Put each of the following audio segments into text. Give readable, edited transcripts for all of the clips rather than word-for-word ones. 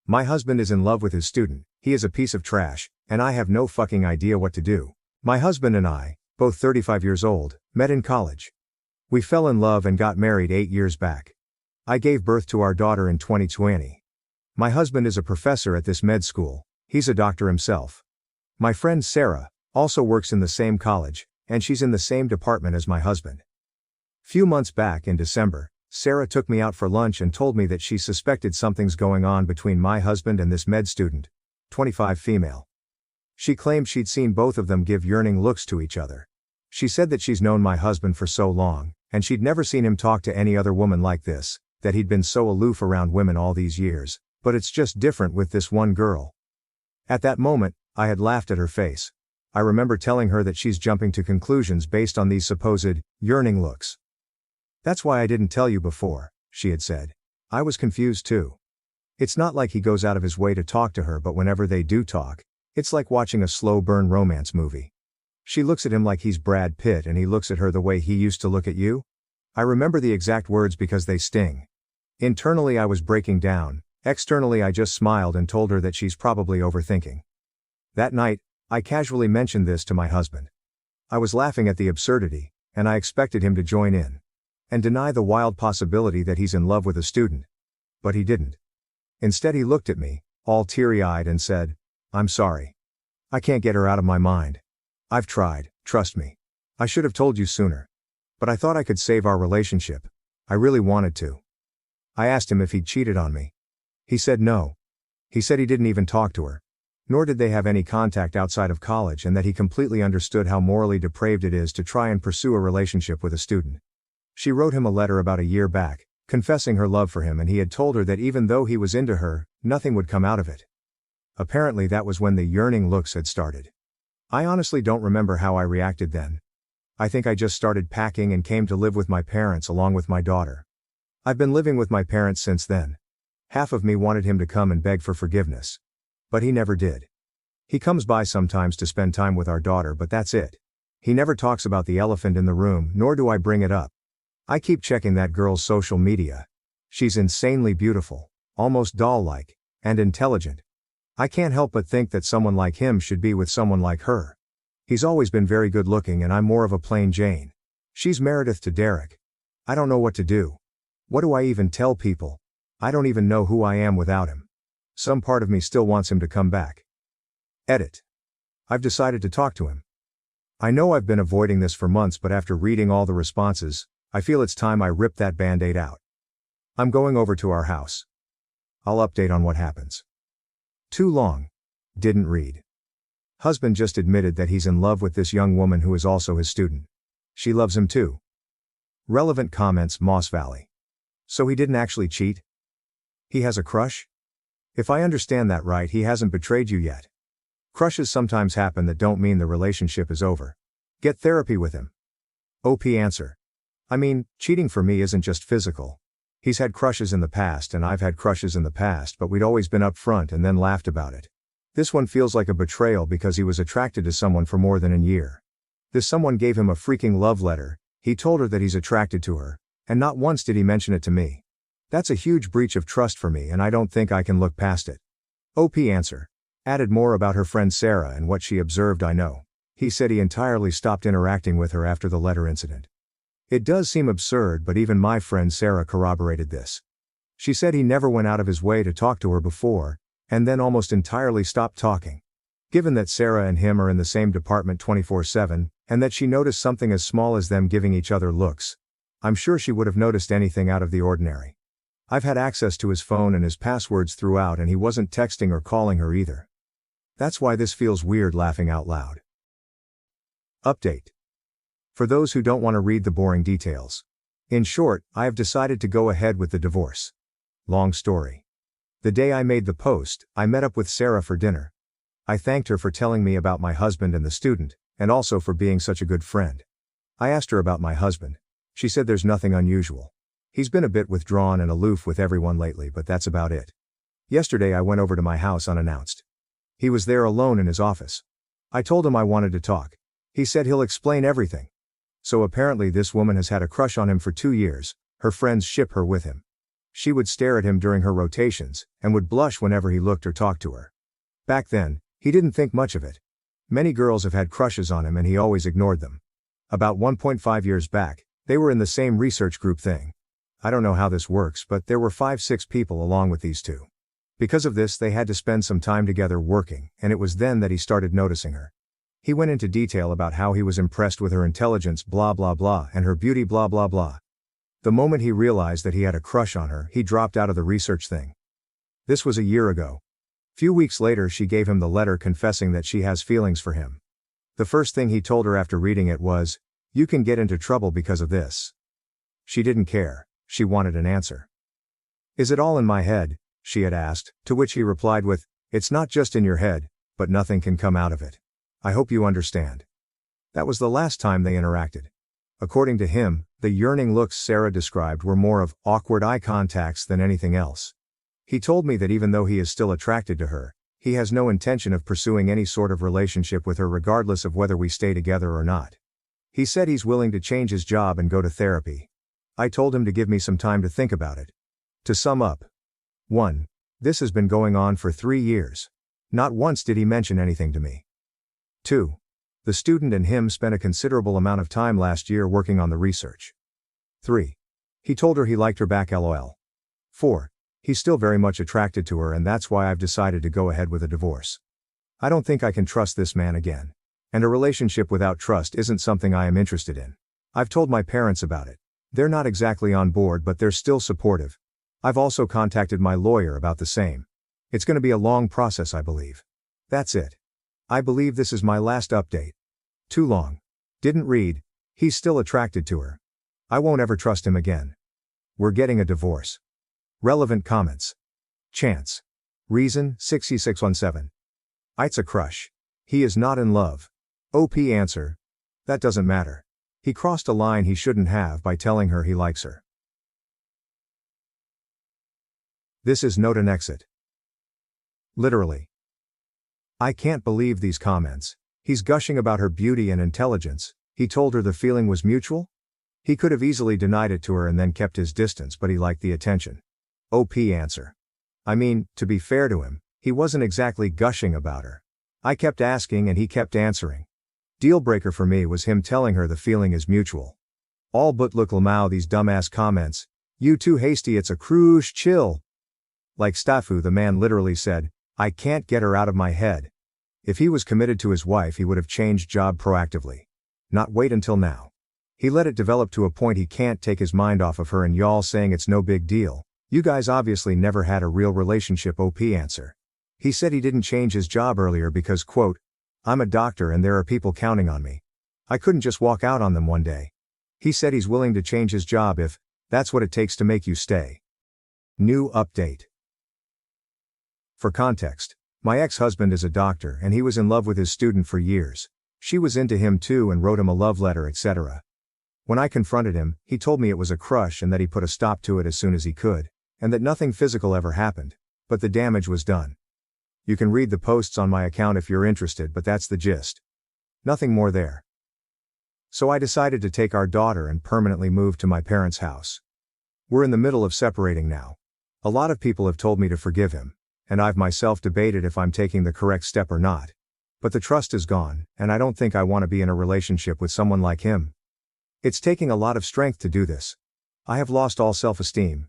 My husband is in love with his student, he is a piece of trash, and I have no fucking idea what to do. My husband and I, both 35 years old, met in college. We fell in love and got married 8 years back. I gave birth to our daughter in 2020. My husband is a professor at this med school, he's a doctor himself. My friend Sarah also works in the same college, and she's in the same department as my husband. Few months back in December, Sarah took me out for lunch and told me that she suspected something's going on between my husband and this med student, 25 female. She claimed she'd seen both of them give yearning looks to each other. She said that she's known my husband for so long, and she'd never seen him talk to any other woman like this, that he'd been so aloof around women all these years, but it's just different with this one girl. At that moment, I had laughed at her face. I remember telling her that she's jumping to conclusions based on these supposed yearning looks. That's why I didn't tell you before, she had said. I was confused too. It's not like he goes out of his way to talk to her, but whenever they do talk, it's like watching a slow burn romance movie. She looks at him like he's Brad Pitt and he looks at her the way he used to look at you. I remember the exact words because they sting. Internally I was breaking down, externally I just smiled and told her that she's probably overthinking. That night, I casually mentioned this to my husband. I was laughing at the absurdity, and I expected him to join in and deny the wild possibility that he's in love with a student. But he didn't. Instead he looked at me, all teary-eyed and said, "I'm sorry. I can't get her out of my mind. I've tried, trust me. I should have told you sooner. But I thought I could save our relationship. I really wanted to." I asked him if he'd cheated on me. He said no. He said he didn't even talk to her. Nor did they have any contact outside of college, and that he completely understood how morally depraved it is to try and pursue a relationship with a student. She wrote him a letter about a year back, confessing her love for him, and he had told her that even though he was into her, nothing would come out of it. Apparently that was when the yearning looks had started. I honestly don't remember how I reacted then. I think I just started packing and came to live with my parents along with my daughter. I've been living with my parents since then. Half of me wanted him to come and beg for forgiveness. But he never did. He comes by sometimes to spend time with our daughter, but that's it. He never talks about the elephant in the room, nor do I bring it up. I keep checking that girl's social media. She's insanely beautiful, almost doll-like, and intelligent. I can't help but think that someone like him should be with someone like her. He's always been very good looking and I'm more of a plain Jane. She's Meredith to Derek. I don't know what to do. What do I even tell people? I don't even know who I am without him. Some part of me still wants him to come back. Edit. I've decided to talk to him. I know I've been avoiding this for months, but after reading all the responses, I feel it's time I rip that band-aid out. I'm going over to our house. I'll update on what happens. Too long. Didn't read. Husband just admitted that he's in love with this young woman who is also his student. She loves him too. Relevant comments: Moss Valley. So he didn't actually cheat? He has a crush? If I understand that right, he hasn't betrayed you yet. Crushes sometimes happen that don't mean the relationship is over. Get therapy with him. OP answer. I mean, cheating for me isn't just physical. He's had crushes in the past and I've had crushes in the past, but we'd always been upfront and then laughed about it. This one feels like a betrayal because he was attracted to someone for more than a year. This someone gave him a freaking love letter, he told her that he's attracted to her, and not once did he mention it to me. That's a huge breach of trust for me and I don't think I can look past it. OP answer. Added more about her friend Sarah and what she observed. I know. He said he entirely stopped interacting with her after the letter incident. It does seem absurd, but even my friend Sarah corroborated this. She said he never went out of his way to talk to her before, and then almost entirely stopped talking. Given that Sarah and him are in the same department 24/7, and that she noticed something as small as them giving each other looks, I'm sure she would have noticed anything out of the ordinary. I've had access to his phone and his passwords throughout, and he wasn't texting or calling her either. That's why this feels weird laughing out loud. Update. For those who don't want to read the boring details. In short, I have decided to go ahead with the divorce. Long story. The day I made the post, I met up with Sarah for dinner. I thanked her for telling me about my husband and the student, and also for being such a good friend. I asked her about my husband. She said there's nothing unusual. He's been a bit withdrawn and aloof with everyone lately, but that's about it. Yesterday I went over to my house unannounced. He was there alone in his office. I told him I wanted to talk. He said he'll explain everything. So apparently this woman has had a crush on him for 2 years, her friends ship her with him. She would stare at him during her rotations, and would blush whenever he looked or talked to her. Back then, he didn't think much of it. Many girls have had crushes on him and he always ignored them. About 1.5 years back, they were in the same research group thing. I don't know how this works, but there were 5-6 people along with these two. Because of this, they had to spend some time together working, and it was then that he started noticing her. He went into detail about how he was impressed with her intelligence blah blah blah and her beauty blah blah blah. The moment he realized that he had a crush on her, he dropped out of the research thing. This was a year ago. Few weeks later, she gave him the letter confessing that she has feelings for him. The first thing he told her after reading it was, "You can get into trouble because of this." She didn't care, she wanted an answer. "Is it all in my head?" she had asked, to which he replied with, "It's not just in your head, but nothing can come out of it. I hope you understand." That was the last time they interacted. According to him, the yearning looks Sarah described were more of awkward eye contacts than anything else. He told me that even though he is still attracted to her, he has no intention of pursuing any sort of relationship with her regardless of whether we stay together or not. He said he's willing to change his job and go to therapy. I told him to give me some time to think about it. To sum up. 1. This has been going on for 3 years. Not once did he mention anything to me. 2. The student and him spent a considerable amount of time last year working on the research. 3. He told her he liked her back lol. 4. He's still very much attracted to her and that's why I've decided to go ahead with a divorce. I don't think I can trust this man again. And a relationship without trust isn't something I am interested in. I've told my parents about it. They're not exactly on board but they're still supportive. I've also contacted my lawyer about the same. It's going to be a long process I believe. That's it. I believe this is my last update. Too long. Didn't read. He's still attracted to her. I won't ever trust him again. We're getting a divorce. Relevant comments. Chance. Reason 6617. It's a crush. He is not in love. OP answer. That doesn't matter. He crossed a line he shouldn't have by telling her he likes her. This is not an exit. Literally. I can't believe these comments. He's gushing about her beauty and intelligence. He told her the feeling was mutual? He could have easily denied it to her and then kept his distance, but he liked the attention. OP answer. I mean, to be fair to him, he wasn't exactly gushing about her. I kept asking and he kept answering. Deal breaker for me was him telling her the feeling is mutual. All but look Lamau these dumbass comments. You too hasty, it's a cruise, chill. Like Stafu, the man literally said, I can't get her out of my head. If he was committed to his wife, he would have changed job proactively. Not wait until now. He let it develop to a point he can't take his mind off of her and y'all saying it's no big deal. You guys obviously never had a real relationship. OP answer. He said he didn't change his job earlier because, quote, I'm a doctor and there are people counting on me. I couldn't just walk out on them one day. He said he's willing to change his job if that's what it takes to make you stay. New update. For context, my ex-husband is a doctor and he was in love with his student for years. She was into him too and wrote him a love letter, etc. When I confronted him, he told me it was a crush and that he put a stop to it as soon as he could, and that nothing physical ever happened, but the damage was done. You can read the posts on my account if you're interested, but that's the gist. Nothing more there. So I decided to take our daughter and permanently move to my parents' house. We're in the middle of separating now. A lot of people have told me to forgive him, and I've myself debated if I'm taking the correct step or not. But the trust is gone, and I don't think I want to be in a relationship with someone like him. It's taking a lot of strength to do this. I have lost all self-esteem.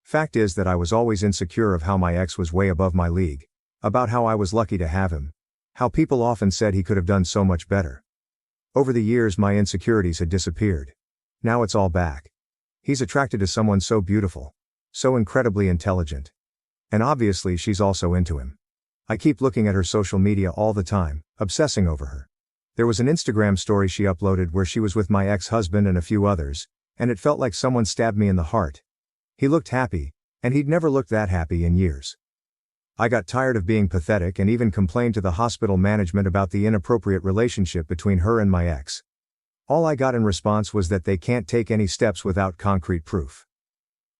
Fact is that I was always insecure of how my ex was way above my league. About how I was lucky to have him. How people often said he could have done so much better. Over the years my insecurities had disappeared. Now it's all back. He's attracted to someone so beautiful. So incredibly intelligent. And obviously she's also into him. I keep looking at her social media all the time, obsessing over her. There was an Instagram story she uploaded where she was with my ex-husband and a few others, and it felt like someone stabbed me in the heart. He looked happy, and he'd never looked that happy in years. I got tired of being pathetic and even complained to the hospital management about the inappropriate relationship between her and my ex. All I got in response was that they can't take any steps without concrete proof.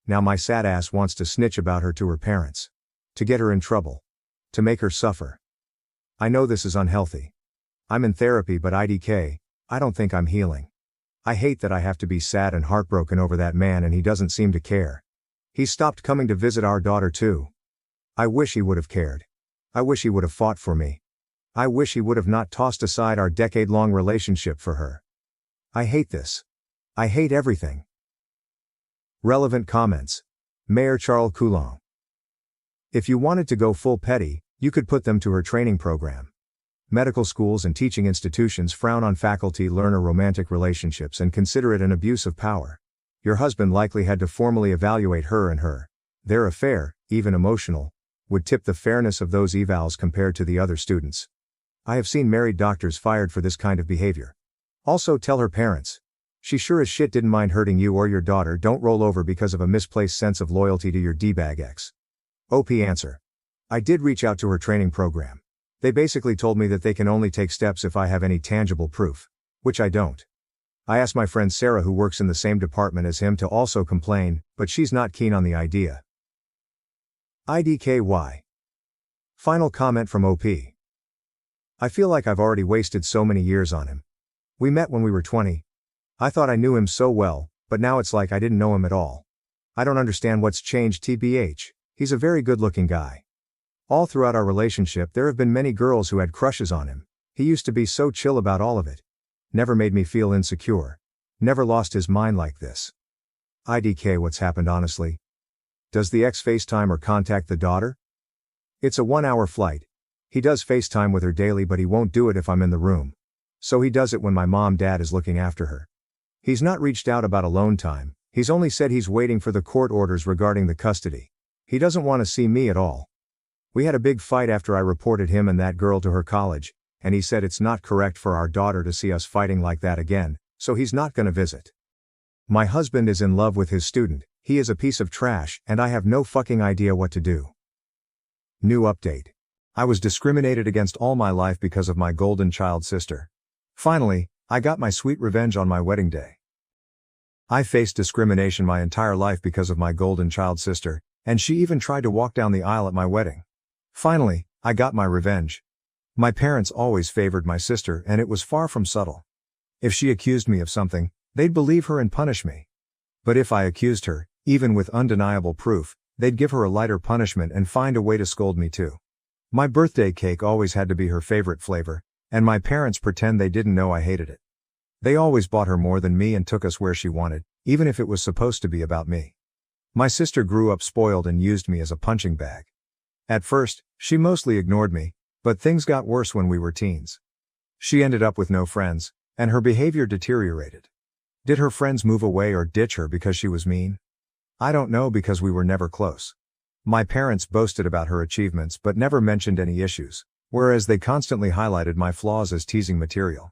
Now my sad ass wants to snitch about her to her parents. To get her in trouble. To make her suffer. I know this is unhealthy. I'm in therapy but IDK, I don't think I'm healing. I hate that I have to be sad and heartbroken over that man and he doesn't seem to care. He stopped coming to visit our daughter too. I wish he would have cared. I wish he would have fought for me. I wish he would have not tossed aside our decade-long relationship for her. I hate this. I hate everything. Relevant comments. Mayor Charles Coulon. If you wanted to go full petty, you could put them to her training program. Medical schools and teaching institutions frown on faculty-learner romantic relationships and consider it an abuse of power. Your husband likely had to formally evaluate her and their affair, even emotional, would tip the fairness of those evals compared to the other students. I have seen married doctors fired for this kind of behavior. Also tell her parents. She sure as shit didn't mind hurting you or your daughter. Don't roll over because of a misplaced sense of loyalty to your D-bag ex. OP answer. I did reach out to her training program. They basically told me that they can only take steps if I have any tangible proof. Which I don't. I asked my friend Sarah, who works in the same department as him, to also complain, but she's not keen on the idea. IDKY. Final comment from OP. I feel like I've already wasted so many years on him. We met when we were 20. I thought I knew him so well, but now it's like I didn't know him at all. I don't understand what's changed tbh. He's a very good-looking guy. All throughout our relationship there have been many girls who had crushes on him. He used to be so chill about all of it. Never made me feel insecure. Never lost his mind like this. IDK. What's happened honestly? Does the ex FaceTime or contact the daughter? It's a 1-hour flight. He does FaceTime with her daily, but he won't do it if I'm in the room. So he does it when my mom/dad is looking after her. He's not reached out about alone time. He's only said he's waiting for the court orders regarding the custody. He doesn't want to see me at all. We had a big fight after I reported him and that girl to her college, and he said it's not correct for our daughter to see us fighting like that again, so he's not gonna visit. My husband is in love with his student. He is a piece of trash, and I have no fucking idea what to do. New update. I was discriminated against all my life because of my golden child sister. Finally, I got my sweet revenge on my wedding day. I faced discrimination my entire life because of my golden child sister, and she even tried to walk down the aisle at my wedding. Finally, I got my revenge. My parents always favored my sister, and it was far from subtle. If she accused me of something, they'd believe her and punish me. But if I accused her, even with undeniable proof, they'd give her a lighter punishment and find a way to scold me too. My birthday cake always had to be her favorite flavor, and my parents pretend they didn't know I hated it. They always bought her more than me and took us where she wanted, even if it was supposed to be about me. My sister grew up spoiled and used me as a punching bag. At first, she mostly ignored me, but things got worse when we were teens. She ended up with no friends, and her behavior deteriorated. Did her friends move away or ditch her because she was mean? I don't know, because we were never close. My parents boasted about her achievements but never mentioned any issues, whereas they constantly highlighted my flaws as teasing material.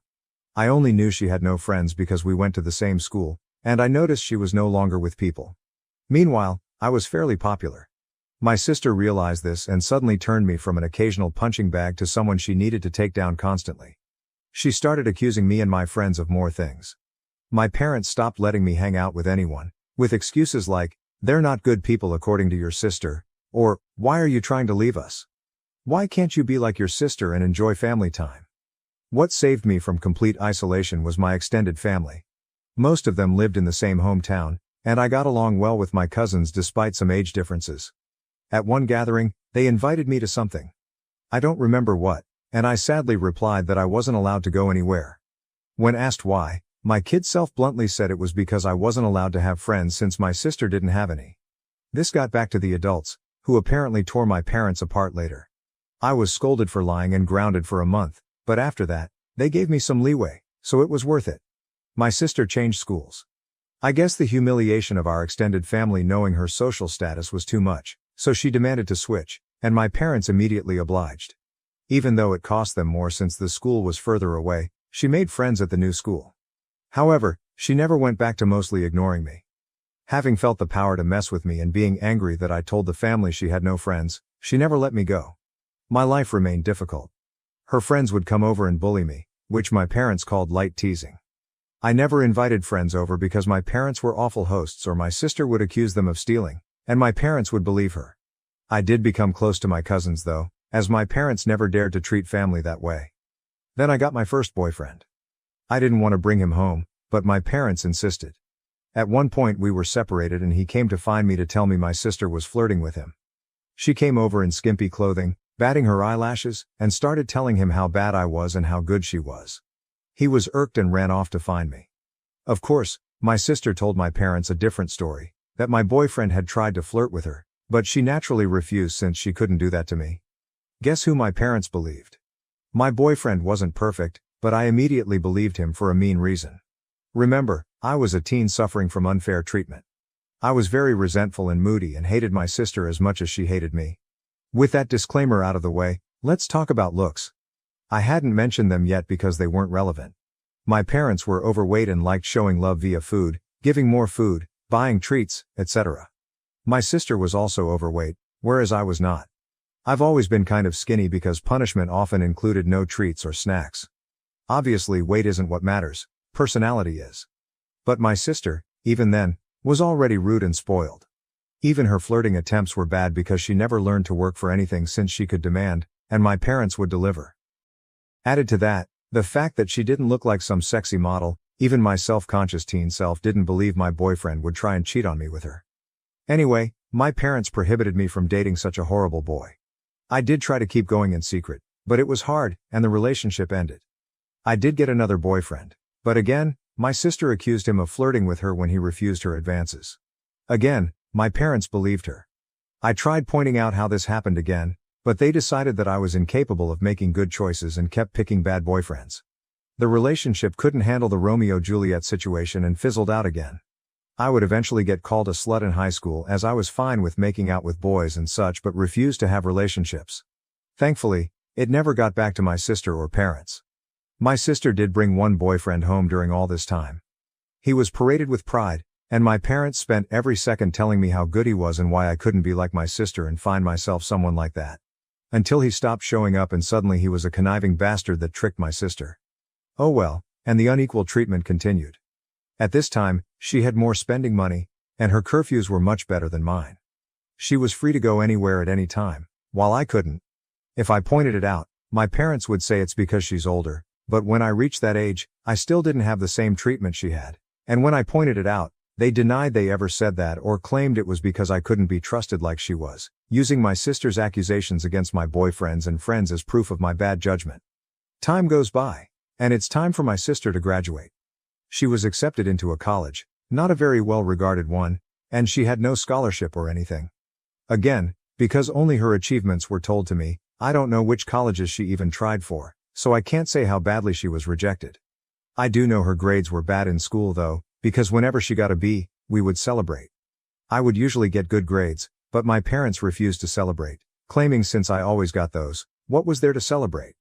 I only knew she had no friends because we went to the same school, and I noticed she was no longer with people. Meanwhile, I was fairly popular. My sister realized this and suddenly turned me from an occasional punching bag to someone she needed to take down constantly. She started accusing me and my friends of more things. My parents stopped letting me hang out with anyone, with excuses like, "They're not good people according to your sister," or, "Why are you trying to leave us? Why can't you be like your sister and enjoy family time?" What saved me from complete isolation was my extended family. Most of them lived in the same hometown, and I got along well with my cousins despite some age differences. At one gathering, they invited me to something. I don't remember what, and I sadly replied that I wasn't allowed to go anywhere. When asked why, my kid self bluntly said it was because I wasn't allowed to have friends since my sister didn't have any. This got back to the adults, who apparently tore my parents apart later. I was scolded for lying and grounded for a month, but after that, they gave me some leeway, so it was worth it. My sister changed schools. I guess the humiliation of our extended family knowing her social status was too much, so she demanded to switch, and my parents immediately obliged. Even though it cost them more since the school was further away, she made friends at the new school. However, she never went back to mostly ignoring me. Having felt the power to mess with me and being angry that I told the family she had no friends, she never let me go. My life remained difficult. Her friends would come over and bully me, which my parents called light teasing. I never invited friends over because my parents were awful hosts, or my sister would accuse them of stealing, and my parents would believe her. I did become close to my cousins though, as my parents never dared to treat family that way. Then I got my first boyfriend. I didn't want to bring him home, but my parents insisted. At one point we were separated and he came to find me to tell me my sister was flirting with him. She came over in skimpy clothing, batting her eyelashes, and started telling him how bad I was and how good she was. He was irked and ran off to find me. Of course, my sister told my parents a different story, that my boyfriend had tried to flirt with her, but she naturally refused since she couldn't do that to me. Guess who my parents believed? My boyfriend wasn't perfect, but I immediately believed him for a mean reason. Remember, I was a teen suffering from unfair treatment. I was very resentful and moody and hated my sister as much as she hated me. With that disclaimer out of the way, let's talk about looks. I hadn't mentioned them yet because they weren't relevant. My parents were overweight and liked showing love via food, giving more food, buying treats, etc. My sister was also overweight, whereas I was not. I've always been kind of skinny because punishment often included no treats or snacks. Obviously weight isn't what matters, personality is. But my sister, even then, was already rude and spoiled. Even her flirting attempts were bad because she never learned to work for anything since she could demand, and my parents would deliver. Added to that, the fact that she didn't look like some sexy model, even my self-conscious teen self didn't believe my boyfriend would try and cheat on me with her. Anyway, my parents prohibited me from dating such a horrible boy. I did try to keep going in secret, but it was hard, and the relationship ended. I did get another boyfriend, but again, my sister accused him of flirting with her when he refused her advances. Again, my parents believed her. I tried pointing out how this happened again, but they decided that I was incapable of making good choices and kept picking bad boyfriends. The relationship couldn't handle the Romeo-Juliet situation and fizzled out again. I would eventually get called a slut in high school as I was fine with making out with boys and such but refused to have relationships. Thankfully, it never got back to my sister or parents. My sister did bring one boyfriend home during all this time. He was paraded with pride, and my parents spent every second telling me how good he was and why I couldn't be like my sister and find myself someone like that. Until he stopped showing up and suddenly he was a conniving bastard that tricked my sister. Oh well, and the unequal treatment continued. At this time, she had more spending money, and her curfews were much better than mine. She was free to go anywhere at any time, while I couldn't. If I pointed it out, my parents would say it's because she's older, but when I reached that age, I still didn't have the same treatment she had, and when I pointed it out, they denied they ever said that or claimed it was because I couldn't be trusted like she was, using my sister's accusations against my boyfriends and friends as proof of my bad judgment. Time goes by, and it's time for my sister to graduate. She was accepted into a college, not a very well-regarded one, and she had no scholarship or anything. Again, because only her achievements were told to me, I don't know which colleges she even tried for, so I can't say how badly she was rejected. I do know her grades were bad in school though, because whenever she got a B, we would celebrate. I would usually get good grades, but my parents refused to celebrate, claiming since I always got those, what was there to celebrate?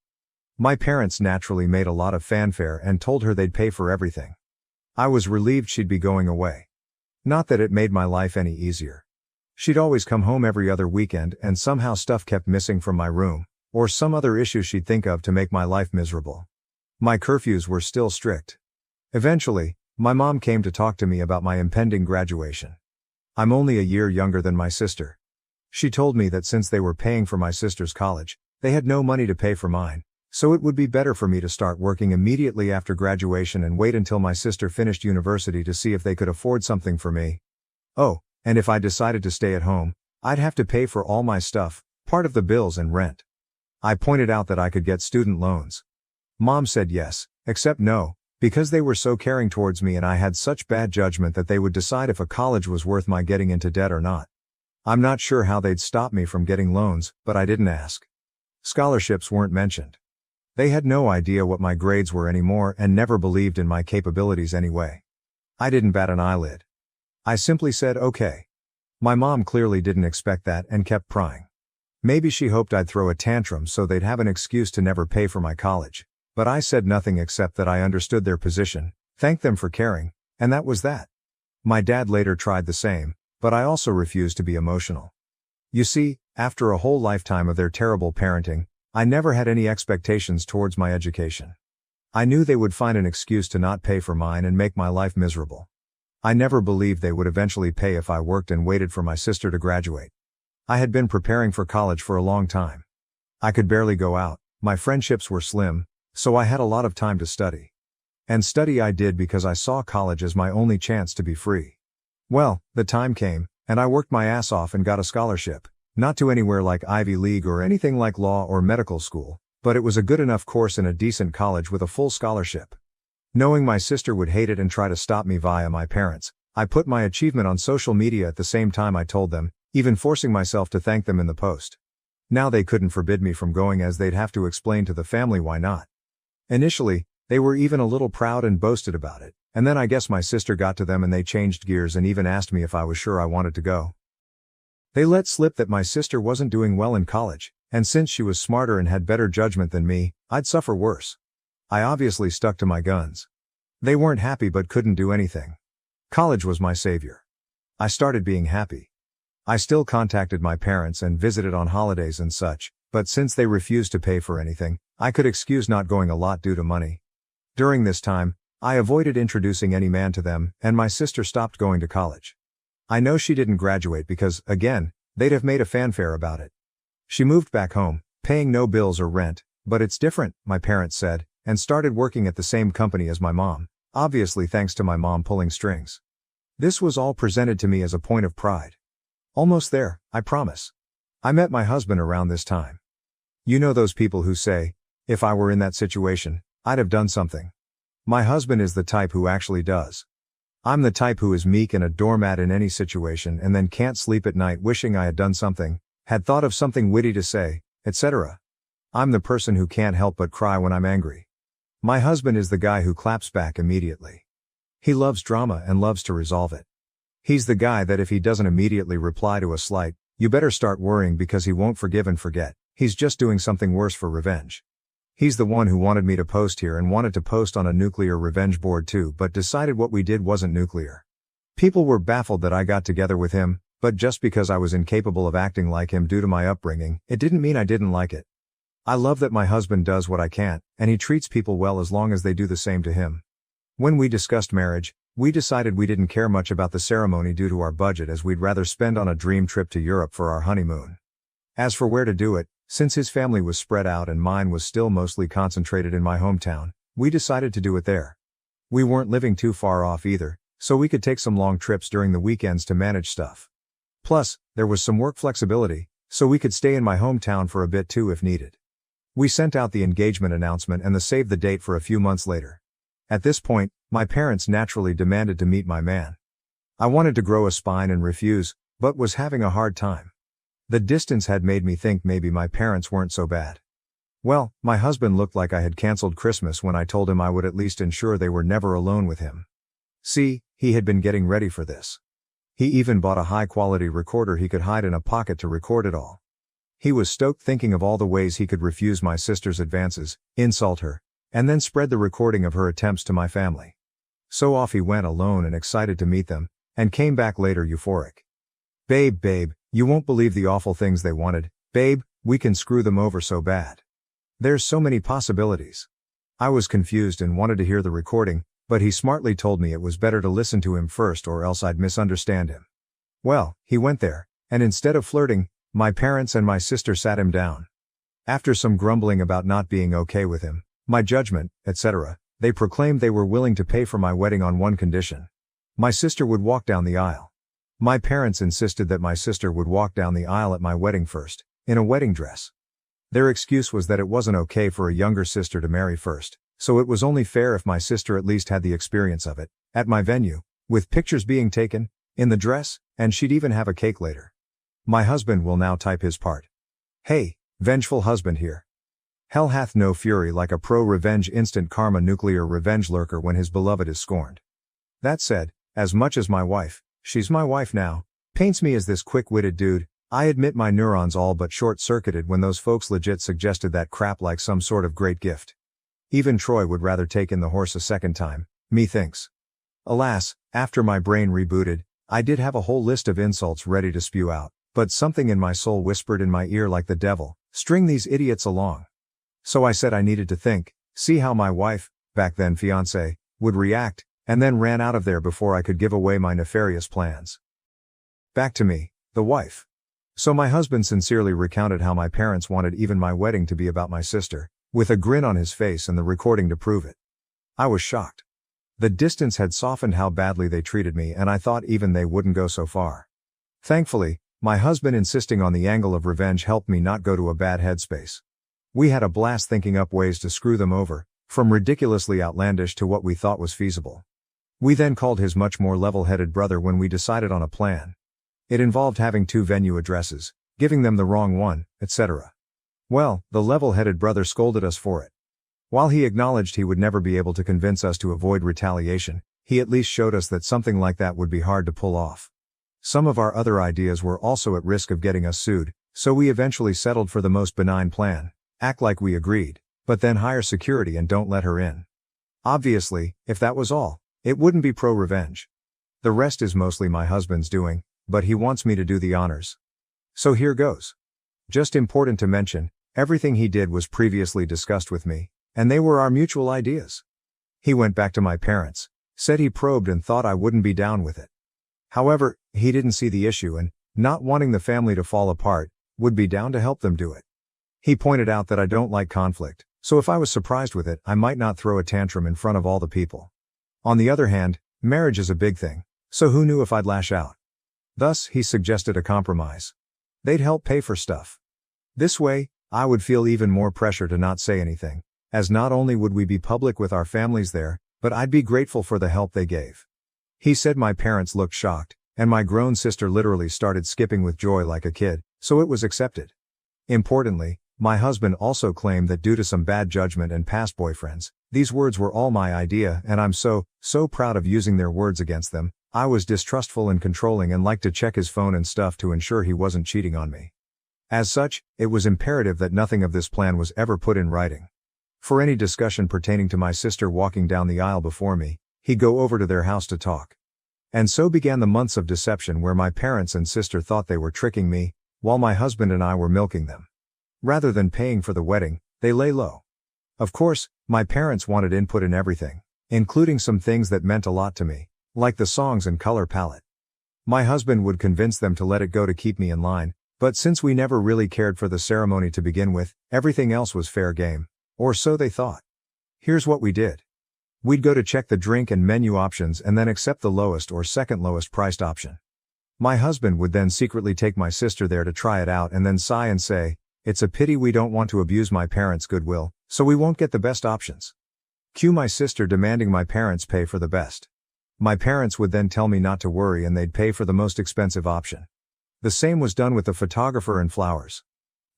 My parents naturally made a lot of fanfare and told her they'd pay for everything. I was relieved she'd be going away. Not that it made my life any easier. She'd always come home every other weekend and somehow stuff kept missing from my room, or some other issue she'd think of to make my life miserable. My curfews were still strict. Eventually, my mom came to talk to me about my impending graduation. I'm only a year younger than my sister. She told me that since they were paying for my sister's college, they had no money to pay for mine, so it would be better for me to start working immediately after graduation and wait until my sister finished university to see if they could afford something for me. Oh, and if I decided to stay at home, I'd have to pay for all my stuff, part of the bills and rent. I pointed out that I could get student loans. Mom said yes, except no, because they were so caring towards me and I had such bad judgment that they would decide if a college was worth my getting into debt or not. I'm not sure how they'd stop me from getting loans, but I didn't ask. Scholarships weren't mentioned. They had no idea what my grades were anymore and never believed in my capabilities anyway. I didn't bat an eyelid. I simply said okay. My mom clearly didn't expect that and kept prying. Maybe she hoped I'd throw a tantrum so they'd have an excuse to never pay for my college, but I said nothing except that I understood their position, thanked them for caring, and that was that. My dad later tried the same, but I also refused to be emotional. You see, after a whole lifetime of their terrible parenting, I never had any expectations towards my education. I knew they would find an excuse to not pay for mine and make my life miserable. I never believed they would eventually pay if I worked and waited for my sister to graduate. I had been preparing for college for a long time. I could barely go out, my friendships were slim, so I had a lot of time to study. And study I did because I saw college as my only chance to be free. Well, the time came, and I worked my ass off and got a scholarship. Not to anywhere like Ivy League or anything like law or medical school, but it was a good enough course in a decent college with a full scholarship. Knowing my sister would hate it and try to stop me via my parents, I put my achievement on social media at the same time I told them, even forcing myself to thank them in the post. Now they couldn't forbid me from going as they'd have to explain to the family why not. Initially, they were even a little proud and boasted about it, and then I guess my sister got to them and they changed gears and even asked me if I was sure I wanted to go. They let slip that my sister wasn't doing well in college, and since she was smarter and had better judgment than me, I'd suffer worse. I obviously stuck to my guns. They weren't happy but couldn't do anything. College was my savior. I started being happy. I still contacted my parents and visited on holidays and such, but since they refused to pay for anything, I could excuse not going a lot due to money. During this time, I avoided introducing any man to them, and my sister stopped going to college. I know she didn't graduate because, again, they'd have made a fanfare about it. She moved back home, paying no bills or rent, but it's different, my parents said, and started working at the same company as my mom, obviously thanks to my mom pulling strings. This was all presented to me as a point of pride. Almost there, I promise. I met my husband around this time. You know those people who say, if I were in that situation, I'd have done something. My husband is the type who actually does. I'm the type who is meek and a doormat in any situation and then can't sleep at night wishing I had done something, had thought of something witty to say, etc. I'm the person who can't help but cry when I'm angry. My husband is the guy who claps back immediately. He loves drama and loves to resolve it. He's the guy that if he doesn't immediately reply to a slight, you better start worrying because he won't forgive and forget, he's just doing something worse for revenge. He's the one who wanted me to post here and wanted to post on a nuclear revenge board too, but decided what we did wasn't nuclear. People were baffled that I got together with him, but just because I was incapable of acting like him due to my upbringing, it didn't mean I didn't like it. I love that my husband does what I can't, and he treats people well as long as they do the same to him. When we discussed marriage, we decided we didn't care much about the ceremony due to our budget as we'd rather spend on a dream trip to Europe for our honeymoon. As for where to do it, since his family was spread out and mine was still mostly concentrated in my hometown, we decided to do it there. We weren't living too far off either, so we could take some long trips during the weekends to manage stuff. Plus, there was some work flexibility, so we could stay in my hometown for a bit too if needed. We sent out the engagement announcement and the save the date for a few months later. At this point, my parents naturally demanded to meet my man. I wanted to grow a spine and refuse, but was having a hard time. The distance had made me think maybe my parents weren't so bad. Well, my husband looked like I had canceled Christmas when I told him I would at least ensure they were never alone with him. See, he had been getting ready for this. He even bought a high-quality recorder he could hide in a pocket to record it all. He was stoked thinking of all the ways he could refuse my sister's advances, insult her, and then spread the recording of her attempts to my family. So off he went alone and excited to meet them, and came back later euphoric. Babe, you won't believe the awful things they wanted, babe, we can screw them over so bad. There's so many possibilities. I was confused and wanted to hear the recording, but he smartly told me it was better to listen to him first or else I'd misunderstand him. Well, he went there, and instead of flirting, my parents and my sister sat him down. After some grumbling about not being okay with him, my judgment, etc., they proclaimed they were willing to pay for my wedding on one condition. My sister would walk down the aisle. My parents insisted that my sister would walk down the aisle at my wedding first, in a wedding dress. Their excuse was that it wasn't okay for a younger sister to marry first, so it was only fair if my sister at least had the experience of it, at my venue, with pictures being taken, in the dress, and she'd even have a cake later. My husband will now type his part. Hey, vengeful husband here. Hell hath no fury like a pro-revenge instant karma nuclear revenge lurker when his beloved is scorned. That said, as much as my wife, she's my wife now, paints me as this quick-witted dude, I admit my neurons all but short-circuited when those folks legit suggested that crap like some sort of great gift. Even Troy would rather take in the horse a second time, me thinks. Alas, after my brain rebooted, I did have a whole list of insults ready to spew out, but something in my soul whispered in my ear like the devil, string these idiots along. So I said I needed to think, see how my wife, back then fiancé, would react, and then ran out of there before I could give away my nefarious plans. Back to me, the wife. So my husband sincerely recounted how my parents wanted even my wedding to be about my sister, with a grin on his face and the recording to prove it. I was shocked. The distance had softened how badly they treated me, and I thought even they wouldn't go so far. Thankfully, my husband insisting on the angle of revenge helped me not go to a bad headspace. We had a blast thinking up ways to screw them over, from ridiculously outlandish to what we thought was feasible. We then called his much more level-headed brother when we decided on a plan. It involved having 2 venue addresses, giving them the wrong one, etc. Well, the level-headed brother scolded us for it. While he acknowledged he would never be able to convince us to avoid retaliation, he at least showed us that something like that would be hard to pull off. Some of our other ideas were also at risk of getting us sued, so we eventually settled for the most benign plan: act like we agreed, but then hire security and don't let her in. Obviously, if that was all, it wouldn't be pro-revenge. The rest is mostly my husband's doing, but he wants me to do the honors. So here goes. Just important to mention, everything he did was previously discussed with me, and they were our mutual ideas. He went back to my parents, said he probed and thought I wouldn't be down with it. However, he didn't see the issue and, not wanting the family to fall apart, would be down to help them do it. He pointed out that I don't like conflict, so if I was surprised with it, I might not throw a tantrum in front of all the people. On the other hand, marriage is a big thing, so who knew if I'd lash out? Thus, he suggested a compromise. They'd help pay for stuff. This way, I would feel even more pressure to not say anything, as not only would we be public with our families there, but I'd be grateful for the help they gave. He said my parents looked shocked, and my grown sister literally started skipping with joy like a kid, so it was accepted. Importantly, my husband also claimed that due to some bad judgment and past boyfriends, these words were all my idea, and I'm so proud of using their words against them. I was distrustful and controlling and liked to check his phone and stuff to ensure he wasn't cheating on me. As such, it was imperative that nothing of this plan was ever put in writing. For any discussion pertaining to my sister walking down the aisle before me, he'd go over to their house to talk. And so began the months of deception where my parents and sister thought they were tricking me, while my husband and I were milking them. Rather than paying for the wedding, they lay low. Of course, my parents wanted input in everything, including some things that meant a lot to me, like the songs and color palette. My husband would convince them to let it go to keep me in line, but since we never really cared for the ceremony to begin with, everything else was fair game, or so they thought. Here's what we did. We'd go to check the drink and menu options and then accept the lowest or second lowest priced option. My husband would then secretly take my sister there to try it out and then sigh and say, "It's a pity we don't want to abuse my parents' goodwill, so we won't get the best options." Cue my sister demanding my parents pay for the best. My parents would then tell me not to worry and they'd pay for the most expensive option. The same was done with the photographer and flowers.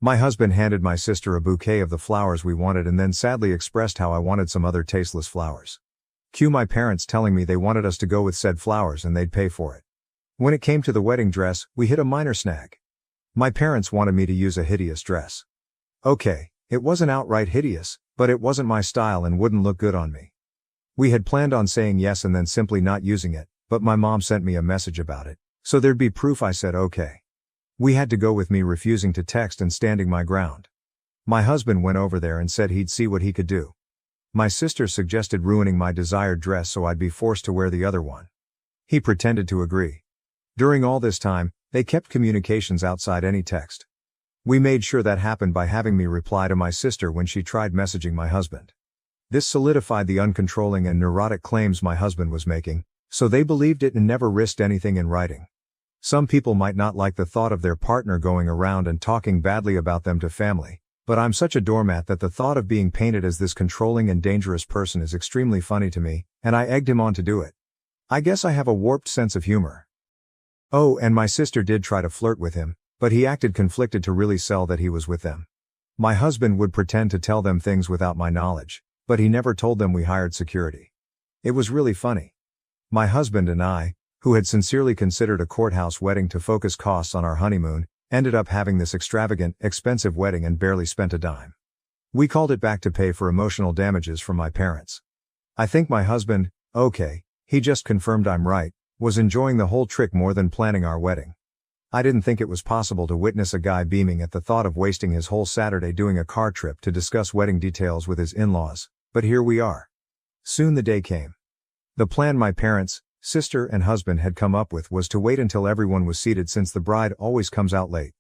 My husband handed my sister a bouquet of the flowers we wanted and then sadly expressed how I wanted some other tasteless flowers. Cue my parents telling me they wanted us to go with said flowers and they'd pay for it. When it came to the wedding dress, we hit a minor snag. My parents wanted me to use a hideous dress. Okay, it wasn't outright hideous, but it wasn't my style and wouldn't look good on me. We had planned on saying yes and then simply not using it, but my mom sent me a message about it, so there'd be proof I said okay. We had to go with me refusing to text and standing my ground. My husband went over there and said he'd see what he could do. My sister suggested ruining my desired dress so I'd be forced to wear the other one. He pretended to agree. During all this time, they kept communications outside any text. We made sure that happened by having me reply to my sister when she tried messaging my husband. This solidified the uncontrolling and neurotic claims my husband was making, so they believed it and never risked anything in writing. Some people might not like the thought of their partner going around and talking badly about them to family, but I'm such a doormat that the thought of being painted as this controlling and dangerous person is extremely funny to me, and I egged him on to do it. I guess I have a warped sense of humor. Oh, and my sister did try to flirt with him, but he acted conflicted to really sell that he was with them. My husband would pretend to tell them things without my knowledge, but he never told them we hired security. It was really funny. My husband and I, who had sincerely considered a courthouse wedding to focus costs on our honeymoon, ended up having this extravagant, expensive wedding and barely spent a dime. We called it back to pay for emotional damages from my parents. I think my husband, okay, he just confirmed I'm right, was enjoying the whole trick more than planning our wedding. I didn't think it was possible to witness a guy beaming at the thought of wasting his whole Saturday doing a car trip to discuss wedding details with his in-laws, but here we are. Soon the day came. The plan my parents, sister and husband had come up with was to wait until everyone was seated since the bride always comes out late.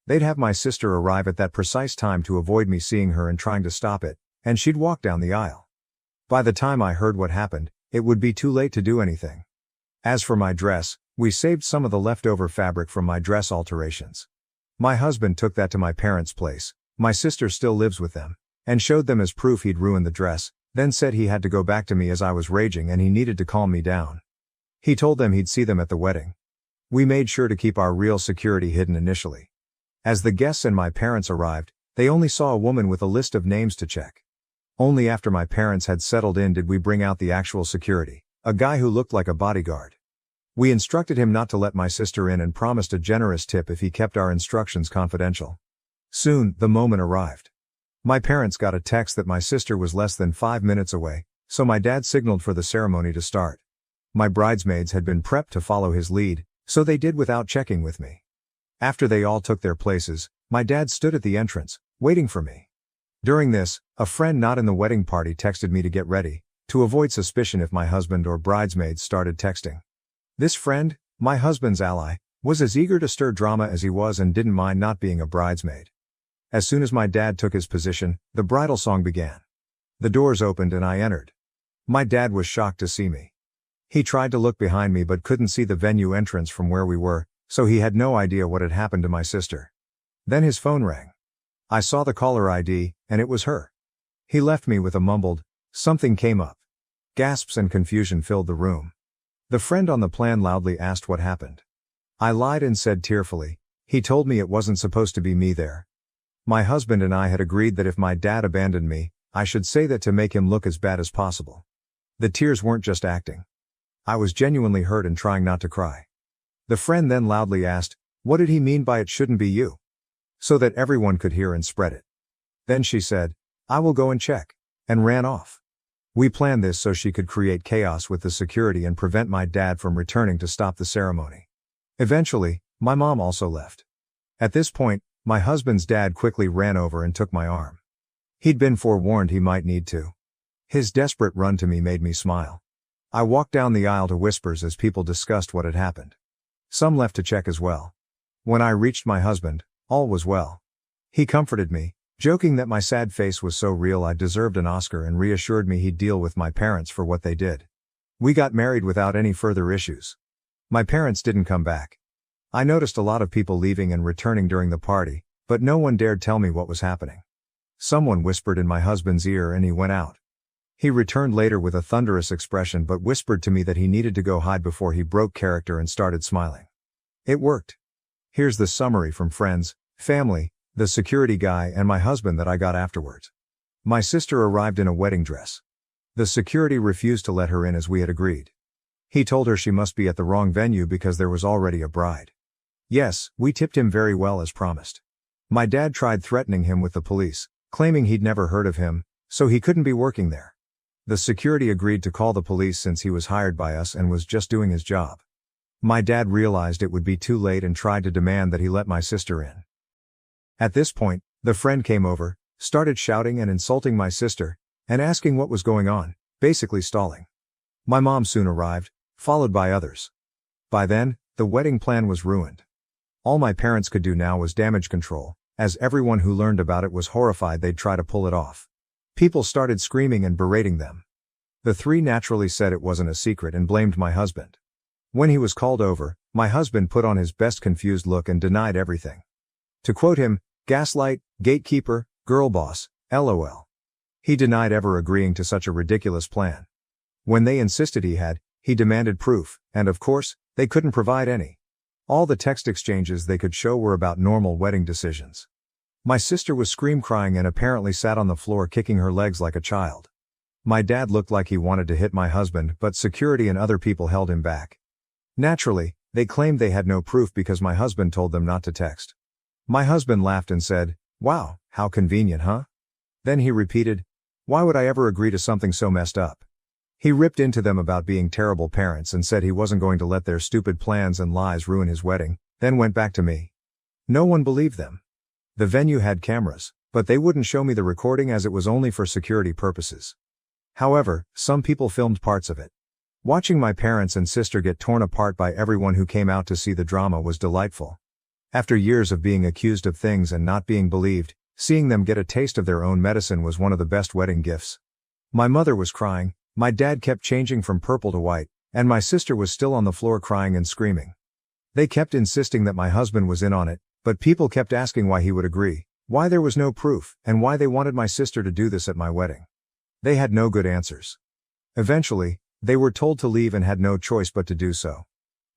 They'd have my sister arrive at that precise time to avoid me seeing her and trying to stop it, and she'd walk down the aisle. By the time I heard what happened, it would be too late to do anything. As for my dress, we saved some of the leftover fabric from my dress alterations. My husband took that to my parents' place, my sister still lives with them, and showed them as proof he'd ruined the dress, then said he had to go back to me as I was raging and he needed to calm me down. He told them he'd see them at the wedding. We made sure to keep our real security hidden initially. As the guests and my parents arrived, they only saw a woman with a list of names to check. Only after my parents had settled in did we bring out the actual security, a guy who looked like a bodyguard. We instructed him not to let my sister in and promised a generous tip if he kept our instructions confidential. Soon, the moment arrived. My parents got a text that my sister was less than 5 minutes away, so my dad signaled for the ceremony to start. My bridesmaids had been prepped to follow his lead, so they did without checking with me. After they all took their places, my dad stood at the entrance, waiting for me. During this, a friend not in the wedding party texted me to get ready, to avoid suspicion if my husband or bridesmaids started texting. This friend, my husband's ally, was as eager to stir drama as he was and didn't mind not being a bridesmaid. As soon as my dad took his position, the bridal song began. The doors opened and I entered. My dad was shocked to see me. He tried to look behind me but couldn't see the venue entrance from where we were, so he had no idea what had happened to my sister. Then his phone rang. I saw the caller ID, and it was her. He left me with a mumbled, "Something came up." Gasps and confusion filled the room. The friend on the plan loudly asked what happened. I lied and said tearfully, "He told me it wasn't supposed to be me there." My husband and I had agreed that if my dad abandoned me, I should say that to make him look as bad as possible. The tears weren't just acting. I was genuinely hurt and trying not to cry. The friend then loudly asked, "What did he mean by it shouldn't be you?" So that everyone could hear and spread it. Then she said, "I will go and check," and ran off. We planned this so she could create chaos with the security and prevent my dad from returning to stop the ceremony. Eventually, my mom also left. At this point, my husband's dad quickly ran over and took my arm. He'd been forewarned he might need to. His desperate run to me made me smile. I walked down the aisle to whispers as people discussed what had happened. Some left to check as well. When I reached my husband, all was well. He comforted me, joking that my sad face was so real I deserved an Oscar and reassured me he'd deal with my parents for what they did. We got married without any further issues. My parents didn't come back. I noticed a lot of people leaving and returning during the party, but no one dared tell me what was happening. Someone whispered in my husband's ear and he went out. He returned later with a thunderous expression but whispered to me that he needed to go hide before he broke character and started smiling. It worked. Here's the summary from friends, family, the security guy and my husband that I got afterwards. My sister arrived in a wedding dress. The security refused to let her in as we had agreed. He told her she must be at the wrong venue because there was already a bride. Yes, we tipped him very well as promised. My dad tried threatening him with the police, claiming he'd never heard of him, so he couldn't be working there. The security agreed to call the police since he was hired by us and was just doing his job. My dad realized it would be too late and tried to demand that he let my sister in. At this point, the friend came over, started shouting and insulting my sister, and asking what was going on, basically stalling. My mom soon arrived, followed by others. By then, the wedding plan was ruined. All my parents could do now was damage control, as everyone who learned about it was horrified they'd try to pull it off. People started screaming and berating them. The three naturally said it wasn't a secret and blamed my husband. When he was called over, my husband put on his best confused look and denied everything. To quote him, "Gaslight, gatekeeper, girl boss, LOL." He denied ever agreeing to such a ridiculous plan. When they insisted he demanded proof, and of course, they couldn't provide any. All the text exchanges they could show were about normal wedding decisions. My sister was scream-crying and apparently sat on the floor kicking her legs like a child. My dad looked like he wanted to hit my husband, but security and other people held him back. Naturally, they claimed they had no proof because my husband told them not to text. My husband laughed and said, "Wow, how convenient, huh?" Then he repeated, "Why would I ever agree to something so messed up?" He ripped into them about being terrible parents and said he wasn't going to let their stupid plans and lies ruin his wedding, then went back to me. No one believed them. The venue had cameras, but they wouldn't show me the recording as it was only for security purposes. However, some people filmed parts of it. Watching my parents and sister get torn apart by everyone who came out to see the drama was delightful. After years of being accused of things and not being believed, seeing them get a taste of their own medicine was one of the best wedding gifts. My mother was crying, my dad kept changing from purple to white, and my sister was still on the floor crying and screaming. They kept insisting that my husband was in on it, but people kept asking why he would agree, why there was no proof, and why they wanted my sister to do this at my wedding. They had no good answers. Eventually, they were told to leave and had no choice but to do so.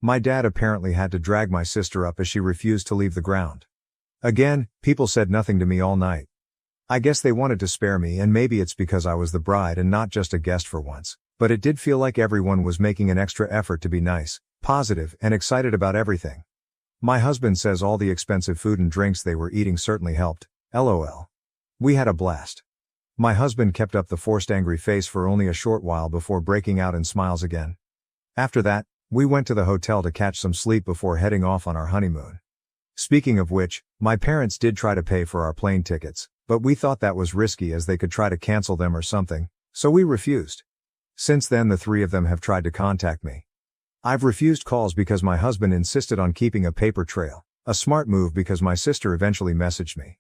My dad apparently had to drag my sister up as she refused to leave the ground. Again, people said nothing to me all night. I guess they wanted to spare me, and maybe it's because I was the bride and not just a guest for once, but it did feel like everyone was making an extra effort to be nice, positive, and excited about everything. My husband says all the expensive food and drinks they were eating certainly helped, lol. We had a blast. My husband kept up the forced angry face for only a short while before breaking out in smiles again. After that, we went to the hotel to catch some sleep before heading off on our honeymoon. Speaking of which, my parents did try to pay for our plane tickets, but we thought that was risky as they could try to cancel them or something, so we refused. Since then the three of them have tried to contact me. I've refused calls because my husband insisted on keeping a paper trail, a smart move because my sister eventually messaged me.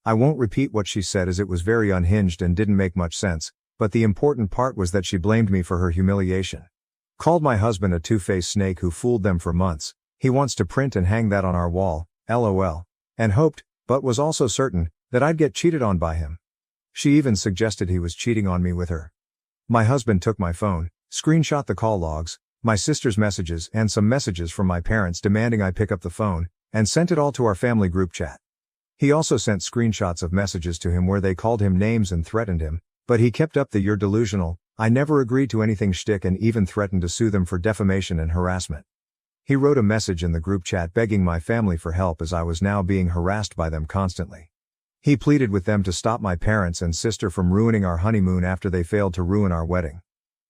I won't repeat what she said as it was very unhinged and didn't make much sense, but the important part was that she blamed me for her humiliation. Called my husband a two-faced snake who fooled them for months. He wants to print and hang that on our wall, lol. And hoped, but was also certain, that I'd get cheated on by him. She even suggested he was cheating on me with her. My husband took my phone, screenshot the call logs, my sister's messages and some messages from my parents demanding I pick up the phone, and sent it all to our family group chat. He also sent screenshots of messages to him where they called him names and threatened him, but he kept up the "you're delusional, I never agreed to anything" shtick and even threatened to sue them for defamation and harassment. He wrote a message in the group chat begging my family for help as I was now being harassed by them constantly. He pleaded with them to stop my parents and sister from ruining our honeymoon after they failed to ruin our wedding.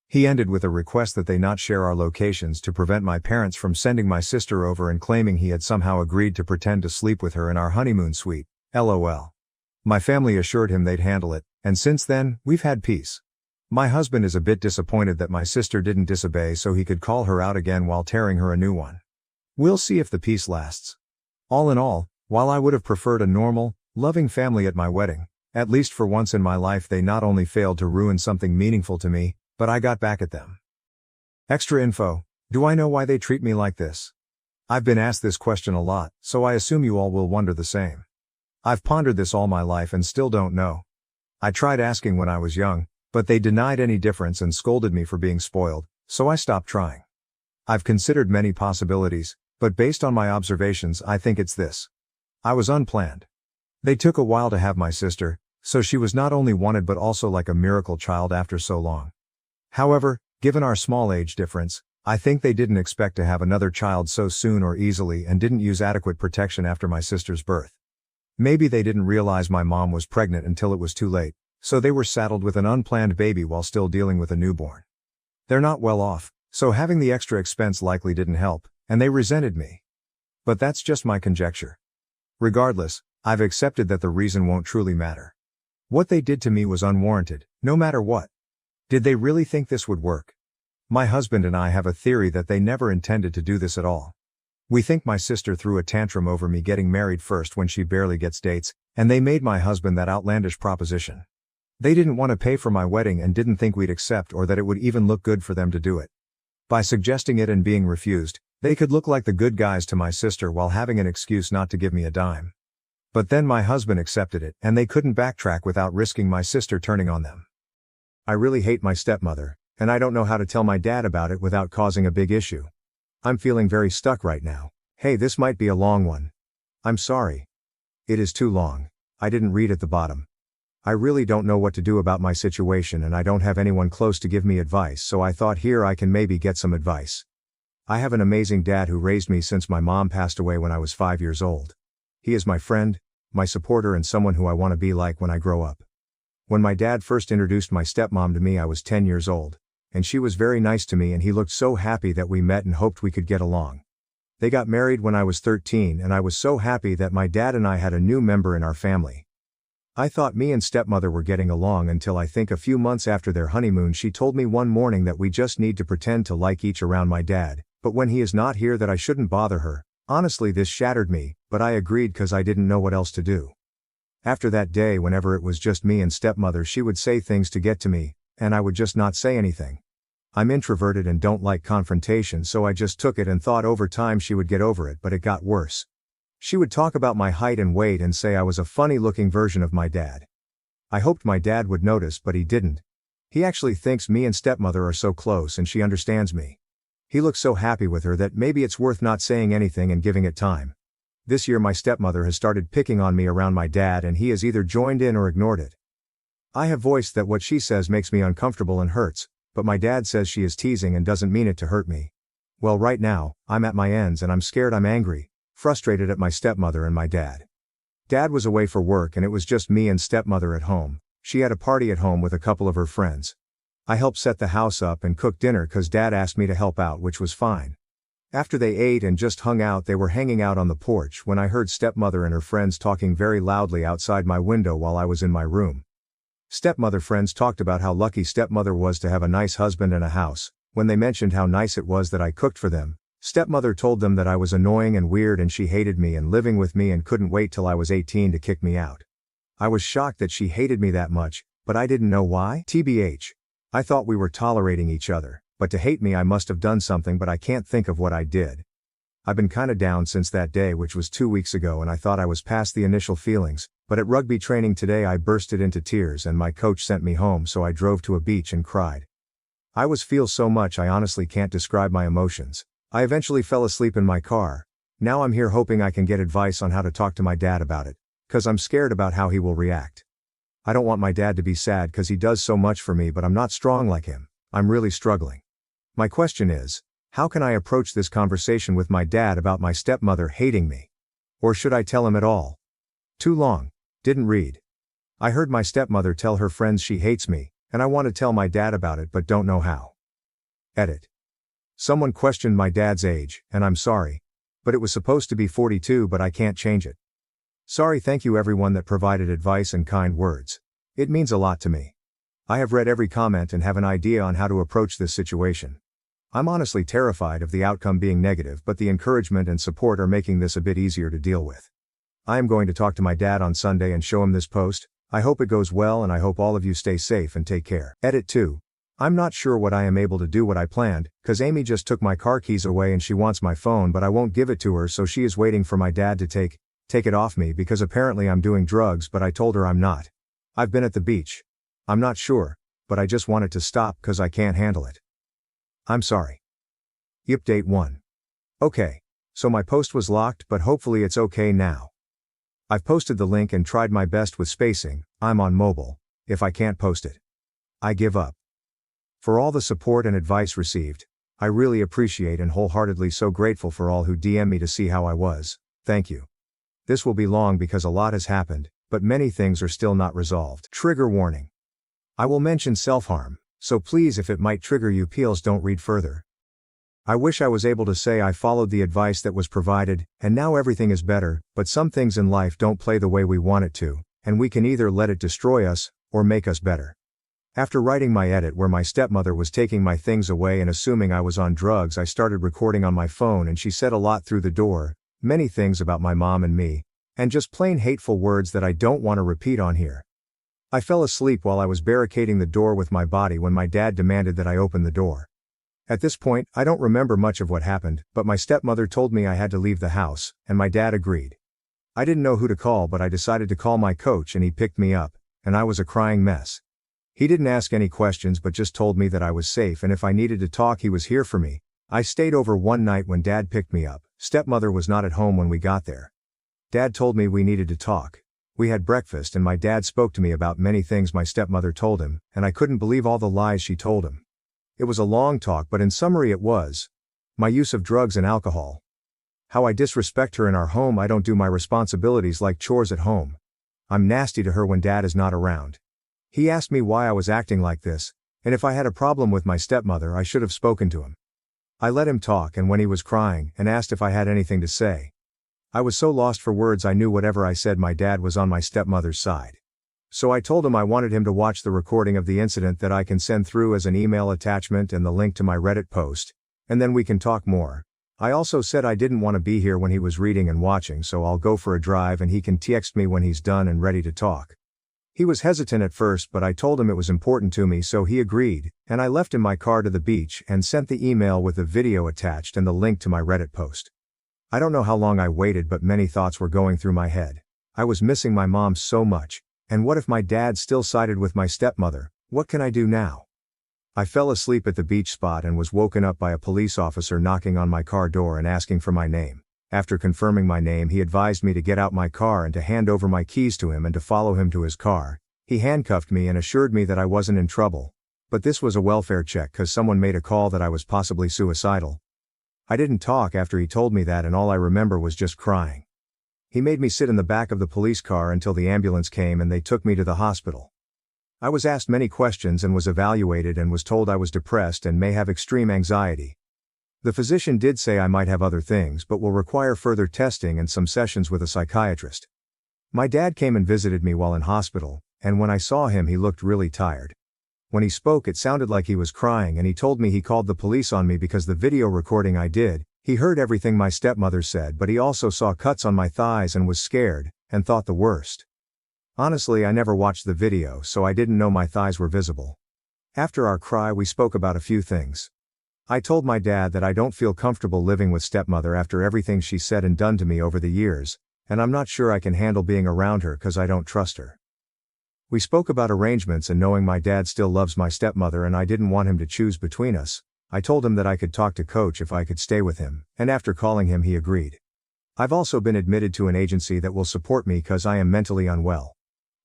He ended with a request that they not share our locations to prevent my parents from sending my sister over and claiming he had somehow agreed to pretend to sleep with her in our honeymoon suite, lol. My family assured him they'd handle it, and since then, we've had peace. My husband is a bit disappointed that my sister didn't disobey so he could call her out again while tearing her a new one. We'll see if the peace lasts. All in all, while I would have preferred a normal, loving family at my wedding, at least for once in my life they not only failed to ruin something meaningful to me, but I got back at them. Extra info: do I know why they treat me like this? I've been asked this question a lot, so I assume you all will wonder the same. I've pondered this all my life and still don't know. I tried asking when I was young, but they denied any difference and scolded me for being spoiled, so I stopped trying. I've considered many possibilities, but based on my observations I think it's this. I was unplanned. They took a while to have my sister, so she was not only wanted but also like a miracle child after so long. However, given our small age difference, I think they didn't expect to have another child so soon or easily and didn't use adequate protection after my sister's birth. Maybe they didn't realize my mom was pregnant until it was too late, so they were saddled with an unplanned baby while still dealing with a newborn. They're not well off, so having the extra expense likely didn't help, and they resented me. But that's just my conjecture. Regardless, I've accepted that the reason won't truly matter. What they did to me was unwarranted, no matter what. Did they really think this would work? My husband and I have a theory that they never intended to do this at all. We think my sister threw a tantrum over me getting married first when she barely gets dates, and they made my husband that outlandish proposition. They didn't want to pay for my wedding and didn't think we'd accept or that it would even look good for them to do it. By suggesting it and being refused, they could look like the good guys to my sister while having an excuse not to give me a dime. But then my husband accepted it and they couldn't backtrack without risking my sister turning on them. I really hate my stepmother, and I don't know how to tell my dad about it without causing a big issue. I'm feeling very stuck right now. Hey, this might be a long one. I'm sorry. It is too long. I didn't read at the bottom. I really don't know what to do about my situation and I don't have anyone close to give me advice, so I thought here I can maybe get some advice. I have an amazing dad who raised me since my mom passed away when I was 5 years old. He is my friend, my supporter and someone who I want to be like when I grow up. When my dad first introduced my stepmom to me I was 10 years old, and she was very nice to me and he looked so happy that we met and hoped we could get along. They got married when I was 13 and I was so happy that my dad and I had a new member in our family. I thought me and stepmother were getting along until I think a few months after their honeymoon she told me one morning that we just need to pretend to like each around my dad, but when he is not here that I shouldn't bother her. Honestly, this shattered me, but I agreed cause I didn't know what else to do. After that day, whenever it was just me and stepmother, she would say things to get to me, and I would just not say anything. I'm introverted and don't like confrontation, so I just took it and thought over time she would get over it, but it got worse. She would talk about my height and weight and say I was a funny-looking version of my dad. I hoped my dad would notice, but he didn't. He actually thinks me and stepmother are so close and she understands me. He looks so happy with her that maybe it's worth not saying anything and giving it time. This year my stepmother has started picking on me around my dad, and he has either joined in or ignored it. I have voiced that what she says makes me uncomfortable and hurts, but my dad says she is teasing and doesn't mean it to hurt me. Well, right now, I'm at my ends and I'm scared. I'm angry, frustrated at my stepmother and my dad. Dad was away for work and it was just me and stepmother at home. She had a party at home with a couple of her friends. I helped set the house up and cook dinner cause Dad asked me to help out, which was fine. After they ate and just hung out, they were hanging out on the porch when I heard stepmother and her friends talking very loudly outside my window while I was in my room. Stepmother friends talked about how lucky stepmother was to have a nice husband and a house. When they mentioned how nice it was that I cooked for them, stepmother told them that I was annoying and weird and she hated me and living with me and couldn't wait till I was 18 to kick me out. I was shocked that she hated me that much, but I didn't know why. TBH. I thought we were tolerating each other, but to hate me I must have done something, but I can't think of what I did. I've been kinda down since that day, which was 2 weeks ago, and I thought I was past the initial feelings, but at rugby training today I bursted into tears and my coach sent me home, so I drove to a beach and cried. I feel so much I honestly can't describe my emotions. I eventually fell asleep in my car. Now I'm here hoping I can get advice on how to talk to my dad about it, cause I'm scared about how he will react. I don't want my dad to be sad cause he does so much for me, but I'm not strong like him. I'm really struggling. My question is, how can I approach this conversation with my dad about my stepmother hating me? Or should I tell him at all? Too long. Didn't read. I heard my stepmother tell her friends she hates me, and I want to tell my dad about it but don't know how. Edit. Someone questioned my dad's age, and I'm sorry. But it was supposed to be 42, but I can't change it. Sorry. Thank you everyone that provided advice and kind words. It means a lot to me. I have read every comment and have an idea on how to approach this situation. I'm honestly terrified of the outcome being negative, but the encouragement and support are making this a bit easier to deal with. I am going to talk to my dad on Sunday and show him this post. I hope it goes well and I hope all of you stay safe and take care. Edit 2. I'm not sure what I am able to do what I planned, cause Amy just took my car keys away and she wants my phone, but I won't give it to her, so she is waiting for my dad to take it off me because apparently I'm doing drugs, but I told her I'm not. I've been at the beach. I'm not sure, but I just want it to stop cause I can't handle it. I'm sorry. Update 1. Okay. So my post was locked, but hopefully it's okay now. I've posted the link and tried my best with spacing. I'm on mobile. If I can't post it, I give up. For all the support and advice received, I really appreciate and wholeheartedly so grateful for all who DM me to see how I was. Thank you. This will be long because a lot has happened, but many things are still not resolved. Trigger warning. I will mention self-harm, so please, if it might trigger you, please don't read further. I wish I was able to say I followed the advice that was provided, and now everything is better, but some things in life don't play the way we want it to, and we can either let it destroy us, or make us better. After writing my edit where my stepmother was taking my things away and assuming I was on drugs, I started recording on my phone and she said a lot through the door, many things about my mom and me, and just plain hateful words that I don't want to repeat on here. I fell asleep while I was barricading the door with my body when my dad demanded that I open the door. At this point, I don't remember much of what happened, but my stepmother told me I had to leave the house, and my dad agreed. I didn't know who to call, but I decided to call my coach and he picked me up, and I was a crying mess. He didn't ask any questions but just told me that I was safe and if I needed to talk he was here for me. I stayed over one night when Dad picked me up. Stepmother was not at home when we got there. Dad told me we needed to talk. We had breakfast and my dad spoke to me about many things my stepmother told him, and I couldn't believe all the lies she told him. It was a long talk, but in summary it was my use of drugs and alcohol. How I disrespect her in our home. I don't do my responsibilities like chores at home. I'm nasty to her when Dad is not around. He asked me why I was acting like this, and if I had a problem with my stepmother I should have spoken to him. I let him talk, and when he was crying and asked if I had anything to say, I was so lost for words. I knew whatever I said my dad was on my stepmother's side. So I told him I wanted him to watch the recording of the incident that I can send through as an email attachment and the link to my Reddit post, and then we can talk more. I also said I didn't want to be here when he was reading and watching, so I'll go for a drive and he can text me when he's done and ready to talk. He was hesitant at first, but I told him it was important to me, so he agreed, and I left in my car to the beach and sent the email with the video attached and the link to my Reddit post. I don't know how long I waited, but many thoughts were going through my head. I was missing my mom so much, and what if my dad still sided with my stepmother? What can I do now? I fell asleep at the beach spot and was woken up by a police officer knocking on my car door and asking for my name. After confirming my name, he advised me to get out my car and to hand over my keys to him and to follow him to his car. He handcuffed me and assured me that I wasn't in trouble. But this was a welfare check cause someone made a call that I was possibly suicidal. I didn't talk after he told me that, and all I remember was just crying. He made me sit in the back of the police car until the ambulance came and they took me to the hospital. I was asked many questions and was evaluated and was told I was depressed and may have extreme anxiety. The physician did say I might have other things but will require further testing and some sessions with a psychiatrist. My dad came and visited me while in hospital, and when I saw him he looked really tired. When he spoke it sounded like he was crying, and he told me he called the police on me because the video recording I did, he heard everything my stepmother said, but he also saw cuts on my thighs and was scared, and thought the worst. Honestly, I never watched the video, so I didn't know my thighs were visible. After our cry we spoke about a few things. I told my dad that I don't feel comfortable living with stepmother after everything she said and done to me over the years, and I'm not sure I can handle being around her cause I don't trust her. We spoke about arrangements and knowing my dad still loves my stepmother and I didn't want him to choose between us. I told him that I could talk to Coach if I could stay with him, and after calling him he agreed. I've also been admitted to an agency that will support me cause I am mentally unwell.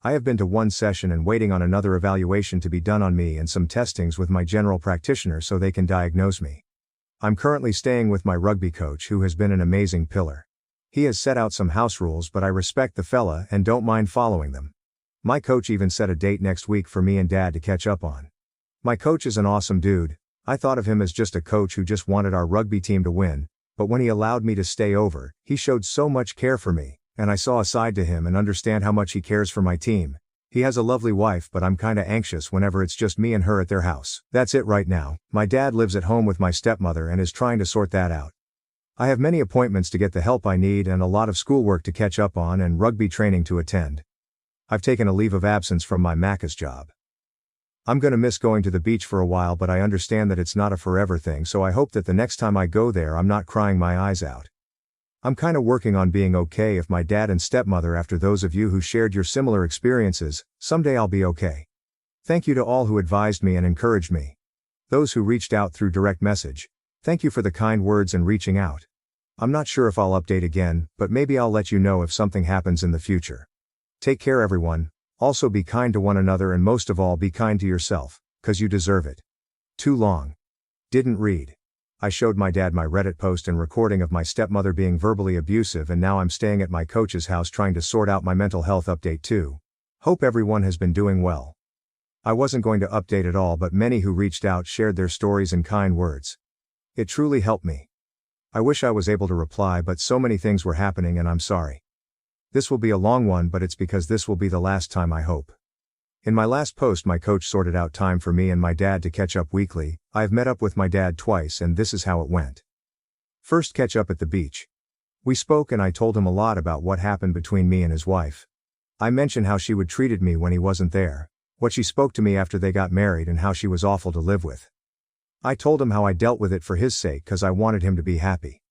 I have been to one session and waiting on another evaluation to be done on me and some testings with my general practitioner so they can diagnose me. I'm currently staying with my rugby coach who has been an amazing pillar. He has set out some house rules but I respect the fella and don't mind following them. My coach even set a date next week for me and dad to catch up on. My coach is an awesome dude. I thought of him as just a coach who just wanted our rugby team to win, but when he allowed me to stay over, he showed so much care for me. And I saw a side to him and understand how much he cares for my team. He has a lovely wife but I'm kinda anxious whenever it's just me and her at their house. That's it right now. My dad lives at home with my stepmother and is trying to sort that out. I have many appointments to get the help I need and a lot of schoolwork to catch up on and rugby training to attend. I've taken a leave of absence from my Macca's job. I'm gonna miss going to the beach for a while, but I understand that it's not a forever thing, so I hope that the next time I go there I'm not crying my eyes out. I'm kinda working on being okay if my dad and stepmother, after those of you who shared your similar experiences, someday I'll be okay. Thank you to all who advised me and encouraged me. Those who reached out through direct message, thank you for the kind words and reaching out. I'm not sure if I'll update again, but maybe I'll let you know if something happens in the future. Take care everyone, also be kind to one another and most of all be kind to yourself, cause you deserve it. Too long. Didn't read. I showed my dad my Reddit post and recording of my stepmother being verbally abusive, and now I'm staying at my coach's house trying to sort out my mental health update too. Hope everyone has been doing well. I wasn't going to update at all, but many who reached out shared their stories and kind words. It truly helped me. I wish I was able to reply, but so many things were happening and I'm sorry. This will be a long one, but it's because this will be the last time, I hope. In my last post my coach sorted out time for me and my dad to catch up weekly. I've met up with my dad twice and this is how it went. First, catch up at the beach. We spoke and I told him a lot about what happened between me and his wife. I mentioned how she would treated me when he wasn't there, what she spoke to me after they got married and how she was awful to live with. I told him how I dealt with it for his sake cause I wanted him to be happy.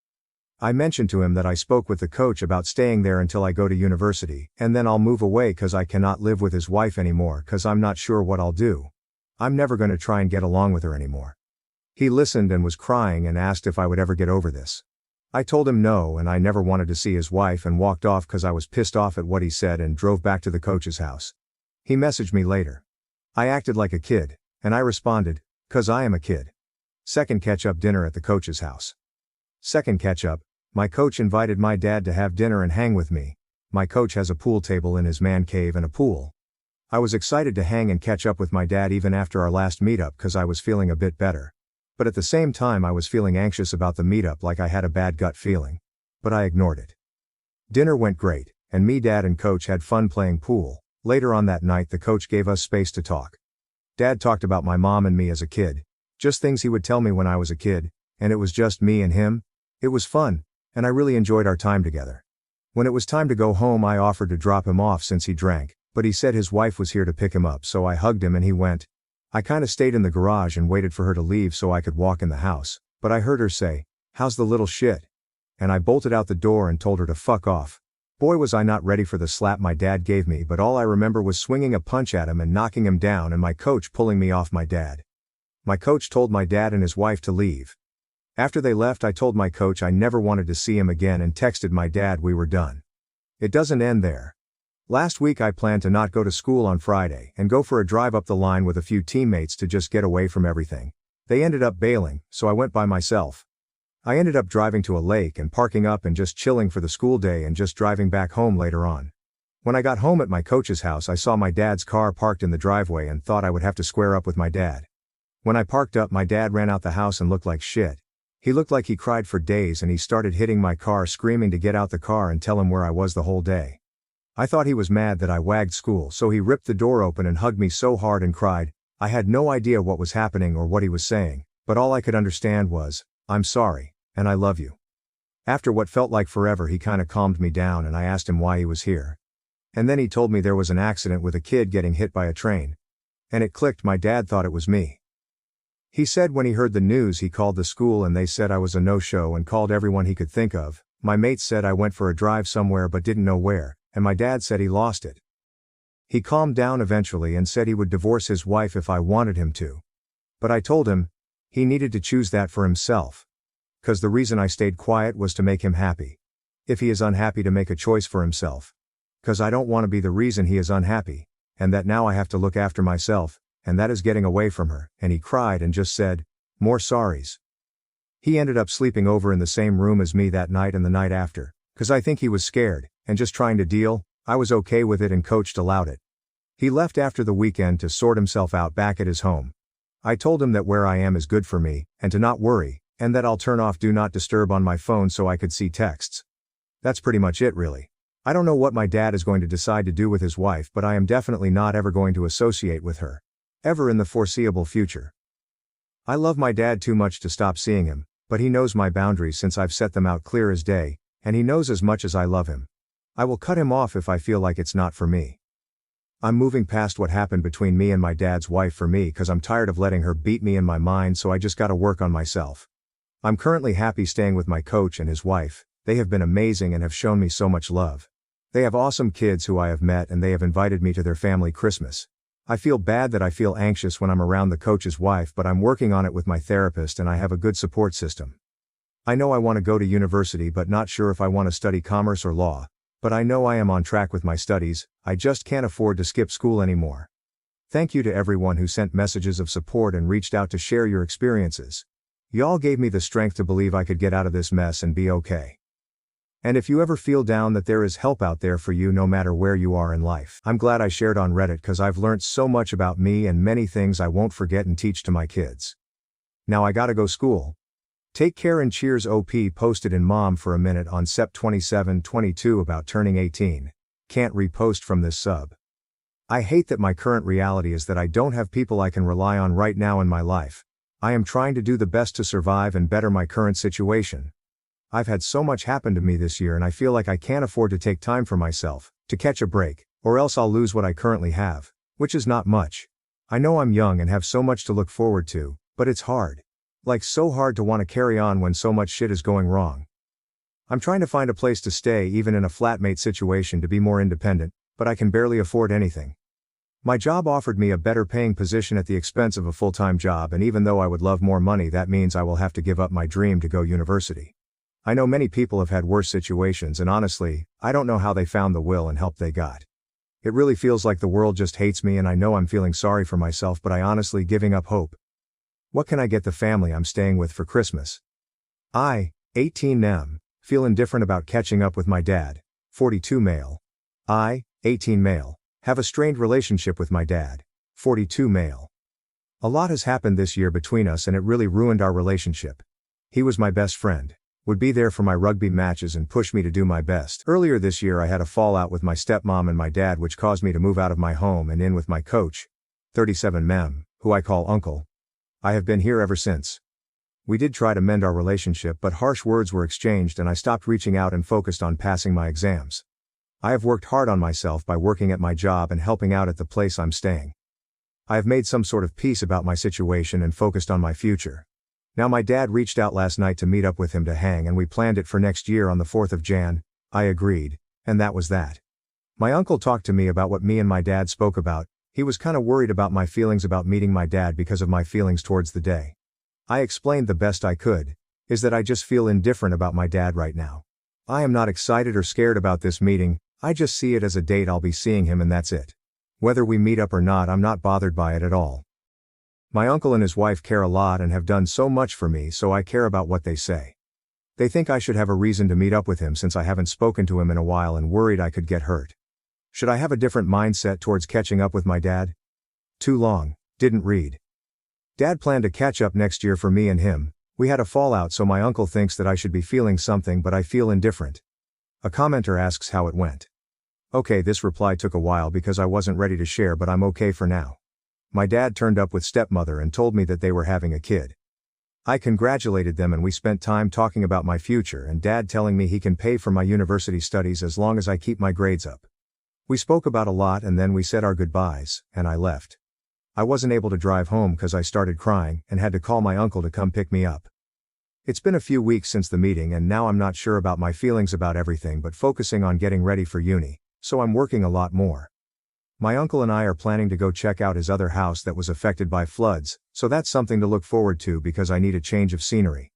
I mentioned to him that I spoke with the coach about staying there until I go to university, and then I'll move away cause I cannot live with his wife anymore cause I'm not sure what I'll do. I'm never gonna try and get along with her anymore. He listened and was crying and asked if I would ever get over this. I told him no and I never wanted to see his wife and walked off cause I was pissed off at what he said and drove back to the coach's house. He messaged me later. I acted like a kid, and I responded, cause I am a kid. Second, catch up dinner at the coach's house. Second catch up, my coach invited my dad to have dinner and hang with me. My coach has a pool table in his man cave and a pool. I was excited to hang and catch up with my dad even after our last meetup cause I was feeling a bit better. But at the same time I was feeling anxious about the meetup, like I had a bad gut feeling. But I ignored it. Dinner went great, and me, dad and coach had fun playing pool. Later on that night the coach gave us space to talk. Dad talked about my mom and me as a kid. Just things he would tell me when I was a kid, and it was just me and him. It was fun, and I really enjoyed our time together. When it was time to go home I offered to drop him off since he drank, But he said his wife was here to pick him up, so I hugged him and he went. I kinda stayed in the garage and waited for her to leave so I could walk in the house, but I heard her say, "How's the little shit?" And I bolted out the door and told her to fuck off. Boy, was I not ready for the slap my dad gave me, but all I remember was swinging a punch at him and knocking him down and my coach pulling me off my dad. My coach told my dad and his wife to leave. After they left, I told my coach I never wanted to see him again and texted my dad we were done. It doesn't end there. Last week I planned to not go to school on Friday and go for a drive up the line with a few teammates to just get away from everything. They ended up bailing, so I went by myself. I ended up driving to a lake and parking up and just chilling for the school day and just driving back home later on. When I got home at my coach's house, I saw my dad's car parked in the driveway and thought I would have to square up with my dad. When I parked up, my dad ran out the house and looked like shit. He looked like he cried for days and he started hitting my car, screaming to get out the car and tell him where I was the whole day. I thought he was mad that I wagged school, so he ripped the door open and hugged me so hard and cried. I had no idea what was happening or what he was saying, but all I could understand was, "I'm sorry, and I love you." After what felt like forever, he kinda calmed me down and I asked him why he was here. And then he told me there was an accident with a kid getting hit by a train. And it clicked, my dad thought it was me. He said when he heard the news he called the school and they said I was a no-show and called everyone he could think of. My mates said I went for a drive somewhere but didn't know where, and my dad said he lost it. He calmed down eventually and said he would divorce his wife if I wanted him to. But I told him he needed to choose that for himself. 'Cause the reason I stayed quiet was to make him happy. If he is unhappy, to make a choice for himself. 'Cause I don't want to be the reason he is unhappy, and that now I have to look after myself, and that is getting away from her. And he cried and just said, "More sorries." He ended up sleeping over in the same room as me that night and the night after, 'cause I think he was scared, and just trying to deal. I was okay with it and coach allowed it. He left after the weekend to sort himself out back at his home. I told him that where I am is good for me, and to not worry, and that I'll turn off do not disturb on my phone so I could see texts. That's pretty much it really. I don't know what my dad is going to decide to do with his wife, but I am definitely not ever going to associate with her. Ever in the foreseeable future. I love my dad too much to stop seeing him, but he knows my boundaries since I've set them out clear as day, and he knows as much as I love him. I will cut him off if I feel like it's not for me. I'm moving past what happened between me and my dad's wife for me, 'cause I'm tired of letting her beat me in my mind, so I just gotta work on myself. I'm currently happy staying with my coach and his wife. They have been amazing and have shown me so much love. They have awesome kids who I have met and they have invited me to their family Christmas. I feel bad that I feel anxious when I'm around the coach's wife, but I'm working on it with my therapist and I have a good support system. I know I want to go to university but not sure if I want to study commerce or law. But I know I am on track with my studies, I just can't afford to skip school anymore. Thank you to everyone who sent messages of support and reached out to share your experiences. Y'all gave me the strength to believe I could get out of this mess and be okay. And if you ever feel down, that there is help out there for you no matter where you are in life. I'm glad I shared on Reddit, 'cause I've learned so much about me and many things I won't forget and teach to my kids. Now I gotta go school. Take care and cheers. OP posted in Mom for a Minute on Sept 27/22 about turning 18. Can't repost from this sub. I hate that my current reality is that I don't have people I can rely on right now in my life. I am trying to do the best to survive and better my current situation. I've had so much happen to me this year and I feel like I can't afford to take time for myself, to catch a break, or else I'll lose what I currently have, which is not much. I know I'm young and have so much to look forward to, but it's hard. Like so hard to want to carry on when so much shit is going wrong. I'm trying to find a place to stay even in a flatmate situation to be more independent, but I can barely afford anything. My job offered me a better paying position at the expense of a full-time job, and even though I would love more money, that means I will have to give up my dream to go university. I know many people have had worse situations and honestly, I don't know how they found the will and help they got. It really feels like the world just hates me and I know I'm feeling sorry for myself, but I honestly giving up hope. What can I get the family I'm staying with for Christmas? I, 18 nem, feel indifferent about catching up with my dad, 42 male. I, 18 male, have a strained relationship with my dad, 42 male. A lot has happened this year between us and it really ruined our relationship. He was my best friend, would be there for my rugby matches and push me to do my best. Earlier this year I had a fallout with my stepmom and my dad which caused me to move out of my home and in with my coach, 37 mem, who I call uncle. I have been here ever since. We did try to mend our relationship but harsh words were exchanged and I stopped reaching out and focused on passing my exams. I have worked hard on myself by working at my job and helping out at the place I'm staying. I have made some sort of peace about my situation and focused on my future. Now my dad reached out last night to meet up with him to hang, and we planned it for next year on the 4th of Jan. I agreed, and that was that. My uncle talked to me about what me and my dad spoke about. He was kinda worried about my feelings about meeting my dad because of my feelings towards the day. I explained the best I could, is that I just feel indifferent about my dad right now. I am not excited or scared about this meeting, I just see it as a date I'll be seeing him and that's it. Whether we meet up or not, I'm not bothered by it at all. My uncle and his wife care a lot and have done so much for me, so I care about what they say. They think I should have a reason to meet up with him since I haven't spoken to him in a while and worried I could get hurt. Should I have a different mindset towards catching up with my dad? Too long, didn't read. Dad planned to catch up next year for me and him. We had a fallout, so my uncle thinks that I should be feeling something, but I feel indifferent. A commenter asks how it went. Okay, this reply took a while because I wasn't ready to share, but I'm okay for now. My dad turned up with stepmother and told me that they were having a kid. I congratulated them and we spent time talking about my future and dad telling me he can pay for my university studies as long as I keep my grades up. We spoke about a lot and then we said our goodbyes, and I left. I wasn't able to drive home because I started crying and had to call my uncle to come pick me up. It's been a few weeks since the meeting and now I'm not sure about my feelings about everything but focusing on getting ready for uni, so I'm working a lot more. My uncle and I are planning to go check out his other house that was affected by floods, so that's something to look forward to because I need a change of scenery.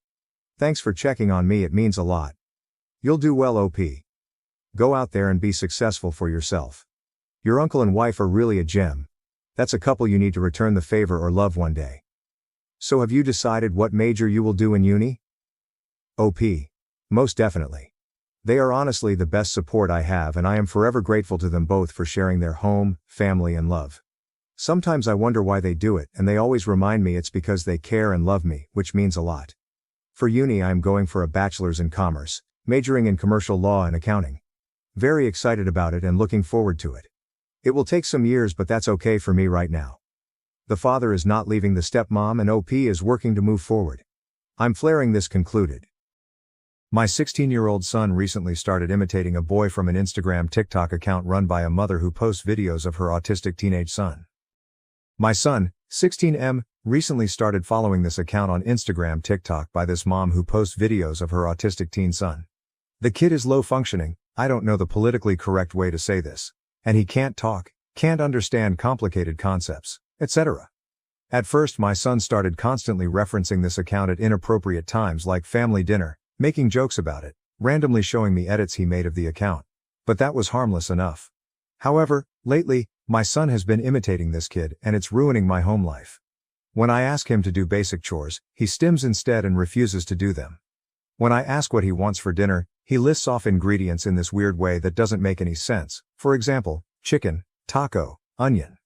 Thanks for checking on me, it means a lot. You'll do well, OP. Go out there and be successful for yourself. Your uncle and wife are really a gem. That's a couple you need to return the favor or love one day. So have you decided what major you will do in uni? OP. Most definitely. They are honestly the best support I have and I am forever grateful to them both for sharing their home, family and love. Sometimes I wonder why they do it and they always remind me it's because they care and love me, which means a lot. For uni I am going for a bachelor's in commerce, majoring in commercial law and accounting. Very excited about it and looking forward to it. It will take some years but that's okay for me right now. The father is not leaving the stepmom and OP is working to move forward. I'm flaring this concluded. My 16-year-old son recently started imitating a boy from an Instagram TikTok account run by a mother who posts videos of her autistic teenage son. My son, 16M, recently started following this account on Instagram TikTok by this mom who posts videos of her autistic teen son. The kid is low functioning, I don't know the politically correct way to say this, and he can't talk, can't understand complicated concepts, etc. At first my son started constantly referencing this account at inappropriate times like family dinner, making jokes about it, randomly showing me edits he made of the account. But that was harmless enough. However, lately, my son has been imitating this kid and it's ruining my home life. When I ask him to do basic chores, he stims instead and refuses to do them. When I ask what he wants for dinner, he lists off ingredients in this weird way that doesn't make any sense, for example, chicken, taco, onion.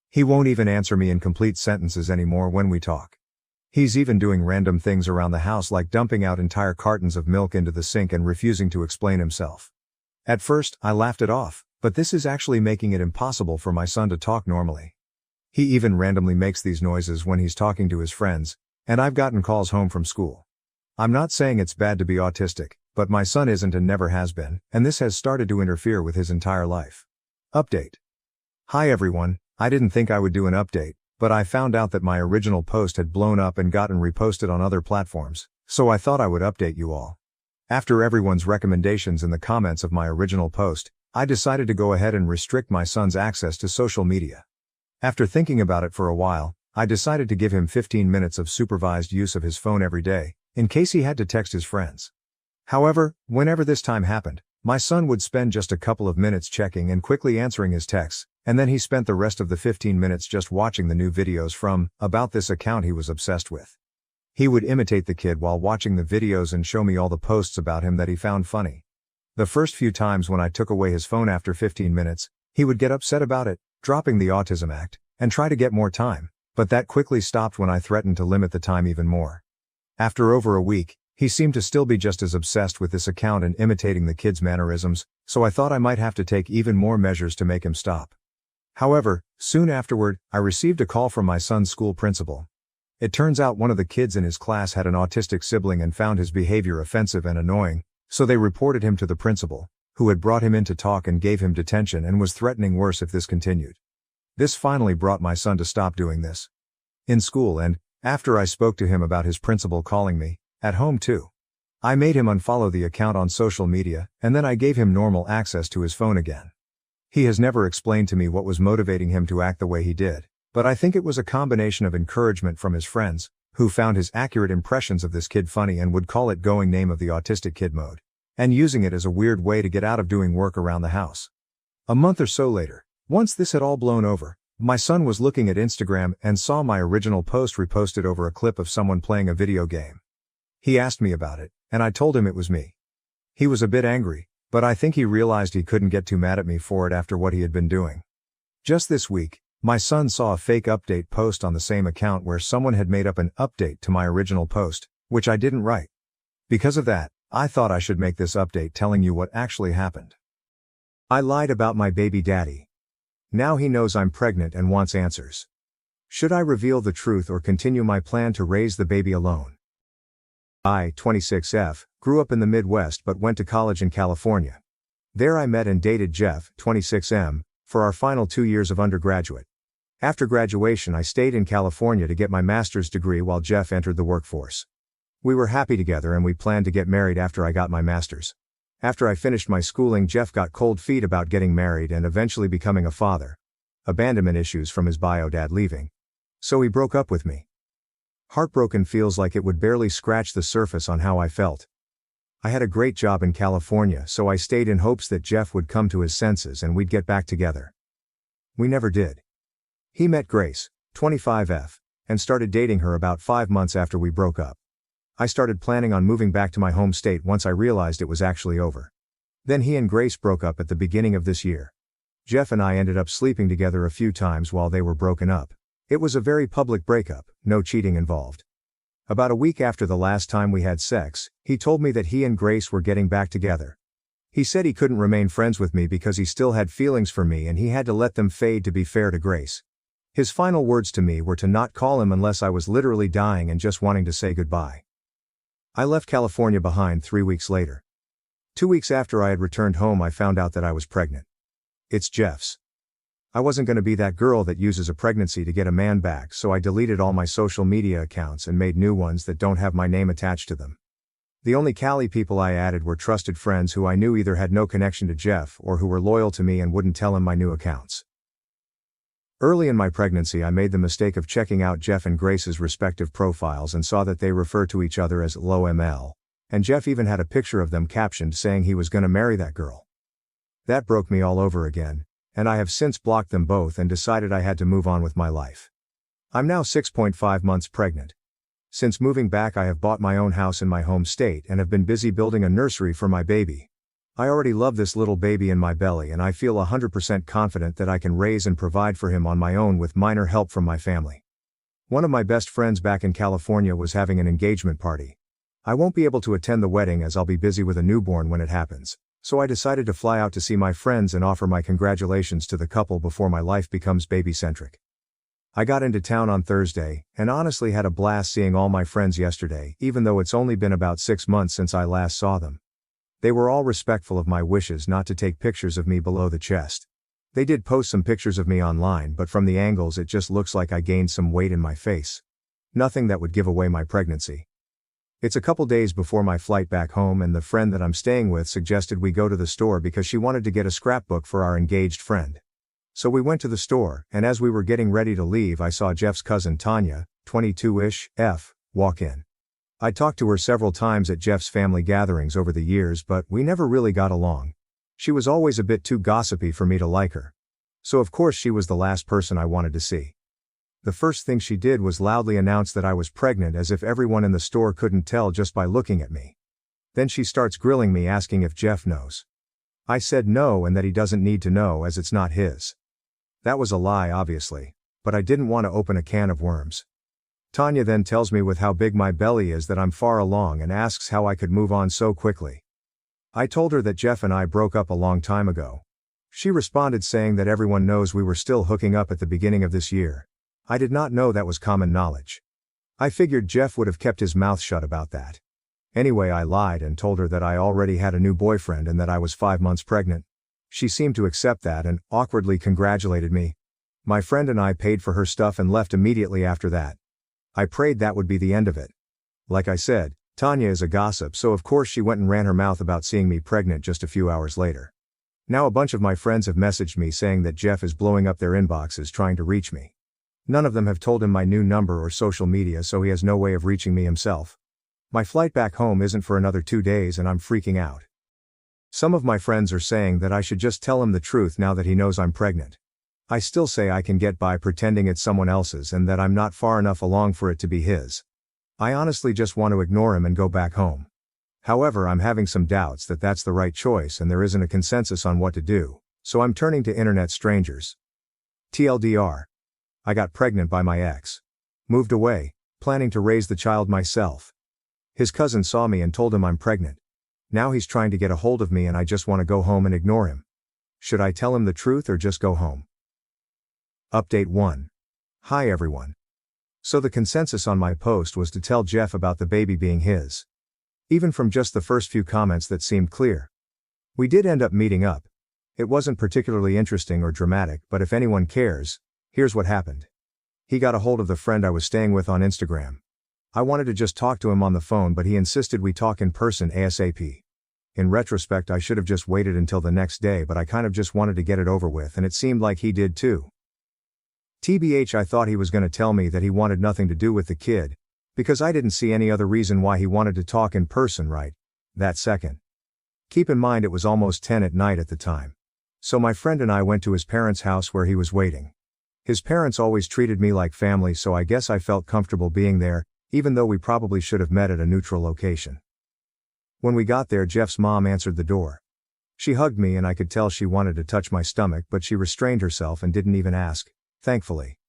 He won't even answer me in complete sentences anymore when we talk. He's even doing random things around the house like dumping out entire cartons of milk into the sink and refusing to explain himself. At first, I laughed it off, but this is actually making it impossible for my son to talk normally. He even randomly makes these noises when he's talking to his friends, and I've gotten calls home from school. I'm not saying it's bad to be autistic, but my son isn't and never has been, and this has started to interfere with his entire life. Update. Hi everyone, I didn't think I would do an update, but I found out that my original post had blown up and gotten reposted on other platforms, so I thought I would update you all. After everyone's recommendations in the comments of my original post, I decided to go ahead and restrict my son's access to social media. After thinking about it for a while, I decided to give him 15 minutes of supervised use of his phone every day, in case he had to text his friends. However, whenever this time happened, my son would spend just a couple of minutes checking and quickly answering his texts, and then he spent the rest of the 15 minutes just watching the new videos from about this account he was obsessed with. He would imitate the kid while watching the videos and show me all the posts about him that he found funny. The first few times when I took away his phone after 15 minutes, he would get upset about it, dropping the autism act, and try to get more time, but that quickly stopped when I threatened to limit the time even more. After over a week, he seemed to still be just as obsessed with this account and imitating the kid's mannerisms, so I thought I might have to take even more measures to make him stop. However, soon afterward, I received a call from my son's school principal. It turns out one of the kids in his class had an autistic sibling and found his behavior offensive and annoying, so they reported him to the principal, who had brought him in to talk and gave him detention and was threatening worse if this continued. This finally brought my son to stop doing this. In school and, after I spoke to him about his principal calling me, at home too. I made him unfollow the account on social media, and then I gave him normal access to his phone again. He has never explained to me what was motivating him to act the way he did, but I think it was a combination of encouragement from his friends, who found his accurate impressions of this kid funny and would call it going name of the autistic kid mode, and using it as a weird way to get out of doing work around the house. A month or so later, once this had all blown over, my son was looking at Instagram and saw my original post reposted over a clip of someone playing a video game. He asked me about it, and I told him it was me. He was a bit angry, but I think he realized he couldn't get too mad at me for it after what he had been doing. Just this week, my son saw a fake update post on the same account where someone had made up an update to my original post, which I didn't write. Because of that, I thought I should make this update telling you what actually happened. I lied about my baby daddy. Now he knows I'm pregnant and wants answers. Should I reveal the truth or continue my plan to raise the baby alone? I, 26F, grew up in the Midwest but went to college in California. There I met and dated Jeff, 26M, for our final 2 years of undergraduate. After graduation I stayed in California to get my master's degree while Jeff entered the workforce. We were happy together and we planned to get married after I got my master's. After I finished my schooling, Jeff got cold feet about getting married and eventually becoming a father. Abandonment issues from his bio dad leaving. So he broke up with me. Heartbroken feels like it would barely scratch the surface on how I felt. I had a great job in California, so I stayed in hopes that Jeff would come to his senses and we'd get back together. We never did. He met Grace, 25F, and started dating her about 5 months after we broke up. I started planning on moving back to my home state once I realized it was actually over. Then he and Grace broke up at the beginning of this year. Jeff and I ended up sleeping together a few times while they were broken up. It was a very public breakup, no cheating involved. About a week after the last time we had sex, he told me that he and Grace were getting back together. He said he couldn't remain friends with me because he still had feelings for me and he had to let them fade to be fair to Grace. His final words to me were to not call him unless I was literally dying and just wanting to say goodbye. I left California behind 3 weeks later. 2 weeks after I had returned home I found out that I was pregnant. It's Jeff's. I wasn't going to be that girl that uses a pregnancy to get a man back, so I deleted all my social media accounts and made new ones that don't have my name attached to them. The only Cali people I added were trusted friends who I knew either had no connection to Jeff or who were loyal to me and wouldn't tell him my new accounts. Early in my pregnancy I made the mistake of checking out Jeff and Grace's respective profiles and saw that they refer to each other as low ML, and Jeff even had a picture of them captioned saying he was gonna marry that girl. That broke me all over again, and I have since blocked them both and decided I had to move on with my life. I'm now 6.5 months pregnant. Since moving back I have bought my own house in my home state and have been busy building a nursery for my baby. I already love this little baby in my belly and I feel 100% confident that I can raise and provide for him on my own with minor help from my family. One of my best friends back in California was having an engagement party. I won't be able to attend the wedding as I'll be busy with a newborn when it happens, so I decided to fly out to see my friends and offer my congratulations to the couple before my life becomes baby-centric. I got into town on Thursday, and honestly had a blast seeing all my friends yesterday, even though it's only been about 6 months since I last saw them. They were all respectful of my wishes not to take pictures of me below the chest. They did post some pictures of me online, but from the angles it just looks like I gained some weight in my face. Nothing that would give away my pregnancy. It's a couple days before my flight back home and the friend that I'm staying with suggested we go to the store because she wanted to get a scrapbook for our engaged friend. So we went to the store, and as we were getting ready to leave I saw Jeff's cousin Tanya, 22-ish, F, walk in. I talked to her several times at Jeff's family gatherings over the years, but we never really got along. She was always a bit too gossipy for me to like her. So of course she was the last person I wanted to see. The first thing she did was loudly announce that I was pregnant as if everyone in the store couldn't tell just by looking at me. Then she starts grilling me asking if Jeff knows. I said no and that he doesn't need to know as it's not his. That was a lie obviously, but I didn't want to open a can of worms. Tanya then tells me with how big my belly is that I'm far along and asks how I could move on so quickly. I told her that Jeff and I broke up a long time ago. She responded saying that everyone knows we were still hooking up at the beginning of this year. I did not know that was common knowledge. I figured Jeff would have kept his mouth shut about that. Anyway, I lied and told her that I already had a new boyfriend and that I was 5 months pregnant. She seemed to accept that and awkwardly congratulated me. My friend and I paid for her stuff and left immediately after that. I prayed that would be the end of it. Like I said, Tanya is a gossip, so of course she went and ran her mouth about seeing me pregnant just a few hours later. Now a bunch of my friends have messaged me saying that Jeff is blowing up their inboxes trying to reach me. None of them have told him my new number or social media, so he has no way of reaching me himself. My flight back home isn't for another 2 days and I'm freaking out. Some of my friends are saying that I should just tell him the truth now that he knows I'm pregnant. I still say I can get by pretending it's someone else's and that I'm not far enough along for it to be his. I honestly just want to ignore him and go back home. However, I'm having some doubts that that's the right choice and there isn't a consensus on what to do, so I'm turning to internet strangers. TLDR. I got pregnant by my ex. Moved away, planning to raise the child myself. His cousin saw me and told him I'm pregnant. Now he's trying to get a hold of me and I just want to go home and ignore him. Should I tell him the truth or just go home? Update 1. Hi everyone. So the consensus on my post was to tell Jeff about the baby being his. Even from just the first few comments that seemed clear. We did end up meeting up. It wasn't particularly interesting or dramatic, but if anyone cares, here's what happened. He got a hold of the friend I was staying with on Instagram. I wanted to just talk to him on the phone, but he insisted we talk in person ASAP. In retrospect, I should have just waited until the next day, but I kind of just wanted to get it over with, and it seemed like he did too. TBH, I thought he was going to tell me that he wanted nothing to do with the kid, because I didn't see any other reason why he wanted to talk in person right that second. Keep in mind it was almost 10 at night at the time. So my friend and I went to his parents' house where he was waiting. His parents always treated me like family, so I guess I felt comfortable being there, even though we probably should have met at a neutral location. When we got there, Jeff's mom answered the door. She hugged me and I could tell she wanted to touch my stomach, but she restrained herself and didn't even ask. Thankfully.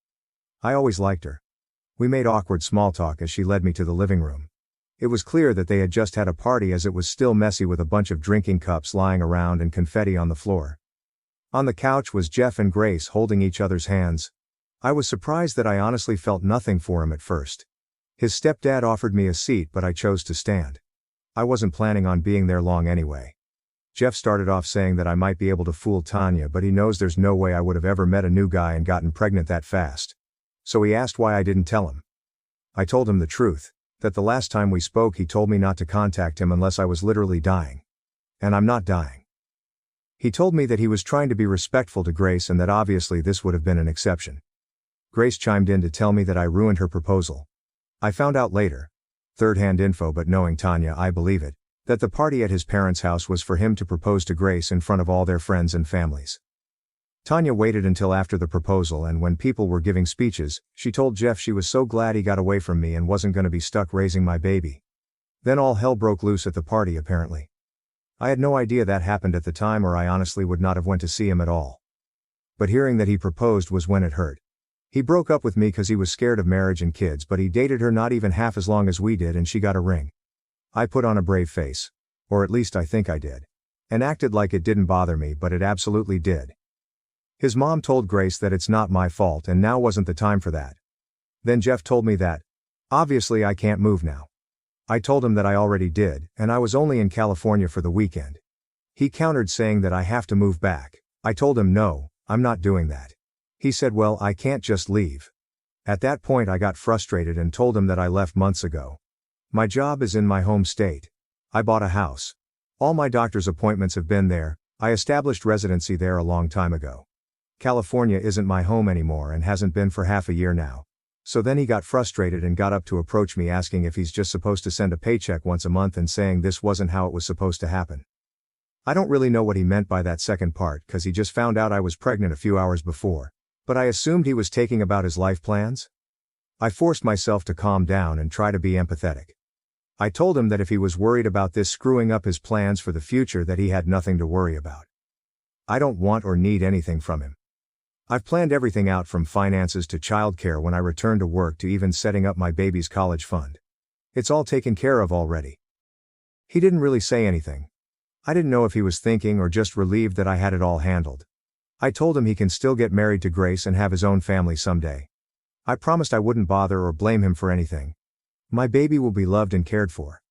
I always liked her. We made awkward small talk as she led me to the living room. It was clear that they had just had a party, as it was still messy with a bunch of drinking cups lying around and confetti on the floor. On the couch was Jeff and Grace holding each other's hands. I was surprised that I honestly felt nothing for him at first. His stepdad offered me a seat, but I chose to stand. I wasn't planning on being there long anyway. Jeff started off saying that I might be able to fool Tanya, but he knows there's no way I would have ever met a new guy and gotten pregnant that fast. So he asked why I didn't tell him. I told him the truth, that the last time we spoke he told me not to contact him unless I was literally dying. And I'm not dying. He told me that he was trying to be respectful to Grace and that obviously this would have been an exception. Grace chimed in to tell me that I ruined her proposal. I found out later, third-hand info, but knowing Tanya I believe it, that the party at his parents' house was for him to propose to Grace in front of all their friends and families. Tanya waited until after the proposal, and when people were giving speeches, she told Jeff she was so glad he got away from me and wasn't going to be stuck raising my baby. Then all hell broke loose at the party apparently. I had no idea that happened at the time, or I honestly would not have went to see him at all. But hearing that he proposed was when it hurt. He broke up with me because he was scared of marriage and kids, but he dated her not even half as long as we did and she got a ring. I put on a brave face. Or at least I think I did. And acted like it didn't bother me, but it absolutely did. His mom told Grace that it's not my fault and now wasn't the time for that. Then Jeff told me that, obviously I can't move now. I told him that I already did, and I was only in California for the weekend. He countered saying that I have to move back. I told him no, I'm not doing that. He said, well, I can't just leave. At that point I got frustrated and told him that I left months ago. My job is in my home state. I bought a house. All my doctor's appointments have been there. I established residency there a long time ago. California isn't my home anymore and hasn't been for half a year now. So then he got frustrated and got up to approach me asking if he's just supposed to send a paycheck once a month and saying this wasn't how it was supposed to happen. I don't really know what he meant by that second part, because he just found out I was pregnant a few hours before, but I assumed he was taking about his life plans. I forced myself to calm down and try to be empathetic. I told him that if he was worried about this screwing up his plans for the future, that he had nothing to worry about. I don't want or need anything from him. I've planned everything out, from finances to childcare when I return to work to even setting up my baby's college fund. It's all taken care of already. He didn't really say anything. I didn't know if he was thinking or just relieved that I had it all handled. I told him he can still get married to Grace and have his own family someday. I promised I wouldn't bother or blame him for anything. My baby will be loved and cared for.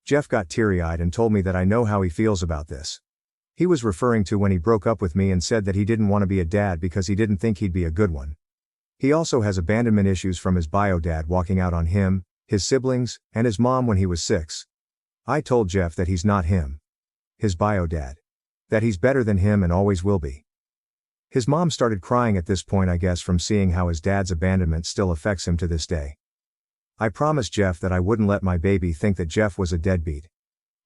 Jeff got teary-eyed and told me that I know how he feels about this. He was referring to when he broke up with me and said that he didn't want to be a dad because he didn't think he'd be a good one. He also has abandonment issues from his bio dad walking out on him, his siblings, and his mom when he was 6. I told Jeff that he's not him. His bio dad. That he's better than him and always will be. His mom started crying at this point, I guess from seeing how his dad's abandonment still affects him to this day. I promised Jeff that I wouldn't let my baby think that Jeff was a deadbeat.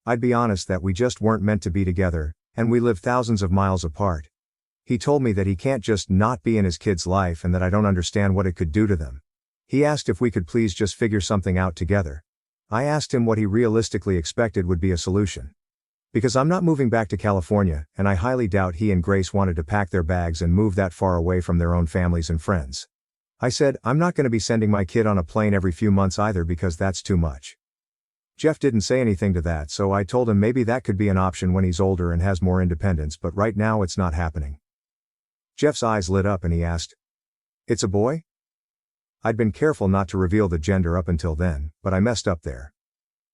I'd be honest that we just weren't meant to be together, and we live thousands of miles apart. He told me that he can't just not be in his kid's life and that I don't understand what it could do to them. He asked if we could please just figure something out together. I asked him what he realistically expected would be a solution. Because I'm not moving back to California, and I highly doubt he and Grace wanted to pack their bags and move that far away from their own families and friends. I said, I'm not going to be sending my kid on a plane every few months either because that's too much. Jeff didn't say anything to that, so I told him maybe that could be an option when he's older and has more independence, but right now it's not happening. Jeff's eyes lit up and he asked, "It's a boy?" I'd been careful not to reveal the gender up until then, but I messed up there.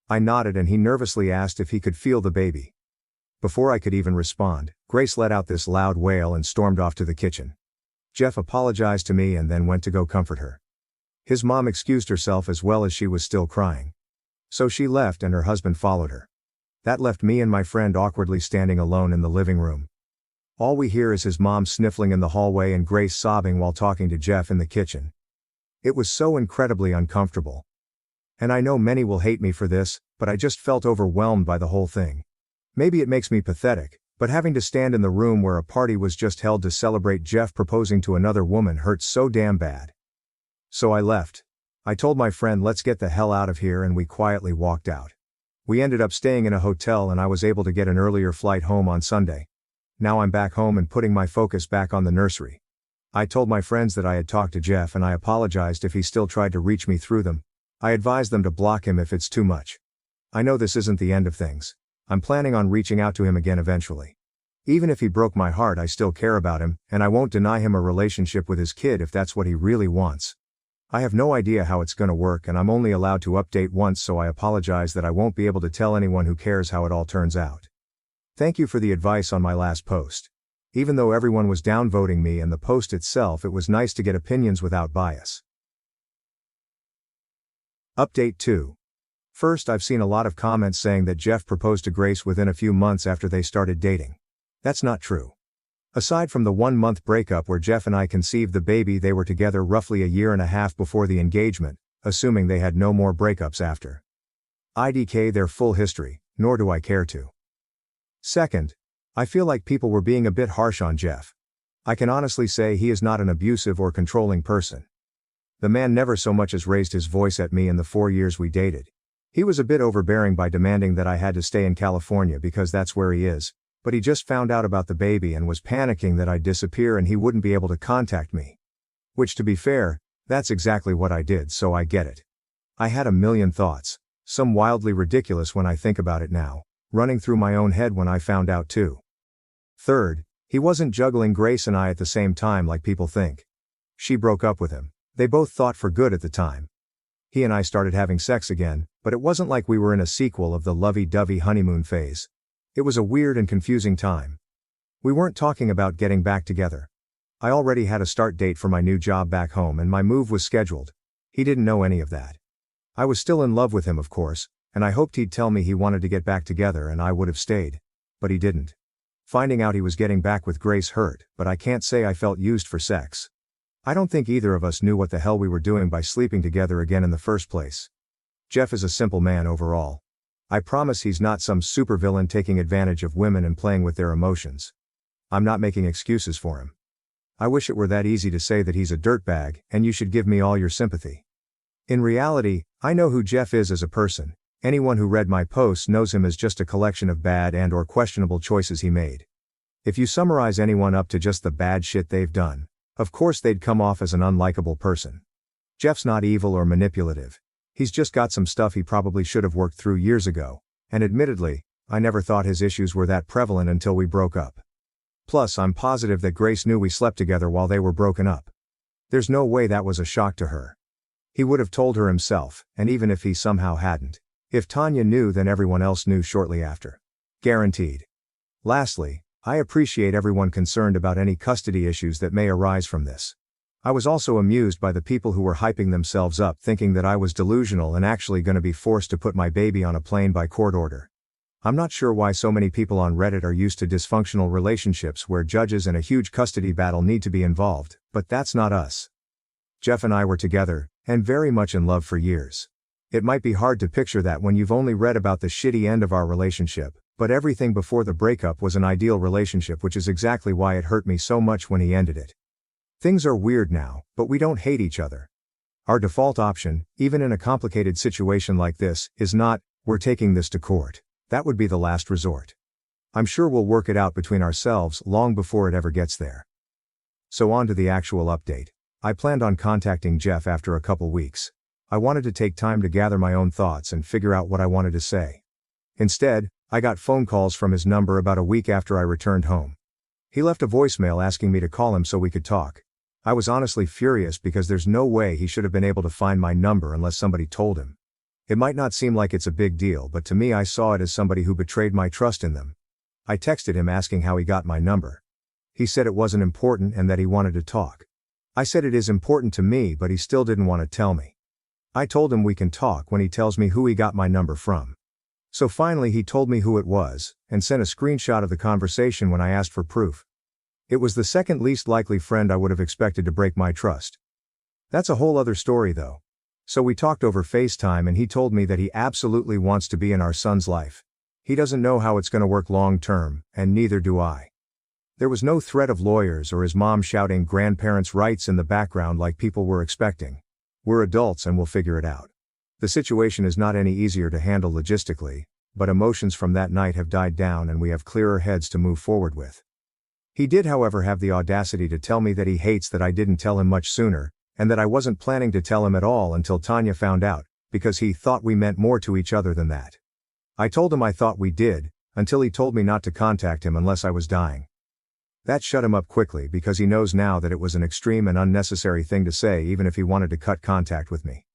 I nodded and he nervously asked if he could feel the baby. Before I could even respond, Grace let out this loud wail and stormed off to the kitchen. Jeff apologized to me and then went to go comfort her. His mom excused herself as well as she was still crying. So she left and her husband followed her. That left me and my friend awkwardly standing alone in the living room. All we hear is his mom sniffling in the hallway and Grace sobbing while talking to Jeff in the kitchen. It was so incredibly uncomfortable. And I know many will hate me for this, but I just felt overwhelmed by the whole thing. Maybe it makes me pathetic, but having to stand in the room where a party was just held to celebrate Jeff proposing to another woman hurts so damn bad. So I left. I told my friend let's get the hell out of here and we quietly walked out. We ended up staying in a hotel and I was able to get an earlier flight home on Sunday. Now I'm back home and putting my focus back on the nursery. I told my friends that I had talked to Jeff and I apologized if he still tried to reach me through them. I advised them to block him if it's too much. I know this isn't the end of things. I'm planning on reaching out to him again eventually. Even if he broke my heart, I still care about him, and I won't deny him a relationship with his kid if that's what he really wants. I have no idea how it's gonna work and I'm only allowed to update once, so I apologize that I won't be able to tell anyone who cares how it all turns out. Thank you for the advice on my last post. Even though everyone was downvoting me and the post itself, it was nice to get opinions without bias. Update 2. First, I've seen a lot of comments saying that Jeff proposed to Grace within a few months after they started dating. That's not true. Aside from the 1-month breakup where Jeff and I conceived the baby, they were together roughly a year and a half before the engagement, assuming they had no more breakups after. IDK their full history, nor do I care to. Second, I feel like people were being a bit harsh on Jeff. I can honestly say he is not an abusive or controlling person. The man never so much as raised his voice at me in the 4 years we dated. He was a bit overbearing by demanding that I had to stay in California because that's where he is, but he just found out about the baby and was panicking that I'd disappear and he wouldn't be able to contact me. Which, to be fair, that's exactly what I did, so I get it. I had a million thoughts, some wildly ridiculous when I think about it now, running through my own head when I found out too. Third, he wasn't juggling Grace and I at the same time like people think. She broke up with him. They both thought for good at the time. He and I started having sex again, but it wasn't like we were in a sequel of the lovey-dovey honeymoon phase. It was a weird and confusing time. We weren't talking about getting back together. I already had a start date for my new job back home and my move was scheduled. He didn't know any of that. I was still in love with him, of course, and I hoped he'd tell me he wanted to get back together and I would have stayed. But he didn't. Finding out he was getting back with Grace hurt, but I can't say I felt used for sex. I don't think either of us knew what the hell we were doing by sleeping together again in the first place. Jeff is a simple man overall. I promise he's not some supervillain taking advantage of women and playing with their emotions. I'm not making excuses for him. I wish it were that easy to say that he's a dirtbag, and you should give me all your sympathy. In reality, I know who Jeff is as a person. Anyone who read my posts knows him as just a collection of bad and/or questionable choices he made. If you summarize anyone up to just the bad shit they've done, of course they'd come off as an unlikable person. Jeff's not evil or manipulative. He's just got some stuff he probably should have worked through years ago, and admittedly, I never thought his issues were that prevalent until we broke up. Plus, I'm positive that Grace knew we slept together while they were broken up. There's no way that was a shock to her. He would have told her himself, and even if he somehow hadn't, If Tanya knew, then everyone else knew shortly after. Guaranteed. Lastly, I appreciate everyone concerned about any custody issues that may arise from this. I was also amused by the people who were hyping themselves up thinking that I was delusional and actually going to be forced to put my baby on a plane by court order. I'm not sure why so many people on Reddit are used to dysfunctional relationships where judges and a huge custody battle need to be involved, but that's not us. Jeff and I were together, and very much in love for years. It might be hard to picture that when you've only read about the shitty end of our relationship, but everything before the breakup was an ideal relationship, which is exactly why it hurt me so much when he ended it. Things are weird now, but we don't hate each other. Our default option, even in a complicated situation like this, is not, we're taking this to court. That would be the last resort. I'm sure we'll work it out between ourselves long before it ever gets there. So on to the actual update. I planned on contacting Jeff after a couple weeks. I wanted to take time to gather my own thoughts and figure out what I wanted to say. Instead, I got phone calls from his number about a week after I returned home. He left a voicemail asking me to call him so we could talk. I was honestly furious because there's no way he should have been able to find my number unless somebody told him. It might not seem like it's a big deal, but to me I saw it as somebody who betrayed my trust in them. I texted him asking how he got my number. He said it wasn't important and that he wanted to talk. I said it is important to me, but he still didn't want to tell me. I told him we can talk when he tells me who he got my number from. So finally he told me who it was, and sent a screenshot of the conversation when I asked for proof. It was the second least likely friend I would have expected to break my trust. That's a whole other story though. So we talked over FaceTime and he told me that he absolutely wants to be in our son's life. He doesn't know how it's going to work long term, and neither do I. There was no threat of lawyers or his mom shouting grandparents' rights in the background like people were expecting. We're adults and we'll figure it out. The situation is not any easier to handle logistically, but emotions from that night have died down and we have clearer heads to move forward with. He did, however, have the audacity to tell me that he hates that I didn't tell him much sooner, and that I wasn't planning to tell him at all until Tanya found out, because he thought we meant more to each other than that. I told him I thought we did, until he told me not to contact him unless I was dying. That shut him up quickly because he knows now that it was an extreme and unnecessary thing to say even if he wanted to cut contact with me.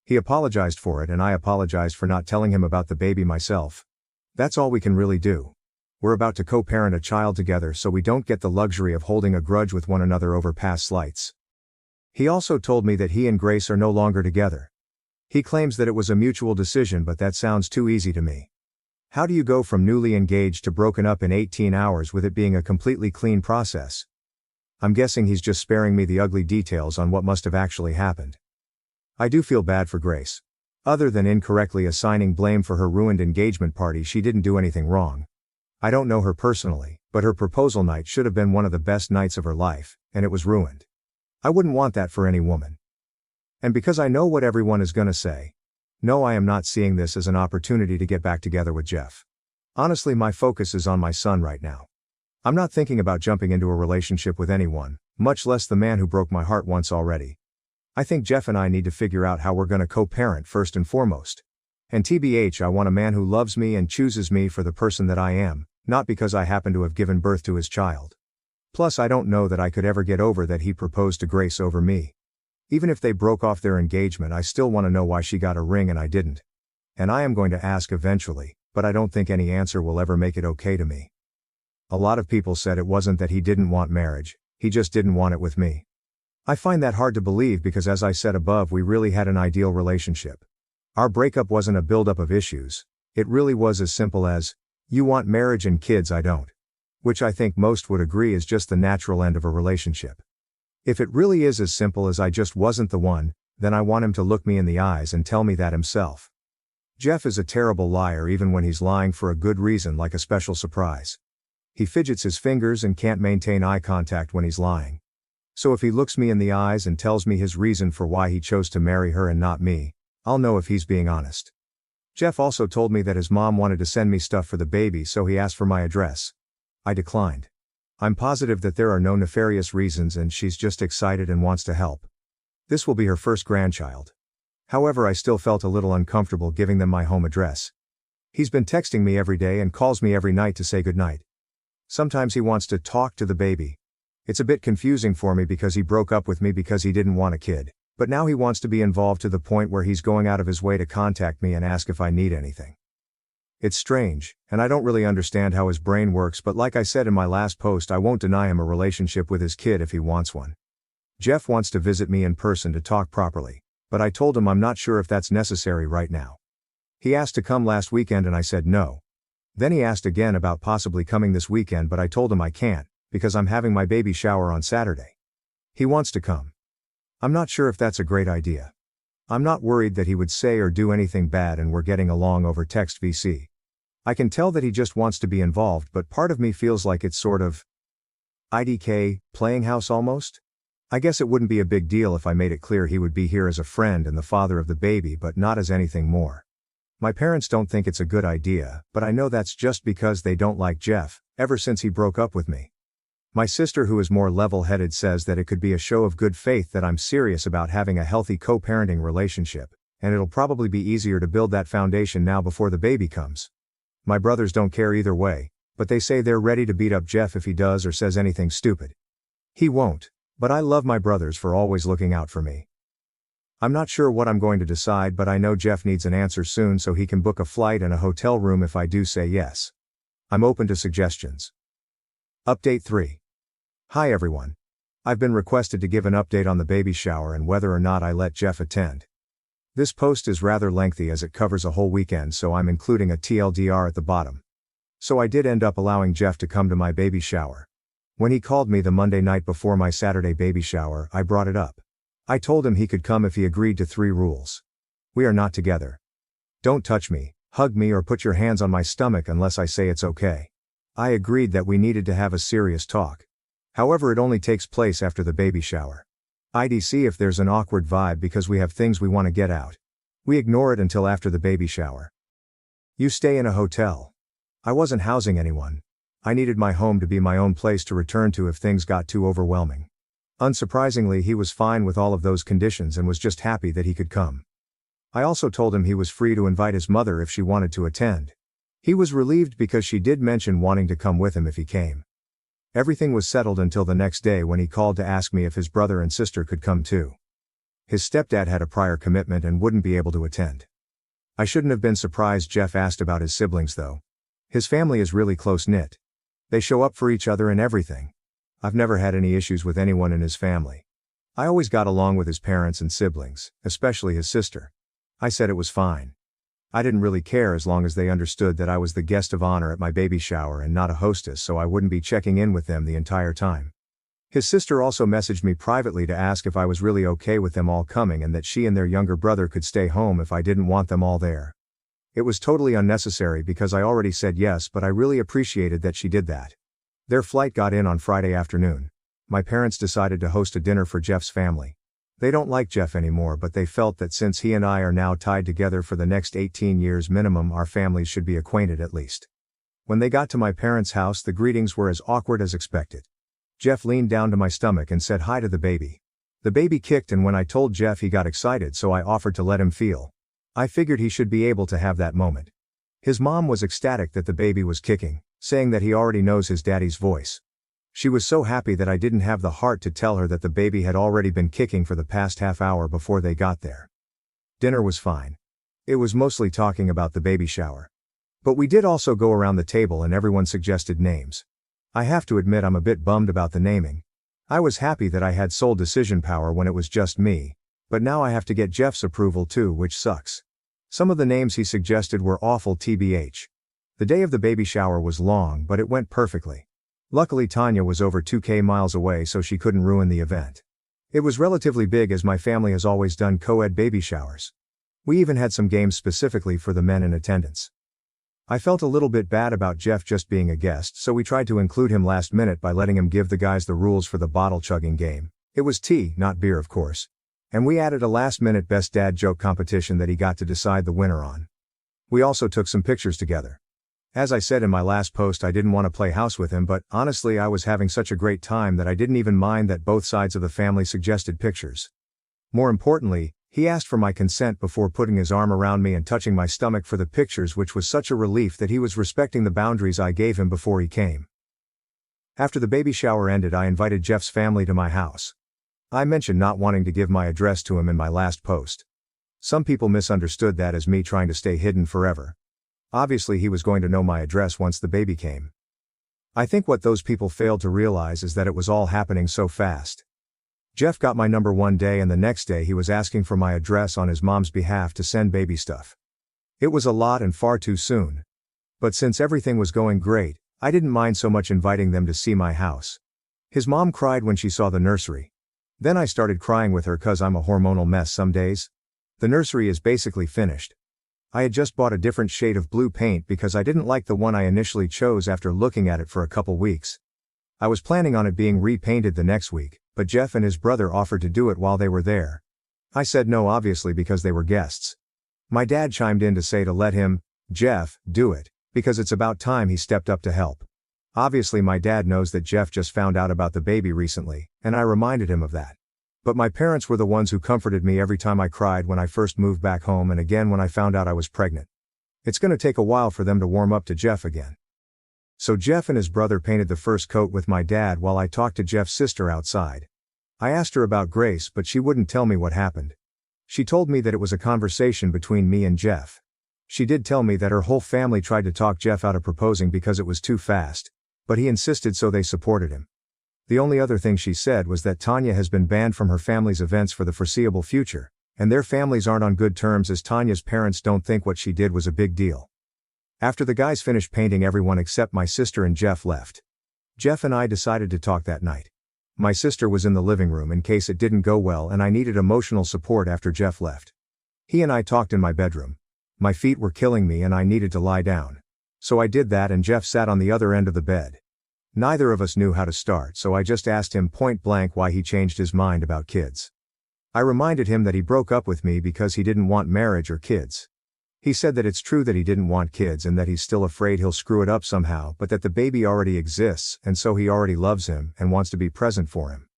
He apologized for it and I apologized for not telling him about the baby myself. That's all we can really do. We're about to co-parent a child together so we don't get the luxury of holding a grudge with one another over past slights. He also told me that he and Grace are no longer together. He claims that it was a mutual decision, but that sounds too easy to me. How do you go from newly engaged to broken up in 18 hours with it being a completely clean process? I'm guessing he's just sparing me the ugly details on what must have actually happened. I do feel bad for Grace. Other than incorrectly assigning blame for her ruined engagement party, she didn't do anything wrong. I don't know her personally, but her proposal night should have been one of the best nights of her life, and it was ruined. I wouldn't want that for any woman. And because I know what everyone is gonna say, no, I am not seeing this as an opportunity to get back together with Jeff. Honestly, my focus is on my son right now. I'm not thinking about jumping into a relationship with anyone, much less the man who broke my heart once already. I think Jeff and I need to figure out how we're gonna co-parent first and foremost. And TBH, I want a man who loves me and chooses me for the person that I am, not because I happen to have given birth to his child. Plus, I don't know that I could ever get over that he proposed to Grace over me. Even if they broke off their engagement, I still want to know why she got a ring and I didn't. And I am going to ask eventually, but I don't think any answer will ever make it okay to me. A lot of people said it wasn't that he didn't want marriage, he just didn't want it with me. I find that hard to believe because, as I said above, we really had an ideal relationship. Our breakup wasn't a buildup of issues, it really was as simple as, you want marriage and kids, I don't. Which I think most would agree is just the natural end of a relationship. If it really is as simple as I just wasn't the one, then I want him to look me in the eyes and tell me that himself. Jeff is a terrible liar even when he's lying for a good reason, like a special surprise. He fidgets his fingers and can't maintain eye contact when he's lying. So if he looks me in the eyes and tells me his reason for why he chose to marry her and not me, I'll know if he's being honest. Jeff also told me that his mom wanted to send me stuff for the baby, so he asked for my address. I declined. I'm positive that there are no nefarious reasons and she's just excited and wants to help. This will be her first grandchild. However, I still felt a little uncomfortable giving them my home address. He's been texting me every day and calls me every night to say goodnight. Sometimes he wants to talk to the baby. It's a bit confusing for me because he broke up with me because he didn't want a kid. But now he wants to be involved to the point where he's going out of his way to contact me and ask if I need anything. It's strange, and I don't really understand how his brain works, but like I said in my last post, I won't deny him a relationship with his kid if he wants one. Jeff wants to visit me in person to talk properly, but I told him I'm not sure if that's necessary right now. He asked to come last weekend and I said no. Then he asked again about possibly coming this weekend, but I told him I can't, because I'm having my baby shower on Saturday. He wants to come. I'm not sure if that's a great idea. I'm not worried that he would say or do anything bad, and we're getting along over text VC. I can tell that he just wants to be involved, but part of me feels like it's sort of IDK, playing house almost? I guess it wouldn't be a big deal if I made it clear he would be here as a friend and the father of the baby, but not as anything more. My parents don't think it's a good idea, but I know that's just because they don't like Jeff, ever since he broke up with me. My sister, who is more level-headed, says that it could be a show of good faith that I'm serious about having a healthy co-parenting relationship, and it'll probably be easier to build that foundation now before the baby comes. My brothers don't care either way, but they say they're ready to beat up Jeff if he does or says anything stupid. He won't, but I love my brothers for always looking out for me. I'm not sure what I'm going to decide, but I know Jeff needs an answer soon so he can book a flight and a hotel room if I do say yes. I'm open to suggestions. Update 3. Hi everyone. I've been requested to give an update on the baby shower and whether or not I let Jeff attend. This post is rather lengthy as it covers a whole weekend, so I'm including a TLDR at the bottom. So I did end up allowing Jeff to come to my baby shower. When he called me the Monday night before my Saturday baby shower, I brought it up. I told him he could come if he agreed to 3 rules. We are not together. Don't touch me, hug me, or put your hands on my stomach unless I say it's okay. I agreed that we needed to have a serious talk. However, it only takes place after the baby shower. I'd see if there's an awkward vibe because we have things we want to get out. We ignore it until after the baby shower. You stay in a hotel. I wasn't housing anyone. I needed my home to be my own place to return to if things got too overwhelming. Unsurprisingly, he was fine with all of those conditions and was just happy that he could come. I also told him he was free to invite his mother if she wanted to attend. He was relieved because she did mention wanting to come with him if he came. Everything was settled until the next day when he called to ask me if his brother and sister could come too. His stepdad had a prior commitment and wouldn't be able to attend. I shouldn't have been surprised Jeff asked about his siblings though. His family is really close-knit. They show up for each other and everything. I've never had any issues with anyone in his family. I always got along with his parents and siblings, especially his sister. I said it was fine. I didn't really care as long as they understood that I was the guest of honor at my baby shower and not a hostess, so I wouldn't be checking in with them the entire time. His sister also messaged me privately to ask if I was really okay with them all coming and that she and their younger brother could stay home if I didn't want them all there. It was totally unnecessary because I already said yes, but I really appreciated that she did that. Their flight got in on Friday afternoon. My parents decided to host a dinner for Jeff's family. They don't like Jeff anymore, but they felt that since he and I are now tied together for the next 18 years minimum, our families should be acquainted at least. When they got to my parents' house, the greetings were as awkward as expected. Jeff leaned down to my stomach and said hi to the baby. The baby kicked, and when I told Jeff, he got excited, so I offered to let him feel. I figured he should be able to have that moment. His mom was ecstatic that the baby was kicking, saying that he already knows his daddy's voice. She was so happy that I didn't have the heart to tell her that the baby had already been kicking for the past half hour before they got there. Dinner was fine. It was mostly talking about the baby shower. But we did also go around the table and everyone suggested names. I have to admit I'm a bit bummed about the naming. I was happy that I had sole decision power when it was just me, but now I have to get Jeff's approval too, which sucks. Some of the names he suggested were awful tbh. The day of the baby shower was long, but it went perfectly. Luckily Tanya was over 2k miles away, so she couldn't ruin the event. It was relatively big as my family has always done co-ed baby showers. We even had some games specifically for the men in attendance. I felt a little bit bad about Jeff just being a guest, so we tried to include him last minute by letting him give the guys the rules for the bottle chugging game. It was tea, not beer of course. And we added a last-minute best dad joke competition that he got to decide the winner on. We also took some pictures together. As I said in my last post, I didn't want to play house with him, but honestly I was having such a great time that I didn't even mind that both sides of the family suggested pictures. More importantly, he asked for my consent before putting his arm around me and touching my stomach for the pictures, which was such a relief that he was respecting the boundaries I gave him before he came. After the baby shower ended, I invited Jeff's family to my house. I mentioned not wanting to give my address to him in my last post. Some people misunderstood that as me trying to stay hidden forever. Obviously he was going to know my address once the baby came. I think what those people failed to realize is that it was all happening so fast. Jeff got my number one day and the next day he was asking for my address on his mom's behalf to send baby stuff. It was a lot and far too soon. But since everything was going great, I didn't mind so much inviting them to see my house. His mom cried when she saw the nursery. Then I started crying with her cause I'm a hormonal mess some days. The nursery is basically finished. I had just bought a different shade of blue paint because I didn't like the one I initially chose after looking at it for a couple weeks. I was planning on it being repainted the next week, but Jeff and his brother offered to do it while they were there. I said no obviously because they were guests. My dad chimed in to say to let him, Jeff, do it, because it's about time he stepped up to help. Obviously my dad knows that Jeff just found out about the baby recently, and I reminded him of that. But my parents were the ones who comforted me every time I cried when I first moved back home and again when I found out I was pregnant. It's gonna take a while for them to warm up to Jeff again. So Jeff and his brother painted the first coat with my dad while I talked to Jeff's sister outside. I asked her about Grace but she wouldn't tell me what happened. She told me that it was a conversation between me and Jeff. She did tell me that her whole family tried to talk Jeff out of proposing because it was too fast, but he insisted so they supported him. The only other thing she said was that Tanya has been banned from her family's events for the foreseeable future, and their families aren't on good terms as Tanya's parents don't think what she did was a big deal. After the guys finished painting everyone except my sister and Jeff left. Jeff and I decided to talk that night. My sister was in the living room in case it didn't go well and I needed emotional support after Jeff left. He and I talked in my bedroom. My feet were killing me and I needed to lie down. So I did that and Jeff sat on the other end of the bed. Neither of us knew how to start so I just asked him point blank why he changed his mind about kids. I reminded him that he broke up with me because he didn't want marriage or kids. He said that it's true that he didn't want kids and that he's still afraid he'll screw it up somehow but that the baby already exists and so he already loves him and wants to be present for him.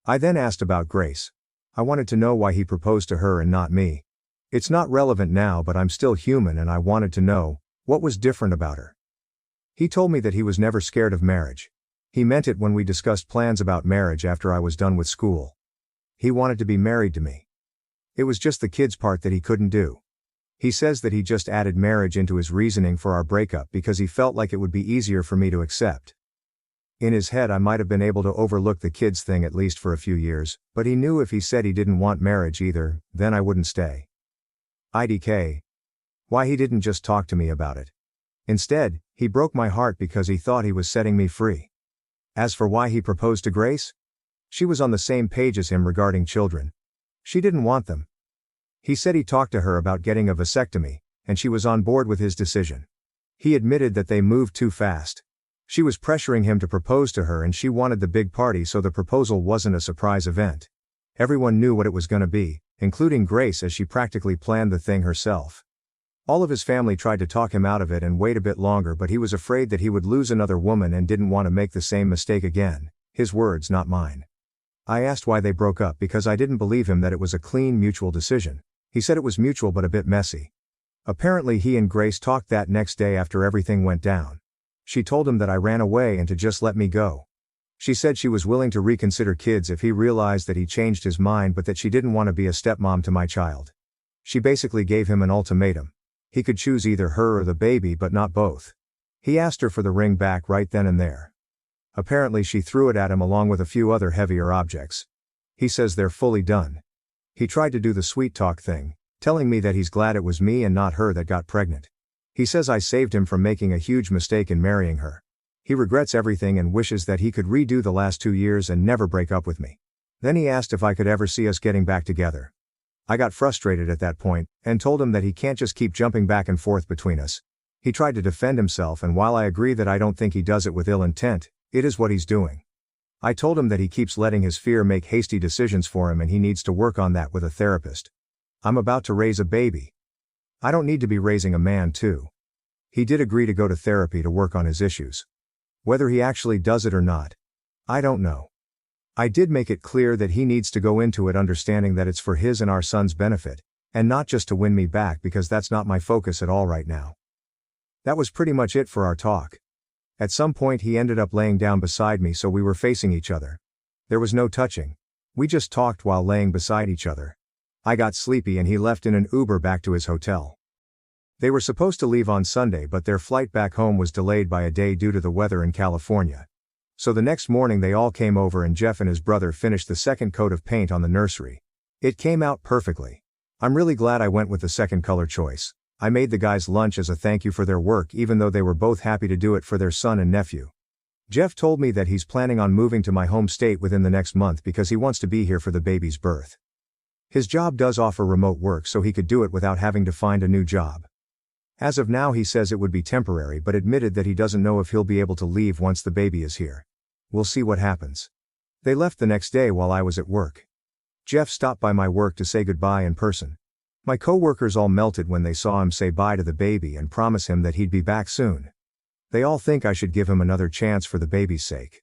I then asked about Grace. I wanted to know why he proposed to her and not me. It's not relevant now but I'm still human and I wanted to know, what was different about her? He told me that he was never scared of marriage. He meant it when we discussed plans about marriage after I was done with school. He wanted to be married to me. It was just the kids part that he couldn't do. He says that he just added marriage into his reasoning for our breakup because he felt like it would be easier for me to accept. In his head I might have been able to overlook the kids thing at least for a few years, but he knew if he said he didn't want marriage either, then I wouldn't stay. IDK. Why he didn't just talk to me about it. Instead, he broke my heart because he thought he was setting me free. As for why he proposed to Grace? She was on the same page as him regarding children. She didn't want them. He said he talked to her about getting a vasectomy, and she was on board with his decision. He admitted that they moved too fast. She was pressuring him to propose to her and she wanted the big party so the proposal wasn't a surprise event. Everyone knew what it was gonna be, including Grace as she practically planned the thing herself. All of his family tried to talk him out of it and wait a bit longer but he was afraid that he would lose another woman and didn't want to make the same mistake again. His words, not mine. I asked why they broke up because I didn't believe him that it was a clean mutual decision. He said it was mutual but a bit messy. Apparently he and Grace talked that next day after everything went down. She told him that I ran away and to just let me go. She said she was willing to reconsider kids if he realized that he changed his mind but that she didn't want to be a stepmom to my child. She basically gave him an ultimatum. He could choose either her or the baby but not both. He asked her for the ring back right then and there. Apparently she threw it at him along with a few other heavier objects. He says they're fully done. He tried to do the sweet talk thing, telling me that he's glad it was me and not her that got pregnant. He says I saved him from making a huge mistake in marrying her. He regrets everything and wishes that he could redo the last 2 years and never break up with me. Then he asked if I could ever see us getting back together. I got frustrated at that point, and told him that he can't just keep jumping back and forth between us. He tried to defend himself and while I agree that I don't think he does it with ill intent, it is what he's doing. I told him that he keeps letting his fear make hasty decisions for him and he needs to work on that with a therapist. I'm about to raise a baby. I don't need to be raising a man too. He did agree to go to therapy to work on his issues. Whether he actually does it or not, I don't know. I did make it clear that he needs to go into it understanding that it's for his and our son's benefit, and not just to win me back because that's not my focus at all right now. That was pretty much it for our talk. At some point he ended up laying down beside me so we were facing each other. There was no touching. We just talked while laying beside each other. I got sleepy and he left in an Uber back to his hotel. They were supposed to leave on Sunday, but their flight back home was delayed by a day due to the weather in California. So the next morning they all came over and Jeff and his brother finished the second coat of paint on the nursery. It came out perfectly. I'm really glad I went with the second color choice. I made the guys lunch as a thank you for their work, even though they were both happy to do it for their son and nephew. Jeff told me that he's planning on moving to my home state within the next month because he wants to be here for the baby's birth. His job does offer remote work, so he could do it without having to find a new job. As of now he says it would be temporary, but admitted that he doesn't know if he'll be able to leave once the baby is here. We'll see what happens. They left the next day while I was at work. Jeff stopped by my work to say goodbye in person. My co-workers all melted when they saw him say bye to the baby and promise him that he'd be back soon. They all think I should give him another chance for the baby's sake.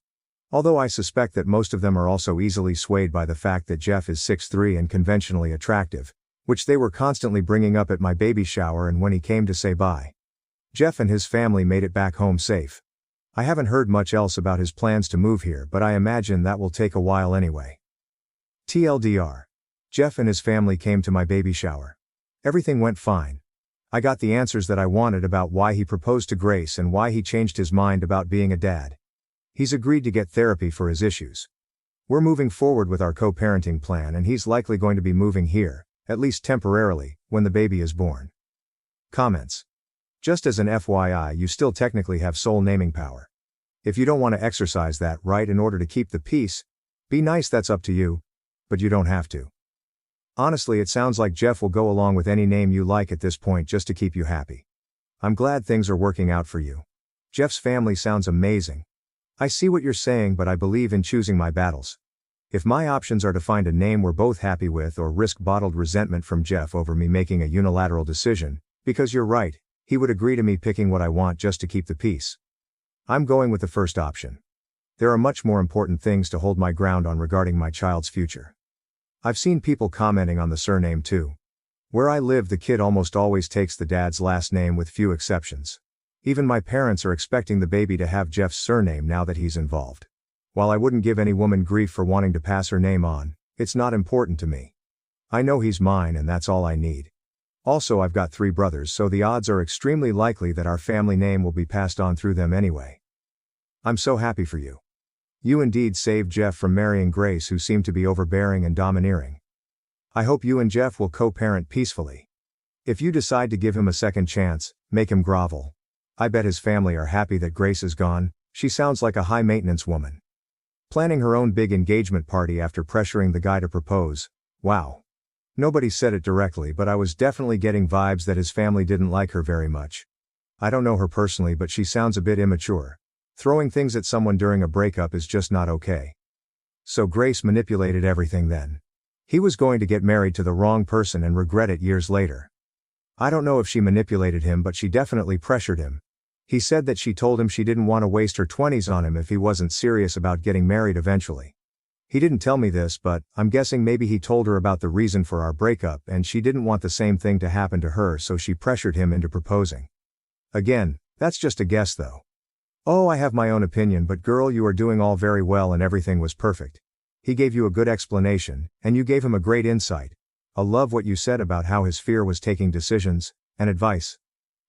Although I suspect that most of them are also easily swayed by the fact that Jeff is 6'3" and conventionally attractive, which they were constantly bringing up at my baby shower and when he came to say bye. Jeff and his family made it back home safe. I haven't heard much else about his plans to move here, but I imagine that will take a while anyway. TLDR. Jeff and his family came to my baby shower. Everything went fine. I got the answers that I wanted about why he proposed to Grace and why he changed his mind about being a dad. He's agreed to get therapy for his issues. We're moving forward with our co-parenting plan and he's likely going to be moving here, at least temporarily, when the baby is born. Comments. Just as an FYI, you still technically have sole naming power. If you don't want to exercise that right in order to keep the peace, be nice, that's up to you, but you don't have to. Honestly, it sounds like Jeff will go along with any name you like at this point just to keep you happy. I'm glad things are working out for you. Jeff's family sounds amazing. I see what you're saying, but I believe in choosing my battles. If my options are to find a name we're both happy with or risk bottled resentment from Jeff over me making a unilateral decision, because you're right, he would agree to me picking what I want just to keep the peace. I'm going with the first option. There are much more important things to hold my ground on regarding my child's future. I've seen people commenting on the surname too. Where I live, the kid almost always takes the dad's last name with few exceptions. Even my parents are expecting the baby to have Jeff's surname now that he's involved. While I wouldn't give any woman grief for wanting to pass her name on, it's not important to me. I know he's mine and that's all I need. Also, I've got 3 brothers, so the odds are extremely likely that our family name will be passed on through them anyway. I'm so happy for you. You indeed saved Jeff from marrying Grace, who seemed to be overbearing and domineering. I hope you and Jeff will co-parent peacefully. If you decide to give him a second chance, make him grovel. I bet his family are happy that Grace is gone. She sounds like a high-maintenance woman. Planning her own big engagement party after pressuring the guy to propose. Wow. Nobody said it directly, but I was definitely getting vibes that his family didn't like her very much. I don't know her personally, but she sounds a bit immature. Throwing things at someone during a breakup is just not okay. So Grace manipulated everything then. He was going to get married to the wrong person and regret it years later. I don't know if she manipulated him, but she definitely pressured him. He said that she told him she didn't want to waste her 20s on him if he wasn't serious about getting married eventually. He didn't tell me this, but I'm guessing maybe he told her about the reason for our breakup and she didn't want the same thing to happen to her, so she pressured him into proposing. Again, that's just a guess though. Oh, I have my own opinion, but girl, you are doing all very well and everything was perfect. He gave you a good explanation, and you gave him a great insight. I love what you said about how his fear was taking decisions, and advice.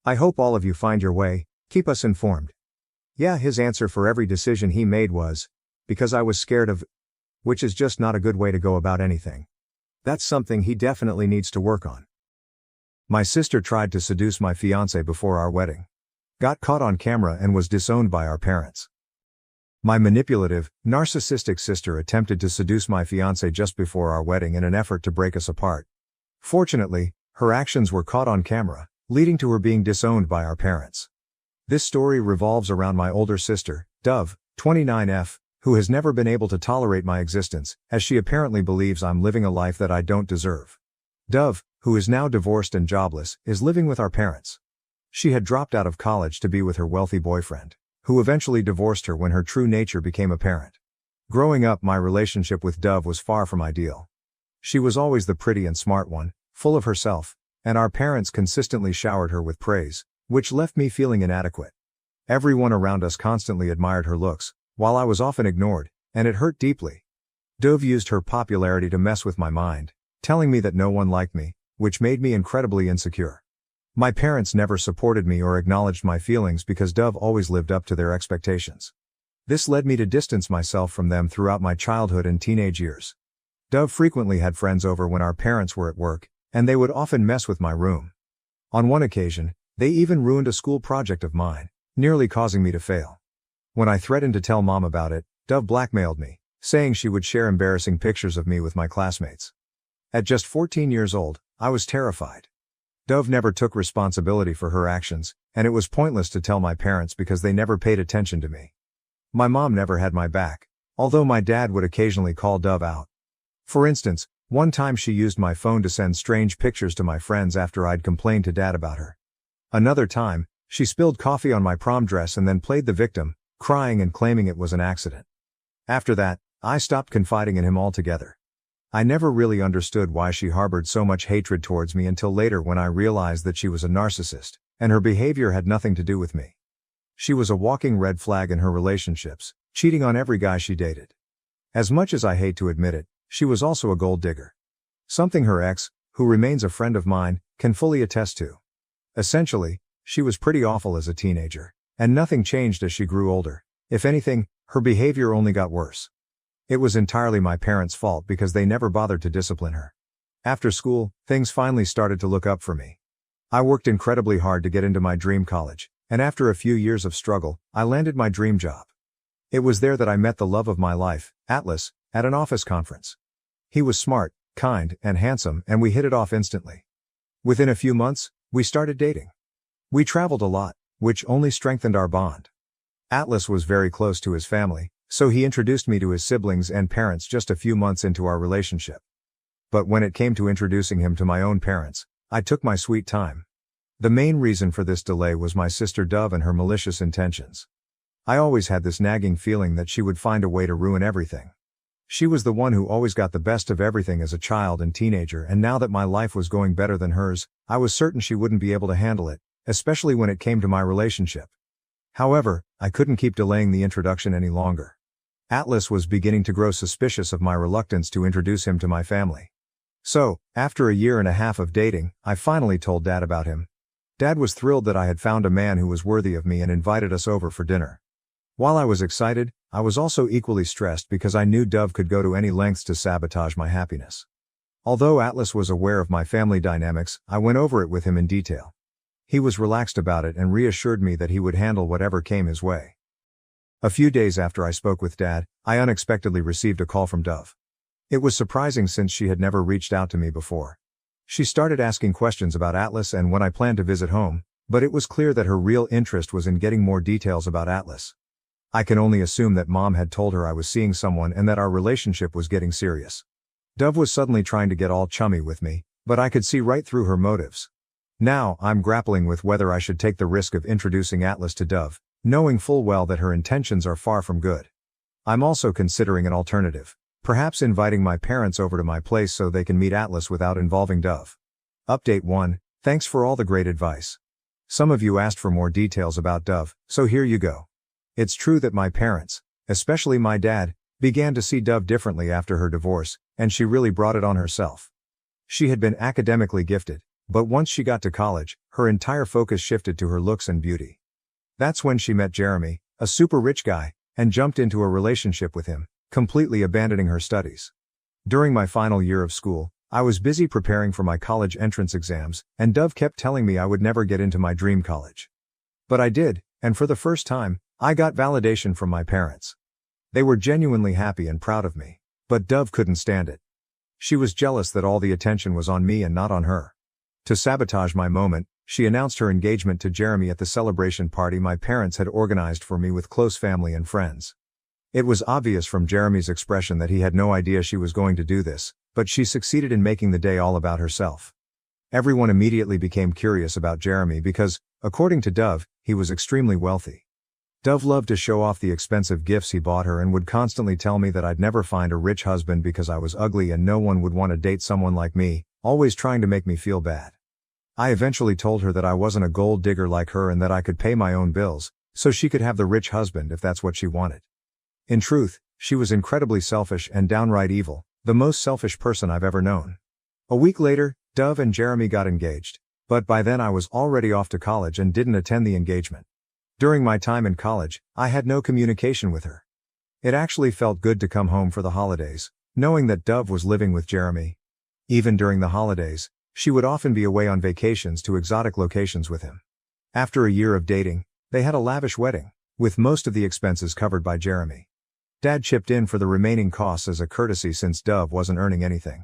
I hope all of you find your way. Keep us informed. Yeah, his answer for every decision he made was, because I was scared of, which is just not a good way to go about anything. That's something he definitely needs to work on. My sister tried to seduce my fiancé before our wedding. Got caught on camera and was disowned by our parents. My manipulative, narcissistic sister attempted to seduce my fiancé just before our wedding in an effort to break us apart. Fortunately, her actions were caught on camera, leading to her being disowned by our parents. This story revolves around my older sister, Dove, 29F, who has never been able to tolerate my existence, as she apparently believes I'm living a life that I don't deserve. Dove, who is now divorced and jobless, is living with our parents. She had dropped out of college to be with her wealthy boyfriend, who eventually divorced her when her true nature became apparent. Growing up, my relationship with Dove was far from ideal. She was always the pretty and smart one, full of herself, and our parents consistently showered her with praise, which left me feeling inadequate. Everyone around us constantly admired her looks, while I was often ignored, and it hurt deeply. Dove used her popularity to mess with my mind, telling me that no one liked me, which made me incredibly insecure. My parents never supported me or acknowledged my feelings because Dove always lived up to their expectations. This led me to distance myself from them throughout my childhood and teenage years. Dove frequently had friends over when our parents were at work, and they would often mess with my room. On one occasion, they even ruined a school project of mine, nearly causing me to fail. When I threatened to tell Mom about it, Dove blackmailed me, saying she would share embarrassing pictures of me with my classmates. At just 14 years old, I was terrified. Dove never took responsibility for her actions, and it was pointless to tell my parents because they never paid attention to me. My mom never had my back, although my dad would occasionally call Dove out. For instance, one time she used my phone to send strange pictures to my friends after I'd complained to Dad about her. Another time, she spilled coffee on my prom dress and then played the victim, crying and claiming it was an accident. After that, I stopped confiding in him altogether. I never really understood why she harbored so much hatred towards me until later when I realized that she was a narcissist, and her behavior had nothing to do with me. She was a walking red flag in her relationships, cheating on every guy she dated. As much as I hate to admit it, she was also a gold digger. Something her ex, who remains a friend of mine, can fully attest to. Essentially, she was pretty awful as a teenager, and nothing changed as she grew older. If anything, her behavior only got worse. It was entirely my parents' fault because they never bothered to discipline her. After school, things finally started to look up for me. I worked incredibly hard to get into my dream college, and after a few years of struggle, I landed my dream job. It was there that I met the love of my life, Atlas, at an office conference. He was smart, kind, and handsome, and we hit it off instantly. Within a few months, we started dating. We traveled a lot, which only strengthened our bond. Atlas was very close to his family, so he introduced me to his siblings and parents just a few months into our relationship. But when it came to introducing him to my own parents, I took my sweet time. The main reason for this delay was my sister Dove and her malicious intentions. I always had this nagging feeling that she would find a way to ruin everything. She was the one who always got the best of everything as a child and teenager, and now that my life was going better than hers, I was certain she wouldn't be able to handle it, especially when it came to my relationship. However, I couldn't keep delaying the introduction any longer. Atlas was beginning to grow suspicious of my reluctance to introduce him to my family. So, after a year and a half of dating, I finally told Dad about him. Dad was thrilled that I had found a man who was worthy of me and invited us over for dinner. While I was excited, I was also equally stressed because I knew Dove could go to any lengths to sabotage my happiness. Although Atlas was aware of my family dynamics, I went over it with him in detail. He was relaxed about it and reassured me that he would handle whatever came his way. A few days after I spoke with Dad, I unexpectedly received a call from Dove. It was surprising since she had never reached out to me before. She started asking questions about Atlas and when I planned to visit home, but it was clear that her real interest was in getting more details about Atlas. I can only assume that Mom had told her I was seeing someone and that our relationship was getting serious. Dove was suddenly trying to get all chummy with me, but I could see right through her motives. Now, I'm grappling with whether I should take the risk of introducing Atlas to Dove, knowing full well that her intentions are far from good. I'm also considering an alternative, perhaps inviting my parents over to my place so they can meet Atlas without involving Dove. Update 1, thanks for all the great advice. Some of you asked for more details about Dove, so here you go. It's true that my parents, especially my dad, began to see Dove differently after her divorce, and she really brought it on herself. She had been academically gifted, but once she got to college, her entire focus shifted to her looks and beauty. That's when she met Jeremy, a super rich guy, and jumped into a relationship with him, completely abandoning her studies. During my final year of school, I was busy preparing for my college entrance exams, and Dove kept telling me I would never get into my dream college. But I did, and for the first time, I got validation from my parents. They were genuinely happy and proud of me, but Dove couldn't stand it. She was jealous that all the attention was on me and not on her. To sabotage my moment, she announced her engagement to Jeremy at the celebration party my parents had organized for me with close family and friends. It was obvious from Jeremy's expression that he had no idea she was going to do this, but she succeeded in making the day all about herself. Everyone immediately became curious about Jeremy because, according to Dove, he was extremely wealthy. Dove loved to show off the expensive gifts he bought her and would constantly tell me that I'd never find a rich husband because I was ugly and no one would want to date someone like me, always trying to make me feel bad. I eventually told her that I wasn't a gold digger like her and that I could pay my own bills, so she could have the rich husband if that's what she wanted. In truth, She was incredibly selfish and downright evil, the most selfish person I've ever known. A week later, Dove and Jeremy got engaged, but by then I was already off to college and didn't attend the engagement. During my time in college, I had no communication with her. It actually felt good to come home for the holidays, knowing that Dove was living with Jeremy. Even during the holidays, she would often be away on vacations to exotic locations with him. After a year of dating, they had a lavish wedding, with most of the expenses covered by Jeremy. Dad chipped in for the remaining costs as a courtesy since Dove wasn't earning anything.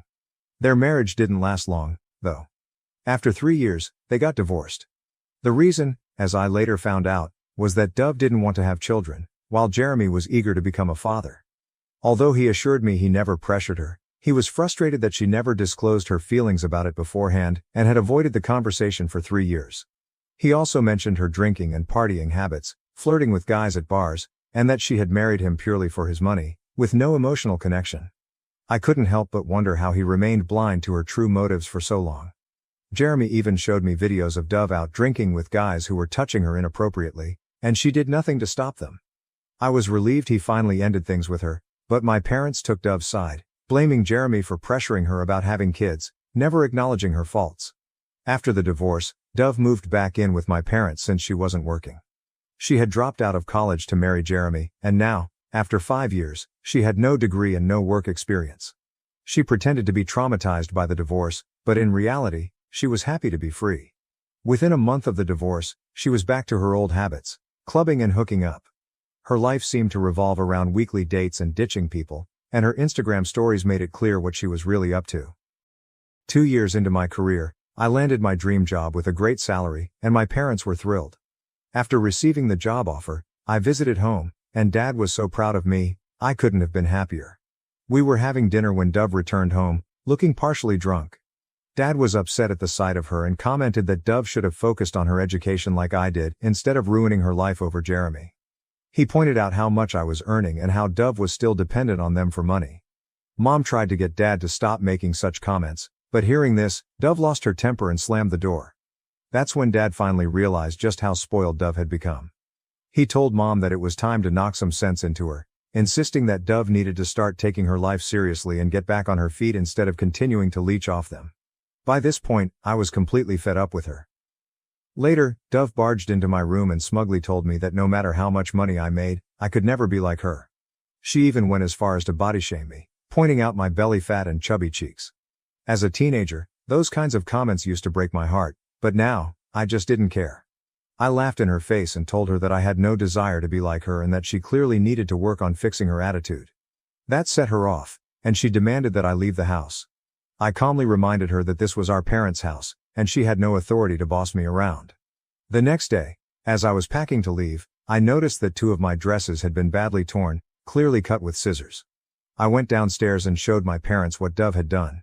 Their marriage didn't last long, though. After 3 years, they got divorced. The reason, as I later found out, was that Dove didn't want to have children, while Jeremy was eager to become a father. Although he assured me he never pressured her, he was frustrated that she never disclosed her feelings about it beforehand and had avoided the conversation for 3 years. He also mentioned her drinking and partying habits, flirting with guys at bars, and that she had married him purely for his money, with no emotional connection. I couldn't help but wonder how he remained blind to her true motives for so long. Jeremy even showed me videos of Dove out drinking with guys who were touching her inappropriately, and she did nothing to stop them. I was relieved he finally ended things with her, but my parents took Dove's side, blaming Jeremy for pressuring her about having kids, never acknowledging her faults. After the divorce, Dove moved back in with my parents since she wasn't working. She had dropped out of college to marry Jeremy, and now, after 5 years, she had no degree and no work experience. She pretended to be traumatized by the divorce, but in reality, she was happy to be free. Within a month of the divorce, she was back to her old habits, clubbing and hooking up. Her life seemed to revolve around weekly dates and ditching people, and her Instagram stories made it clear what she was really up to. 2 years into my career, I landed my dream job with a great salary, and my parents were thrilled. After receiving the job offer, I visited home, and Dad was so proud of me, I couldn't have been happier. We were having dinner when Dove returned home, looking partially drunk. Dad was upset at the sight of her and commented that Dove should have focused on her education like I did, instead of ruining her life over Jeremy. He pointed out how much I was earning and how Dove was still dependent on them for money. Mom tried to get Dad to stop making such comments, but hearing this, Dove lost her temper and slammed the door. That's when Dad finally realized just how spoiled Dove had become. He told Mom that it was time to knock some sense into her, insisting that Dove needed to start taking her life seriously and get back on her feet instead of continuing to leech off them. By this point, I was completely fed up with her. Later, Dove barged into my room and smugly told me that no matter how much money I made, I could never be like her. She even went as far as to body shame me, pointing out my belly fat and chubby cheeks. As a teenager, those kinds of comments used to break my heart, but now, I just didn't care. I laughed in her face and told her that I had no desire to be like her and that she clearly needed to work on fixing her attitude. That set her off, and she demanded that I leave the house. I calmly reminded her that this was our parents' house, and she had no authority to boss me around. The next day, as I was packing to leave, I noticed that 2 of my dresses had been badly torn, clearly cut with scissors. I went downstairs and showed my parents what Dove had done.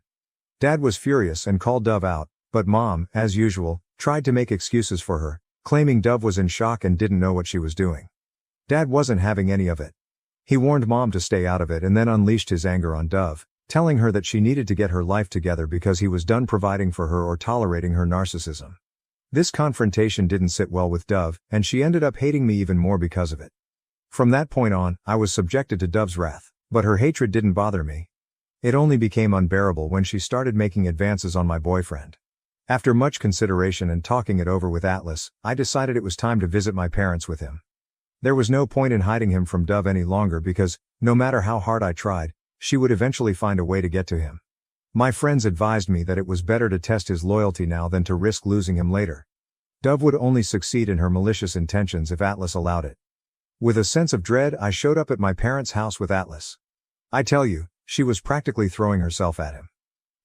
Dad was furious and called Dove out, but Mom, as usual, tried to make excuses for her, claiming Dove was in shock and didn't know what she was doing. Dad wasn't having any of it. He warned Mom to stay out of it and then unleashed his anger on Dove, telling her that she needed to get her life together because he was done providing for her or tolerating her narcissism. This confrontation didn't sit well with Dove, and she ended up hating me even more because of it. From that point on, I was subjected to Dove's wrath, but her hatred didn't bother me. It only became unbearable when she started making advances on my boyfriend. After much consideration and talking it over with Atlas, I decided it was time to visit my parents with him. There was no point in hiding him from Dove any longer because, no matter how hard I tried, she would eventually find a way to get to him. My friends advised me that it was better to test his loyalty now than to risk losing him later. Dove would only succeed in her malicious intentions if Atlas allowed it. With a sense of dread, I showed up at my parents' house with Atlas. I tell you, she was practically throwing herself at him.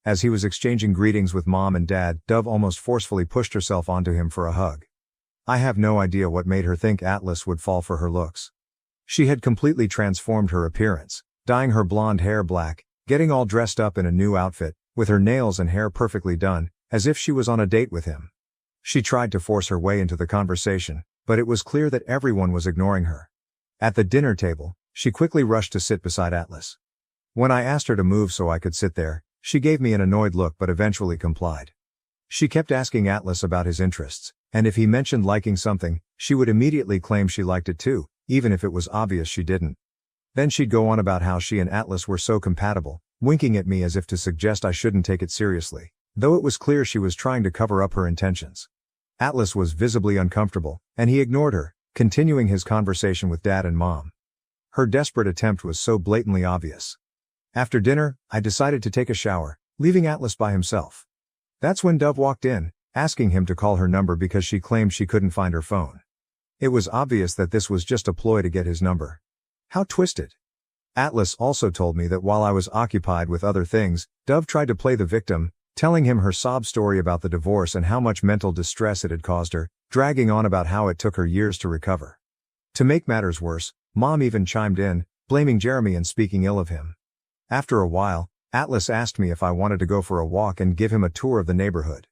As he was exchanging greetings with Mom and Dad, Dove almost forcefully pushed herself onto him for a hug. I have no idea what made her think Atlas would fall for her looks. She had completely transformed her appearance, dyeing her blonde hair black, getting all dressed up in a new outfit, with her nails and hair perfectly done, as if she was on a date with him. She tried to force her way into the conversation, but it was clear that everyone was ignoring her. At the dinner table, she quickly rushed to sit beside Atlas. When I asked her to move so I could sit there, she gave me an annoyed look but eventually complied. She kept asking Atlas about his interests, and if he mentioned liking something, she would immediately claim she liked it too, even if it was obvious she didn't. Then she'd go on about how she and Atlas were so compatible, winking at me as if to suggest I shouldn't take it seriously, though it was clear she was trying to cover up her intentions. Atlas was visibly uncomfortable, and he ignored her, continuing his conversation with Dad and Mom. Her desperate attempt was so blatantly obvious. After dinner, I decided to take a shower, leaving Atlas by himself. That's when Dove walked in, asking him to call her number because she claimed she couldn't find her phone. It was obvious that this was just a ploy to get his number. How twisted. Atlas also told me that while I was occupied with other things, Dove tried to play the victim, telling him her sob story about the divorce and how much mental distress it had caused her, dragging on about how it took her years to recover. To make matters worse, Mom even chimed in, blaming Jeremy and speaking ill of him. After a while, Atlas asked me if I wanted to go for a walk and give him a tour of the neighborhood.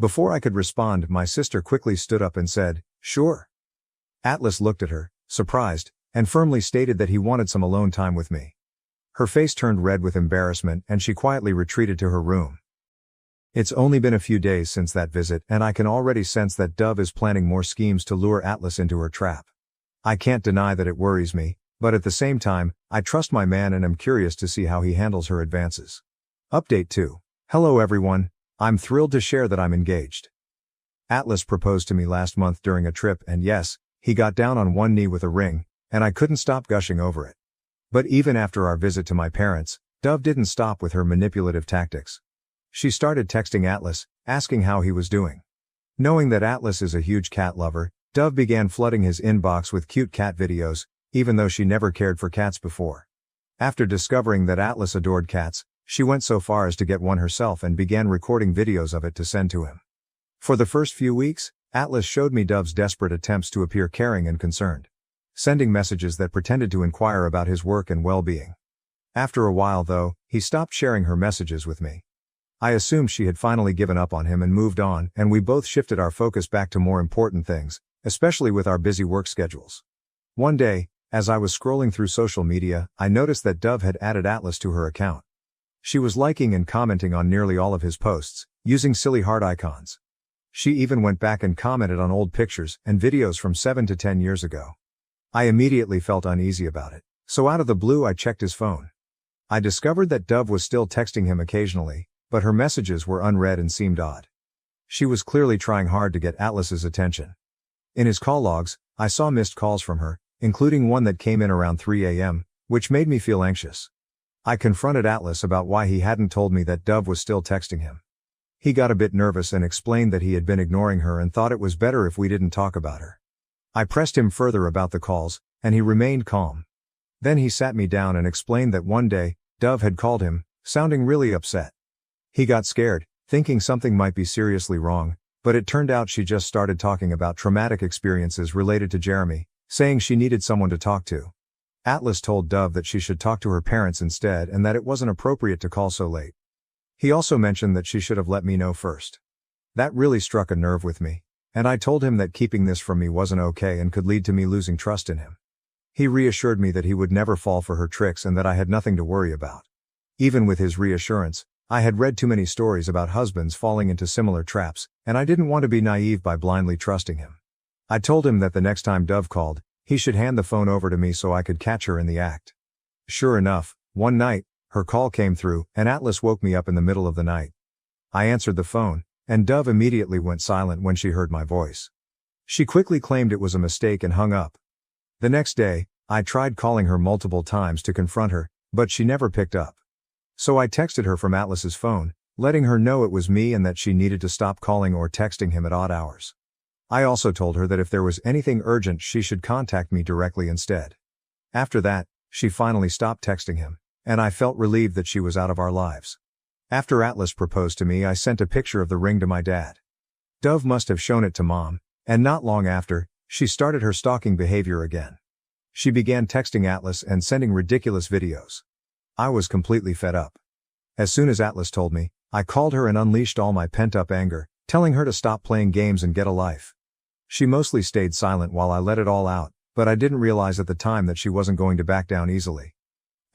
Before I could respond, my sister quickly stood up and said, "Sure." Atlas looked at her, surprised, and firmly stated that he wanted some alone time with me. Her face turned red with embarrassment and she quietly retreated to her room. It's only been a few days since that visit and I can already sense that Dove is planning more schemes to lure Atlas into her trap. I can't deny that it worries me, but at the same time, I trust my man and am curious to see how he handles her advances. Update 2. Hello everyone, I'm thrilled to share that I'm engaged. Atlas proposed to me last month during a trip and yes, he got down on one knee with a ring, and I couldn't stop gushing over it. But even after our visit to my parents, Dove didn't stop with her manipulative tactics. She started texting Atlas, asking how he was doing. Knowing that Atlas is a huge cat lover, Dove began flooding his inbox with cute cat videos, even though she never cared for cats before. After discovering that Atlas adored cats, she went so far as to get one herself and began recording videos of it to send to him. For the first few weeks, Atlas showed me Dove's desperate attempts to appear caring and concerned, sending messages that pretended to inquire about his work and well-being. After a while though, he stopped sharing her messages with me. I assumed she had finally given up on him and moved on, and we both shifted our focus back to more important things, especially with our busy work schedules. One day, as I was scrolling through social media, I noticed that Dove had added Atlas to her account. She was liking and commenting on nearly all of his posts, using silly heart icons. She even went back and commented on old pictures and videos from 7 to 10 years ago. I immediately felt uneasy about it, so out of the blue I checked his phone. I discovered that Dove was still texting him occasionally, but her messages were unread and seemed odd. She was clearly trying hard to get Atlas's attention. In his call logs, I saw missed calls from her, including one that came in around 3 a.m., which made me feel anxious. I confronted Atlas about why he hadn't told me that Dove was still texting him. He got a bit nervous and explained that he had been ignoring her and thought it was better if we didn't talk about her. I pressed him further about the calls, and he remained calm. Then he sat me down and explained that one day, Dove had called him, sounding really upset. He got scared, thinking something might be seriously wrong, but it turned out she just started talking about traumatic experiences related to Jeremy, saying she needed someone to talk to. Atlas told Dove that she should talk to her parents instead and that it wasn't appropriate to call so late. He also mentioned that she should have let me know first. That really struck a nerve with me, and I told him that keeping this from me wasn't okay and could lead to me losing trust in him. He reassured me that he would never fall for her tricks and that I had nothing to worry about. Even with his reassurance, I had read too many stories about husbands falling into similar traps, and I didn't want to be naive by blindly trusting him. I told him that the next time Dove called, he should hand the phone over to me so I could catch her in the act. Sure enough, one night, her call came through, and Atlas woke me up in the middle of the night. I answered the phone, and Dove immediately went silent when she heard my voice. She quickly claimed it was a mistake and hung up. The next day, I tried calling her multiple times to confront her, but she never picked up. So I texted her from Atlas's phone, letting her know it was me and that she needed to stop calling or texting him at odd hours. I also told her that if there was anything urgent she should contact me directly instead. After that, she finally stopped texting him, and I felt relieved that she was out of our lives. After Atlas proposed to me, I sent a picture of the ring to my dad. Dove must have shown it to Mom, and not long after, she started her stalking behavior again. She began texting Atlas and sending ridiculous videos. I was completely fed up. As soon as Atlas told me, I called her and unleashed all my pent-up anger, telling her to stop playing games and get a life. She mostly stayed silent while I let it all out, but I didn't realize at the time that she wasn't going to back down easily.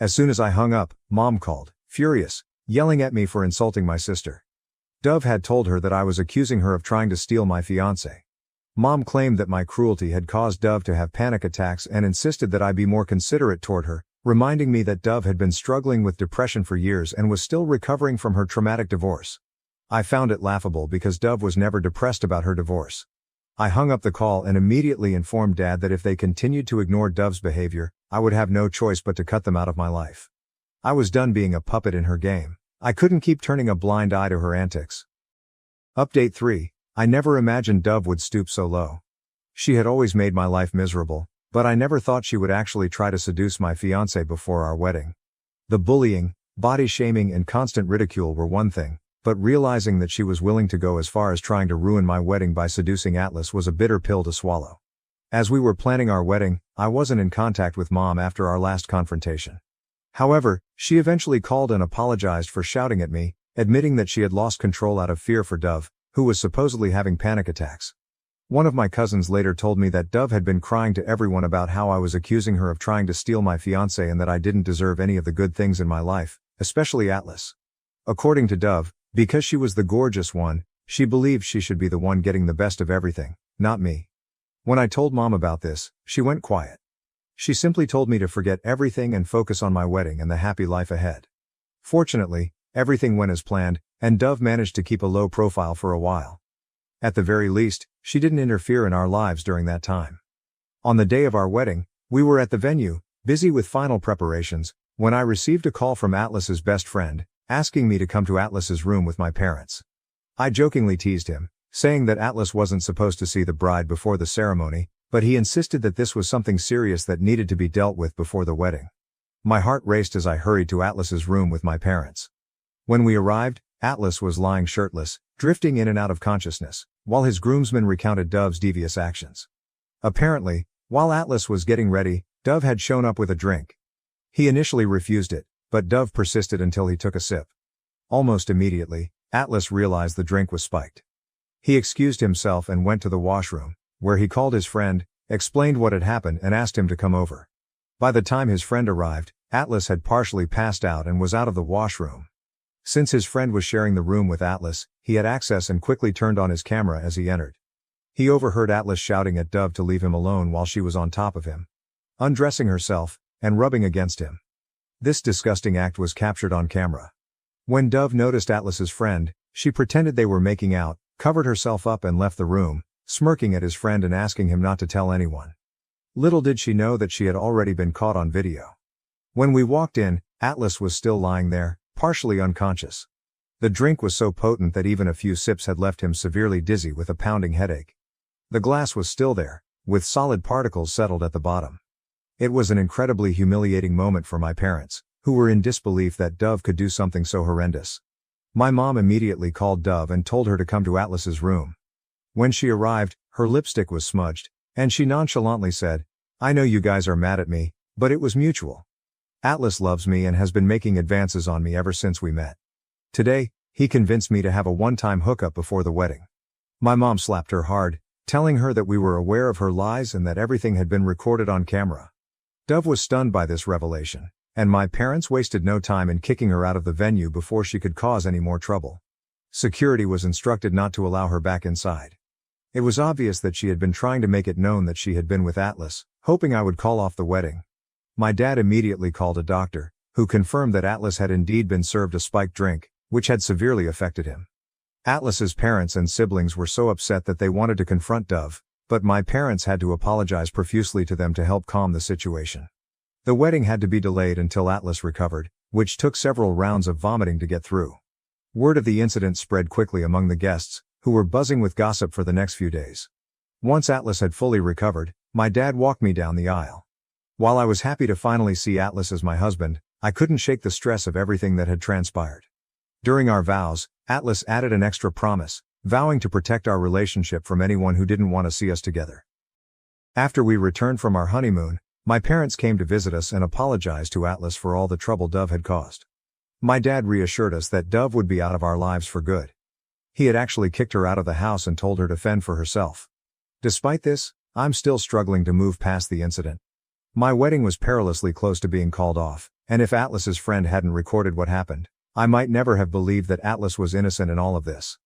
As soon as I hung up, Mom called, furious, yelling at me for insulting my sister. Dove had told her that I was accusing her of trying to steal my fiancé. Mom claimed that my cruelty had caused Dove to have panic attacks and insisted that I be more considerate toward her, reminding me that Dove had been struggling with depression for years and was still recovering from her traumatic divorce. I found it laughable because Dove was never depressed about her divorce. I hung up the call and immediately informed Dad that if they continued to ignore Dove's behavior, I would have no choice but to cut them out of my life. I was done being a puppet in her game. I couldn't keep turning a blind eye to her antics. Update 3. I never imagined Dove would stoop so low. She had always made my life miserable, but I never thought she would actually try to seduce my fiancé before our wedding. The bullying, body shaming and constant ridicule were one thing, but realizing that she was willing to go as far as trying to ruin my wedding by seducing Atlas was a bitter pill to swallow. As we were planning our wedding, I wasn't in contact with Mom after our last confrontation. However, she eventually called and apologized for shouting at me, admitting that she had lost control out of fear for Dove, who was supposedly having panic attacks. One of my cousins later told me that Dove had been crying to everyone about how I was accusing her of trying to steal my fiancé and that I didn't deserve any of the good things in my life, especially Atlas. According to Dove, because she was the gorgeous one, she believed she should be the one getting the best of everything, not me. When I told Mom about this, she went quiet. She simply told me to forget everything and focus on my wedding and the happy life ahead. Fortunately, everything went as planned, and Dove managed to keep a low profile for a while. At the very least, she didn't interfere in our lives during that time. On the day of our wedding, we were at the venue, busy with final preparations, when I received a call from Atlas's best friend, asking me to come to Atlas's room with my parents. I jokingly teased him, saying that Atlas wasn't supposed to see the bride before the ceremony, but he insisted that this was something serious that needed to be dealt with before the wedding. My heart raced as I hurried to Atlas's room with my parents. When we arrived, Atlas was lying shirtless, drifting in and out of consciousness, while his groomsmen recounted Dove's devious actions. Apparently, while Atlas was getting ready, Dove had shown up with a drink. He initially refused it, but Dove persisted until he took a sip. Almost immediately, Atlas realized the drink was spiked. He excused himself and went to the washroom, where he called his friend, explained what had happened and asked him to come over. By the time his friend arrived, Atlas had partially passed out and was out of the washroom. Since his friend was sharing the room with Atlas, he had access and quickly turned on his camera as he entered. He overheard Atlas shouting at Dove to leave him alone while she was on top of him, undressing herself, and rubbing against him. This disgusting act was captured on camera. When Dove noticed Atlas's friend, she pretended they were making out, covered herself up and left the room, smirking at his friend and asking him not to tell anyone. Little did she know that she had already been caught on video. When we walked in, Atlas was still lying there, partially unconscious. The drink was so potent that even a few sips had left him severely dizzy with a pounding headache. The glass was still there, with solid particles settled at the bottom. It was an incredibly humiliating moment for my parents, who were in disbelief that Dove could do something so horrendous. My mom immediately called Dove and told her to come to Atlas's room. When she arrived, her lipstick was smudged, and she nonchalantly said, "I know you guys are mad at me, but it was mutual. Atlas loves me and has been making advances on me ever since we met. Today, he convinced me to have a one-time hookup before the wedding." My mom slapped her hard, telling her that we were aware of her lies and that everything had been recorded on camera. Dove was stunned by this revelation, and my parents wasted no time in kicking her out of the venue before she could cause any more trouble. Security was instructed not to allow her back inside. It was obvious that she had been trying to make it known that she had been with Atlas, hoping I would call off the wedding. My dad immediately called a doctor, who confirmed that Atlas had indeed been served a spiked drink, which had severely affected him. Atlas's parents and siblings were so upset that they wanted to confront Dove, but my parents had to apologize profusely to them to help calm the situation. The wedding had to be delayed until Atlas recovered, which took several rounds of vomiting to get through. Word of the incident spread quickly among the guests, who were buzzing with gossip for the next few days. Once Atlas had fully recovered, my dad walked me down the aisle. While I was happy to finally see Atlas as my husband, I couldn't shake the stress of everything that had transpired. During our vows, Atlas added an extra promise, vowing to protect our relationship from anyone who didn't want to see us together. After we returned from our honeymoon, my parents came to visit us and apologized to Atlas for all the trouble Dove had caused. My dad reassured us that Dove would be out of our lives for good. He had actually kicked her out of the house and told her to fend for herself. Despite this, I'm still struggling to move past the incident. My wedding was perilously close to being called off, and if Atlas's friend hadn't recorded what happened, I might never have believed that Atlas was innocent in all of this.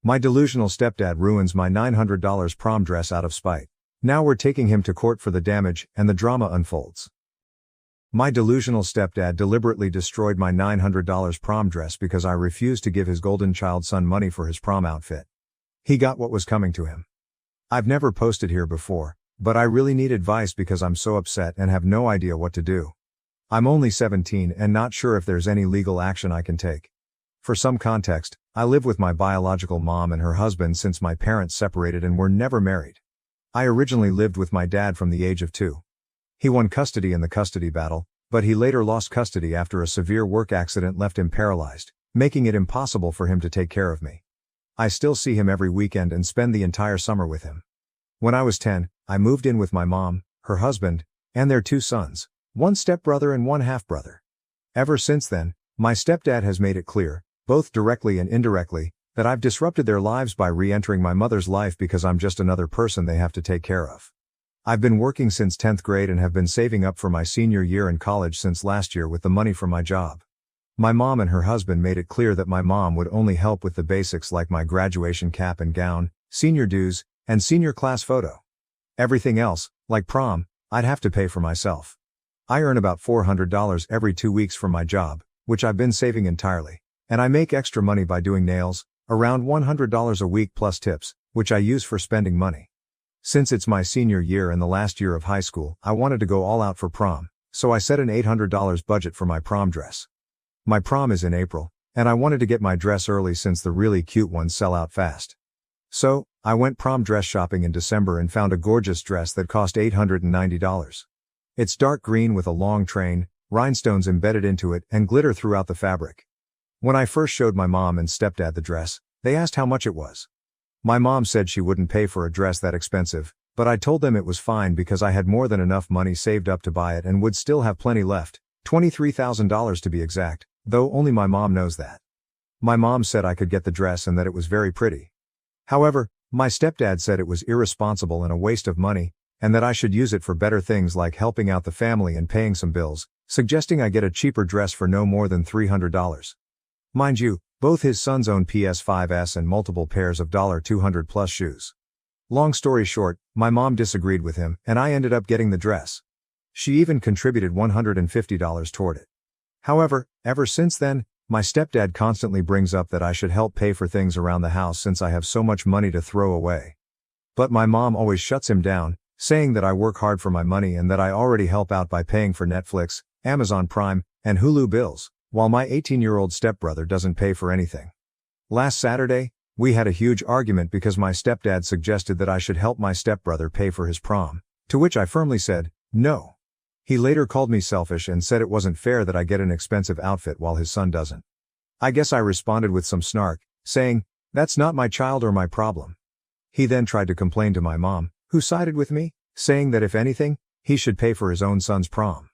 My delusional stepdad ruins my $900 prom dress out of spite. Now we're taking him to court for the damage, and the drama unfolds. My delusional stepdad deliberately destroyed my $900 prom dress because I refused to give his golden child son money for his prom outfit. He got what was coming to him. I've never posted here before, but I really need advice because I'm so upset and have no idea what to do. I'm only 17 and not sure if there's any legal action I can take. For some context, I live with my biological mom and her husband since my parents separated and were never married. I originally lived with my dad from the age of 2. He won custody in the custody battle, but he later lost custody after a severe work accident left him paralyzed, making it impossible for him to take care of me. I still see him every weekend and spend the entire summer with him. When I was 10, I moved in with my mom, her husband, and their 2 sons, one stepbrother and one half-brother. Ever since then, my stepdad has made it clear, both directly and indirectly, that I've disrupted their lives by re-entering my mother's life because I'm just another person they have to take care of. I've been working since 10th grade and have been saving up for my senior year in college since last year with the money from my job. My mom and her husband made it clear that my mom would only help with the basics like my graduation cap and gown, senior dues, and senior class photo. Everything else, like prom, I'd have to pay for myself. I earn about $400 every 2 weeks from my job, which I've been saving entirely, and I make extra money by doing nails, around $100 a week plus tips, which I use for spending money. Since it's my senior year and the last year of high school, I wanted to go all out for prom, so I set an $800 budget for my prom dress. My prom is in April, and I wanted to get my dress early since the really cute ones sell out fast. So, I went prom dress shopping in December and found a gorgeous dress that cost $890. It's dark green with a long train, rhinestones embedded into it, and glitter throughout the fabric. When I first showed my mom and stepdad the dress, they asked how much it was. My mom said she wouldn't pay for a dress that expensive, but I told them it was fine because I had more than enough money saved up to buy it and would still have plenty left, $23,000 to be exact, though only my mom knows that. My mom said I could get the dress and that it was very pretty. However, my stepdad said it was irresponsible and a waste of money, and that I should use it for better things like helping out the family and paying some bills, suggesting I get a cheaper dress for no more than $300. Mind you, both his sons own PS5s and multiple pairs of $200 plus shoes. Long story short, my mom disagreed with him, and I ended up getting the dress. She even contributed $150 toward it. However, ever since then, my stepdad constantly brings up that I should help pay for things around the house since I have so much money to throw away. But my mom always shuts him down, saying that I work hard for my money and that I already help out by paying for Netflix, Amazon Prime, and Hulu bills, while my 18-year-old stepbrother doesn't pay for anything. Last Saturday, we had a huge argument because my stepdad suggested that I should help my stepbrother pay for his prom, to which I firmly said, no. He later called me selfish and said it wasn't fair that I get an expensive outfit while his son doesn't. I guess I responded with some snark, saying, that's not my child or my problem. He then tried to complain to my mom, who sided with me, saying that if anything, he should pay for his own son's prom.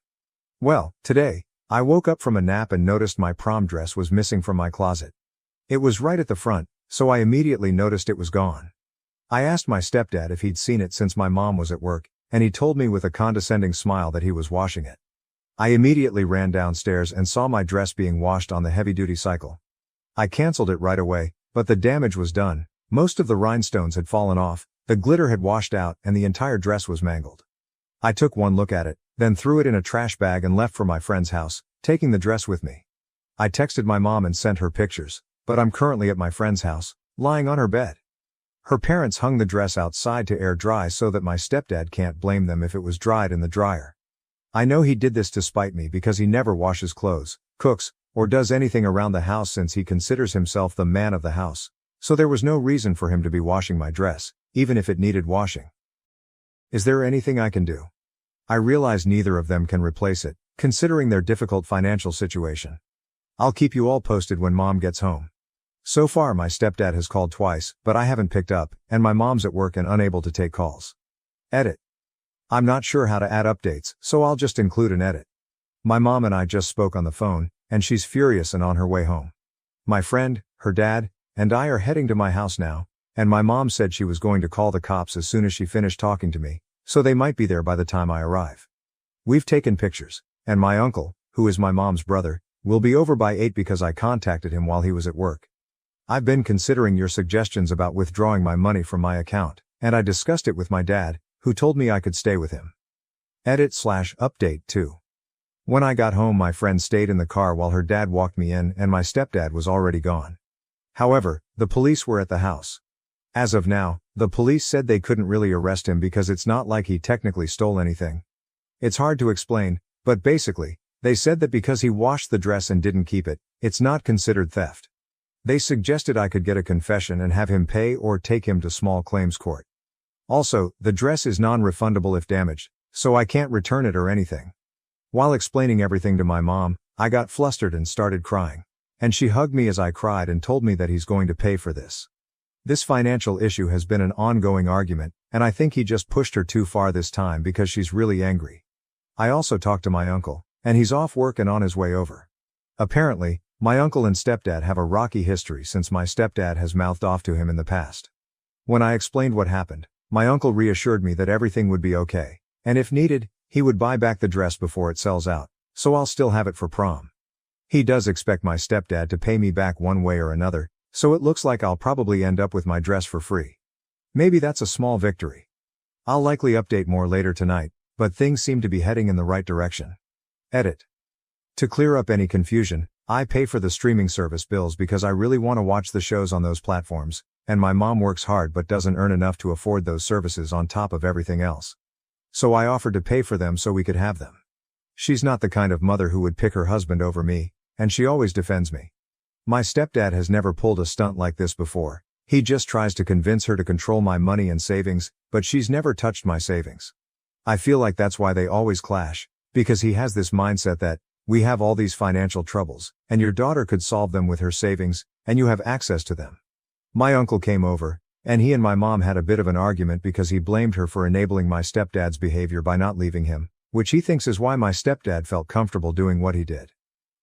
Well, today, I woke up from a nap and noticed my prom dress was missing from my closet. It was right at the front, so I immediately noticed it was gone. I asked my stepdad if he'd seen it since my mom was at work, and he told me with a condescending smile that he was washing it. I immediately ran downstairs and saw my dress being washed on the heavy-duty cycle. I canceled it right away, but the damage was done. Most of the rhinestones had fallen off, the glitter had washed out, and the entire dress was mangled. I took one look at it, then threw it in a trash bag and left for my friend's house, taking the dress with me. I texted my mom and sent her pictures, but I'm currently at my friend's house, lying on her bed. Her parents hung the dress outside to air dry so that my stepdad can't blame them if it was dried in the dryer. I know he did this to spite me because he never washes clothes, cooks, or does anything around the house since he considers himself the man of the house, so there was no reason for him to be washing my dress, even if it needed washing. Is there anything I can do? I realize neither of them can replace it, considering their difficult financial situation. I'll keep you all posted when mom gets home. So far my stepdad has called twice, but I haven't picked up, and my mom's at work and unable to take calls. Edit. I'm not sure how to add updates, so I'll just include an edit. My mom and I just spoke on the phone, and she's furious and on her way home. My friend, her dad, and I are heading to my house now, and my mom said she was going to call the cops as soon as she finished talking to me, so they might be there by the time I arrive. We've taken pictures, and my uncle, who is my mom's brother, will be over by 8 because I contacted him while he was at work. I've been considering your suggestions about withdrawing my money from my account, and I discussed it with my dad, who told me I could stay with him. Edit/update 2. When I got home, my friend stayed in the car while her dad walked me in, and my stepdad was already gone. However, the police were at the house. As of now, the police said they couldn't really arrest him because it's not like he technically stole anything. It's hard to explain, but basically, they said that because he washed the dress and didn't keep it, it's not considered theft. They suggested I could get a confession and have him pay or take him to small claims court. Also, the dress is non-refundable if damaged, so I can't return it or anything. While explaining everything to my mom, I got flustered and started crying. And she hugged me as I cried and told me that he's going to pay for this. This financial issue has been an ongoing argument, and I think he just pushed her too far this time because she's really angry. I also talked to my uncle, and he's off work and on his way over. Apparently, my uncle and stepdad have a rocky history since my stepdad has mouthed off to him in the past. When I explained what happened, my uncle reassured me that everything would be okay, and if needed, he would buy back the dress before it sells out, so I'll still have it for prom. He does expect my stepdad to pay me back one way or another, so it looks like I'll probably end up with my dress for free. Maybe that's a small victory. I'll likely update more later tonight, but things seem to be heading in the right direction. Edit. To clear up any confusion, I pay for the streaming service bills because I really want to watch the shows on those platforms, and my mom works hard but doesn't earn enough to afford those services on top of everything else. So I offered to pay for them so we could have them. She's not the kind of mother who would pick her husband over me, and she always defends me. My stepdad has never pulled a stunt like this before. He just tries to convince her to control my money and savings, but she's never touched my savings. I feel like that's why they always clash, because he has this mindset that, we have all these financial troubles, and your daughter could solve them with her savings, and you have access to them. My uncle came over, and he and my mom had a bit of an argument because he blamed her for enabling my stepdad's behavior by not leaving him, which he thinks is why my stepdad felt comfortable doing what he did.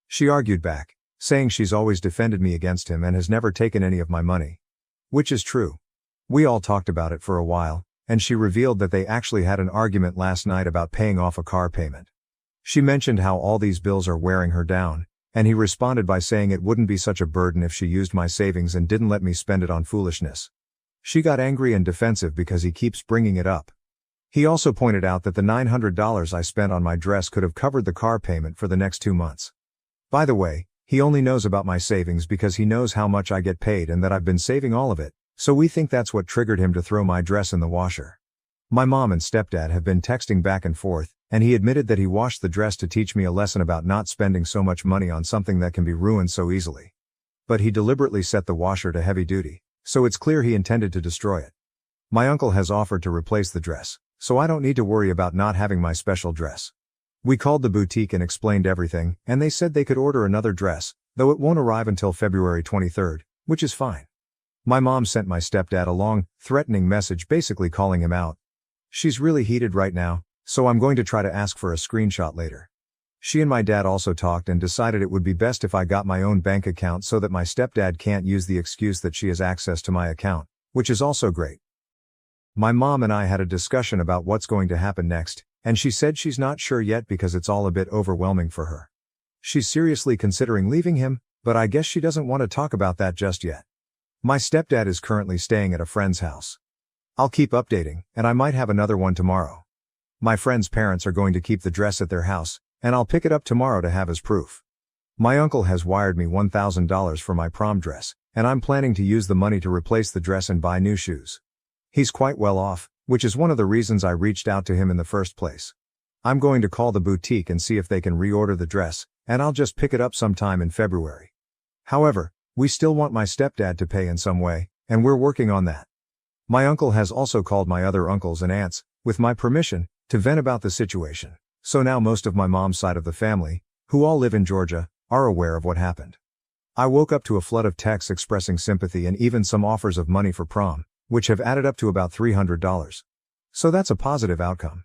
She argued back, saying she's always defended me against him and has never taken any of my money. Which is true. We all talked about it for a while, and she revealed that they actually had an argument last night about paying off a car payment. She mentioned how all these bills are wearing her down, and he responded by saying it wouldn't be such a burden if she used my savings and didn't let me spend it on foolishness. She got angry and defensive because he keeps bringing it up. He also pointed out that the $900 I spent on my dress could have covered the car payment for the next 2 months. By the way, he only knows about my savings because he knows how much I get paid and that I've been saving all of it, so we think that's what triggered him to throw my dress in the washer. My mom and stepdad have been texting back and forth, and he admitted that he washed the dress to teach me a lesson about not spending so much money on something that can be ruined so easily. But he deliberately set the washer to heavy duty, so it's clear he intended to destroy it. My uncle has offered to replace the dress, so I don't need to worry about not having my special dress. We called the boutique and explained everything, and they said they could order another dress, though it won't arrive until February 23rd, which is fine. My mom sent my stepdad a long, threatening message basically calling him out. She's really heated right now, so I'm going to try to ask for a screenshot later. She and my dad also talked and decided it would be best if I got my own bank account so that my stepdad can't use the excuse that she has access to my account, which is also great. My mom and I had a discussion about what's going to happen next, and she said she's not sure yet because it's all a bit overwhelming for her. She's seriously considering leaving him, but I guess she doesn't want to talk about that just yet. My stepdad is currently staying at a friend's house. I'll keep updating, and I might have another one tomorrow. My friend's parents are going to keep the dress at their house, and I'll pick it up tomorrow to have as proof. My uncle has wired me $1,000 for my prom dress, and I'm planning to use the money to replace the dress and buy new shoes. He's quite well off, which is one of the reasons I reached out to him in the first place. I'm going to call the boutique and see if they can reorder the dress, and I'll just pick it up sometime in February. However, we still want my stepdad to pay in some way, and we're working on that. My uncle has also called my other uncles and aunts, with my permission, to vent about the situation, so now most of my mom's side of the family, who all live in Georgia, are aware of what happened. I woke up to a flood of texts expressing sympathy and even some offers of money for prom, which have added up to about $300. So that's a positive outcome.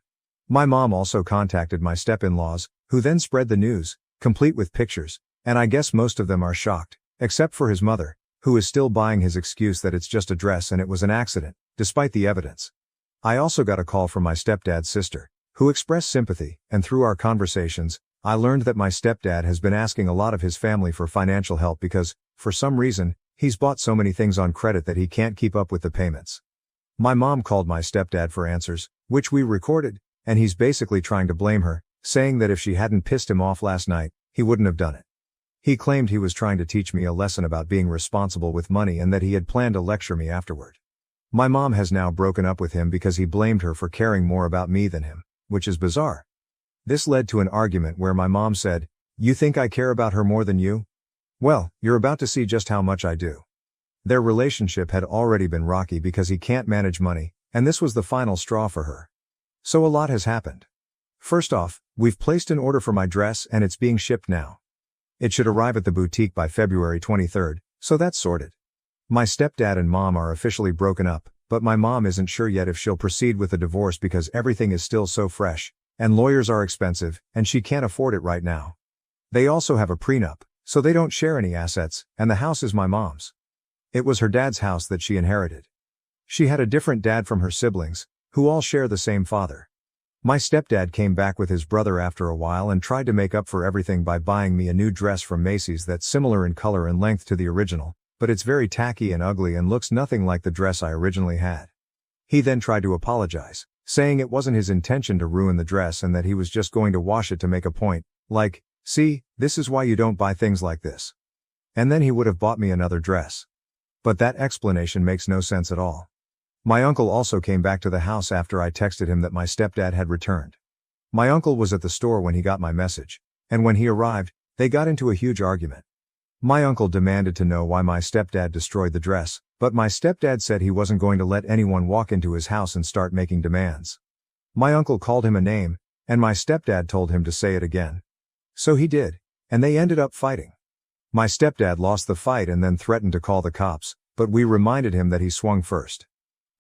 My mom also contacted my step-in-laws, who then spread the news, complete with pictures, and I guess most of them are shocked, except for his mother, who is still buying his excuse that it's just a dress and it was an accident, despite the evidence. I also got a call from my stepdad's sister, who expressed sympathy, and through our conversations, I learned that my stepdad has been asking a lot of his family for financial help because, for some reason, he's bought so many things on credit that he can't keep up with the payments. My mom called my stepdad for answers, which we recorded, and he's basically trying to blame her, saying that if she hadn't pissed him off last night, he wouldn't have done it. He claimed he was trying to teach me a lesson about being responsible with money and that he had planned to lecture me afterward. My mom has now broken up with him because he blamed her for caring more about me than him, which is bizarre. This led to an argument where my mom said, "You think I care about her more than you? Well, you're about to see just how much I do." Their relationship had already been rocky because he can't manage money, and this was the final straw for her. So a lot has happened. First off, we've placed an order for my dress and it's being shipped now. It should arrive at the boutique by February 23rd, so that's sorted. My stepdad and mom are officially broken up, but my mom isn't sure yet if she'll proceed with the divorce because everything is still so fresh, and lawyers are expensive, and she can't afford it right now. They also have a prenup, so they don't share any assets, and the house is my mom's. It was her dad's house that she inherited. She had a different dad from her siblings, who all share the same father. My stepdad came back with his brother after a while and tried to make up for everything by buying me a new dress from Macy's that's similar in color and length to the original, but it's very tacky and ugly and looks nothing like the dress I originally had. He then tried to apologize, saying it wasn't his intention to ruin the dress and that he was just going to wash it to make a point, like, "See, this is why you don't buy things like this." And then he would have bought me another dress. But that explanation makes no sense at all. My uncle also came back to the house after I texted him that my stepdad had returned. My uncle was at the store when he got my message, and when he arrived, they got into a huge argument. My uncle demanded to know why my stepdad destroyed the dress, but my stepdad said he wasn't going to let anyone walk into his house and start making demands. My uncle called him a name, and my stepdad told him to say it again. So he did, and they ended up fighting. My stepdad lost the fight and then threatened to call the cops, but we reminded him that he swung first.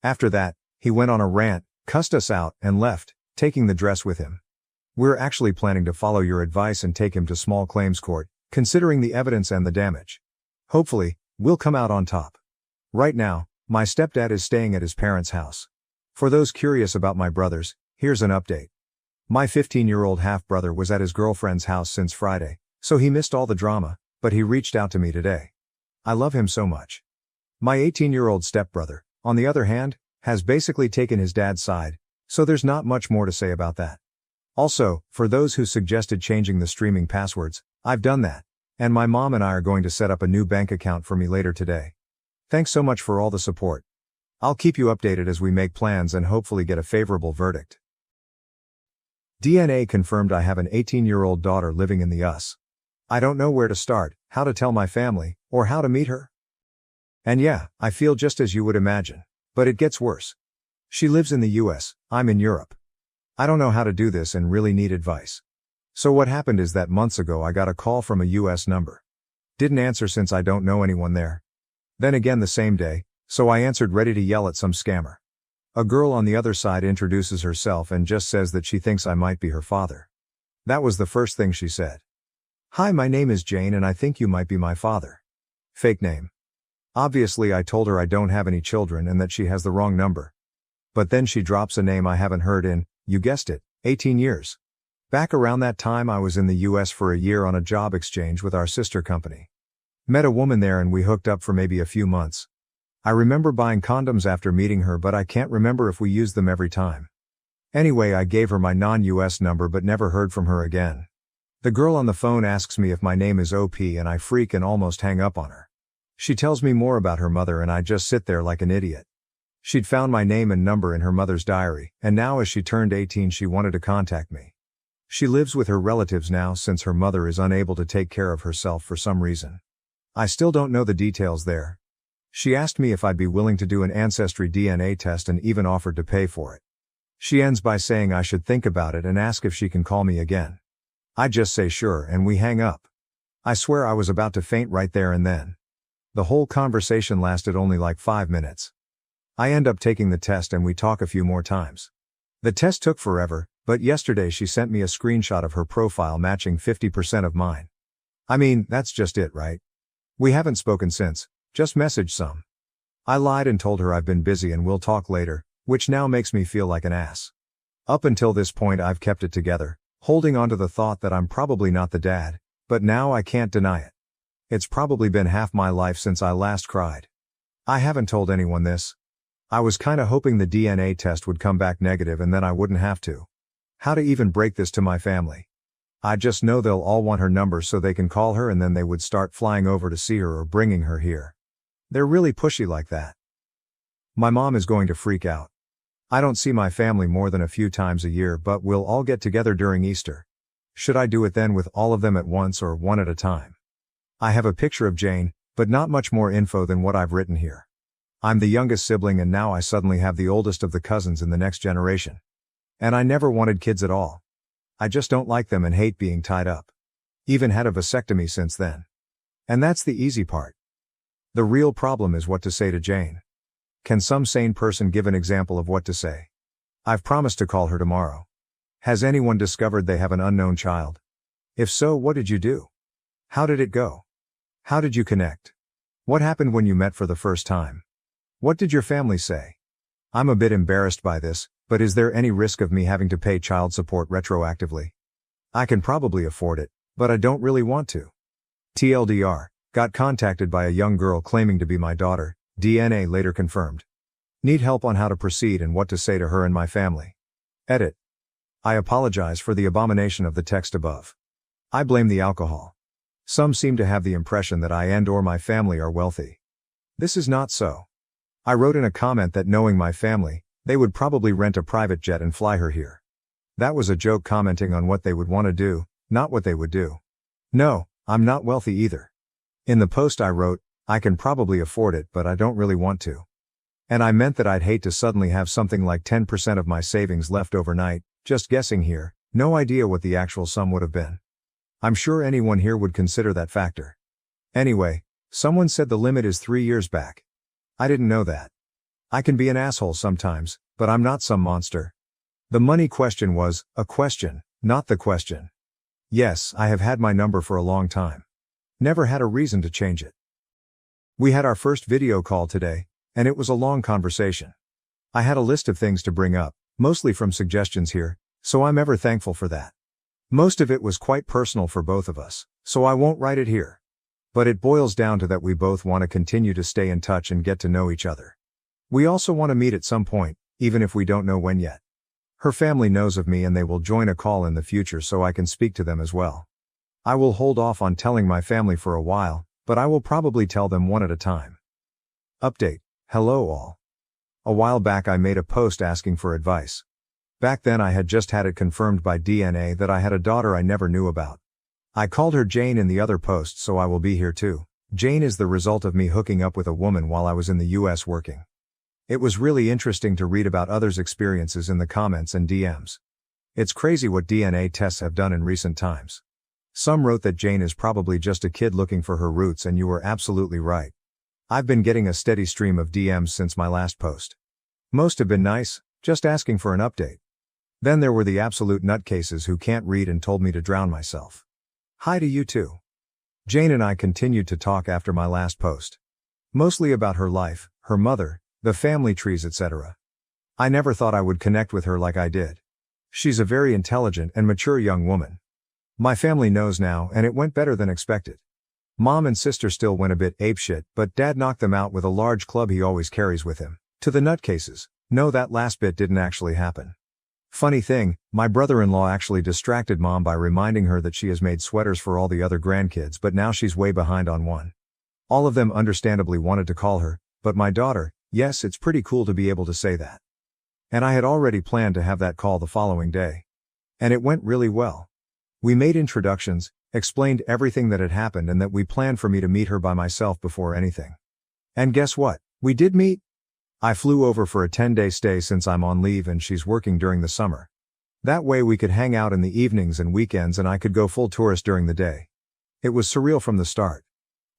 After that, he went on a rant, cussed us out, and left, taking the dress with him. We're actually planning to follow your advice and take him to small claims court, considering the evidence and the damage. Hopefully, we'll come out on top. Right now, my stepdad is staying at his parents' house. For those curious about my brothers, here's an update. My 15-year-old half-brother was at his girlfriend's house since Friday, so he missed all the drama, but he reached out to me today. I love him so much. My 18-year-old stepbrother, on the other hand, has basically taken his dad's side, so there's not much more to say about that. Also, for those who suggested changing the streaming passwords, I've done that, and my mom and I are going to set up a new bank account for me later today. Thanks so much for all the support. I'll keep you updated as we make plans and hopefully get a favorable verdict. DNA confirmed I have an 18-year-old daughter living in the US. I don't know where to start, how to tell my family, or how to meet her. And yeah, I feel just as you would imagine. But it gets worse. She lives in the US, I'm in Europe. I don't know how to do this and really need advice. So what happened is that months ago I got a call from a US number. Didn't answer since I don't know anyone there. Then again the same day, so I answered ready to yell at some scammer. A girl on the other side introduces herself and just says that she thinks I might be her father. That was the first thing she said. "Hi, my name is Jane and I think you might be my father." Fake name. Obviously I told her I don't have any children and that she has the wrong number. But then she drops a name I haven't heard in, you guessed it, 18 years. Back around that time I was in the US for a year on a job exchange with our sister company. Met a woman there and we hooked up for maybe a few months. I remember buying condoms after meeting her but I can't remember if we used them every time. Anyway, I gave her my non-US number but never heard from her again. The girl on the phone asks me if my name is OP and I freak and almost hang up on her. She tells me more about her mother and I just sit there like an idiot. She'd found my name and number in her mother's diary, and now as she turned 18 she wanted to contact me. She lives with her relatives now since her mother is unable to take care of herself for some reason. I still don't know the details there. She asked me if I'd be willing to do an ancestry DNA test and even offered to pay for it. She ends by saying I should think about it and ask if she can call me again. I just say sure and we hang up. I swear I was about to faint right there and then. The whole conversation lasted only like 5 minutes. I end up taking the test and we talk a few more times. The test took forever, but yesterday she sent me a screenshot of her profile matching 50% of mine. I mean, that's just it, right? We haven't spoken since, just messaged some. I lied and told her I've been busy and we'll talk later, which now makes me feel like an ass. Up until this point I've kept it together, holding on to the thought that I'm probably not the dad, but now I can't deny it. It's probably been half my life since I last cried. I haven't told anyone this. I was kinda hoping the DNA test would come back negative and then I wouldn't have to. How to even break this to my family? I just know they'll all want her number so they can call her and then they would start flying over to see her or bringing her here. They're really pushy like that. My mom is going to freak out. I don't see my family more than a few times a year, but we'll all get together during Easter. Should I do it then with all of them at once or one at a time? I have a picture of Jane, but not much more info than what I've written here. I'm the youngest sibling and now I suddenly have the oldest of the cousins in the next generation. And I never wanted kids at all. I just don't like them and hate being tied up. Even had a vasectomy since then. And that's the easy part. The real problem is what to say to Jane. Can some sane person give an example of what to say? I've promised to call her tomorrow. Has anyone discovered they have an unknown child? If so, what did you do? How did it go? How did you connect? What happened when you met for the first time? What did your family say? I'm a bit embarrassed by this, but is there any risk of me having to pay child support retroactively? I can probably afford it, but I don't really want to. TLDR, got contacted by a young girl claiming to be my daughter, DNA later confirmed. Need help on how to proceed and what to say to her and my family. Edit. I apologize for the abomination of the text above. I blame the alcohol. Some seem to have the impression that I and/or my family are wealthy. This is not so. I wrote in a comment that knowing my family, they would probably rent a private jet and fly her here. That was a joke commenting on what they would want to do, not what they would do. No, I'm not wealthy either. In the post I wrote, I can probably afford it but I don't really want to. And I meant that I'd hate to suddenly have something like 10% of my savings left overnight, just guessing here, no idea what the actual sum would have been. I'm sure anyone here would consider that factor. Anyway, someone said the limit is 3 years back. I didn't know that. I can be an asshole sometimes, but I'm not some monster. The money question was a question, not the question. Yes, I have had my number for a long time. Never had a reason to change it. We had our first video call today, and it was a long conversation. I had a list of things to bring up, mostly from suggestions here, so I'm ever thankful for that. Most of it was quite personal for both of us, so I won't write it here. But it boils down to that we both want to continue to stay in touch and get to know each other. We also want to meet at some point, even if we don't know when yet. Her family knows of me and they will join a call in the future so I can speak to them as well. I will hold off on telling my family for a while, but I will probably tell them one at a time. Update. Hello all. A while back I made a post asking for advice. Back then I had just had it confirmed by DNA that I had a daughter I never knew about. I called her Jane in the other post, so I will be here too. Jane is the result of me hooking up with a woman while I was in the US working. It was really interesting to read about others' experiences in the comments and DMs. It's crazy what DNA tests have done in recent times. Some wrote that Jane is probably just a kid looking for her roots, and you were absolutely right. I've been getting a steady stream of DMs since my last post. Most have been nice, just asking for an update. Then there were the absolute nutcases who can't read and told me to drown myself. Hi to you too. Jane and I continued to talk after my last post. Mostly about her life, her mother, the family trees, etc. I never thought I would connect with her like I did. She's a very intelligent and mature young woman. My family knows now, and it went better than expected. Mom and sister still went a bit apeshit, but Dad knocked them out with a large club he always carries with him. To the nutcases, no, that last bit didn't actually happen. Funny thing, my brother-in-law actually distracted Mom by reminding her that she has made sweaters for all the other grandkids, but now she's way behind on one. All of them understandably wanted to call her, but my daughter, yes, it's pretty cool to be able to say that. And I had already planned to have that call the following day. And it went really well. We made introductions, explained everything that had happened and that we planned for me to meet her by myself before anything. And guess what? We did meet. I flew over for a 10-day stay since I'm on leave and she's working during the summer. That way we could hang out in the evenings and weekends and I could go full tourist during the day. It was surreal from the start.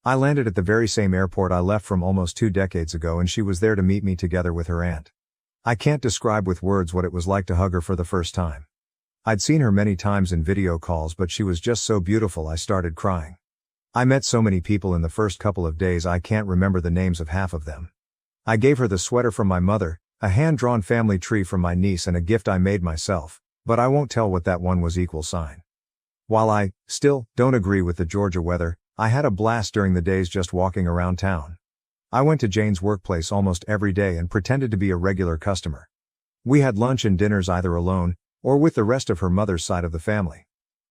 I landed at the very same airport I left from almost 2 decades ago and she was there to meet me together with her aunt. I can't describe with words what it was like to hug her for the first time. I'd seen her many times in video calls, but she was just so beautiful I started crying. I met so many people in the first couple of days I can't remember the names of half of them. I gave her the sweater from my mother, a hand-drawn family tree from my niece and a gift I made myself, but I won't tell what that one was equal sign. While I, still, don't agree with the Georgia weather, I had a blast during the days just walking around town. I went to Jane's workplace almost every day and pretended to be a regular customer. We had lunch and dinners either alone, or with the rest of her mother's side of the family.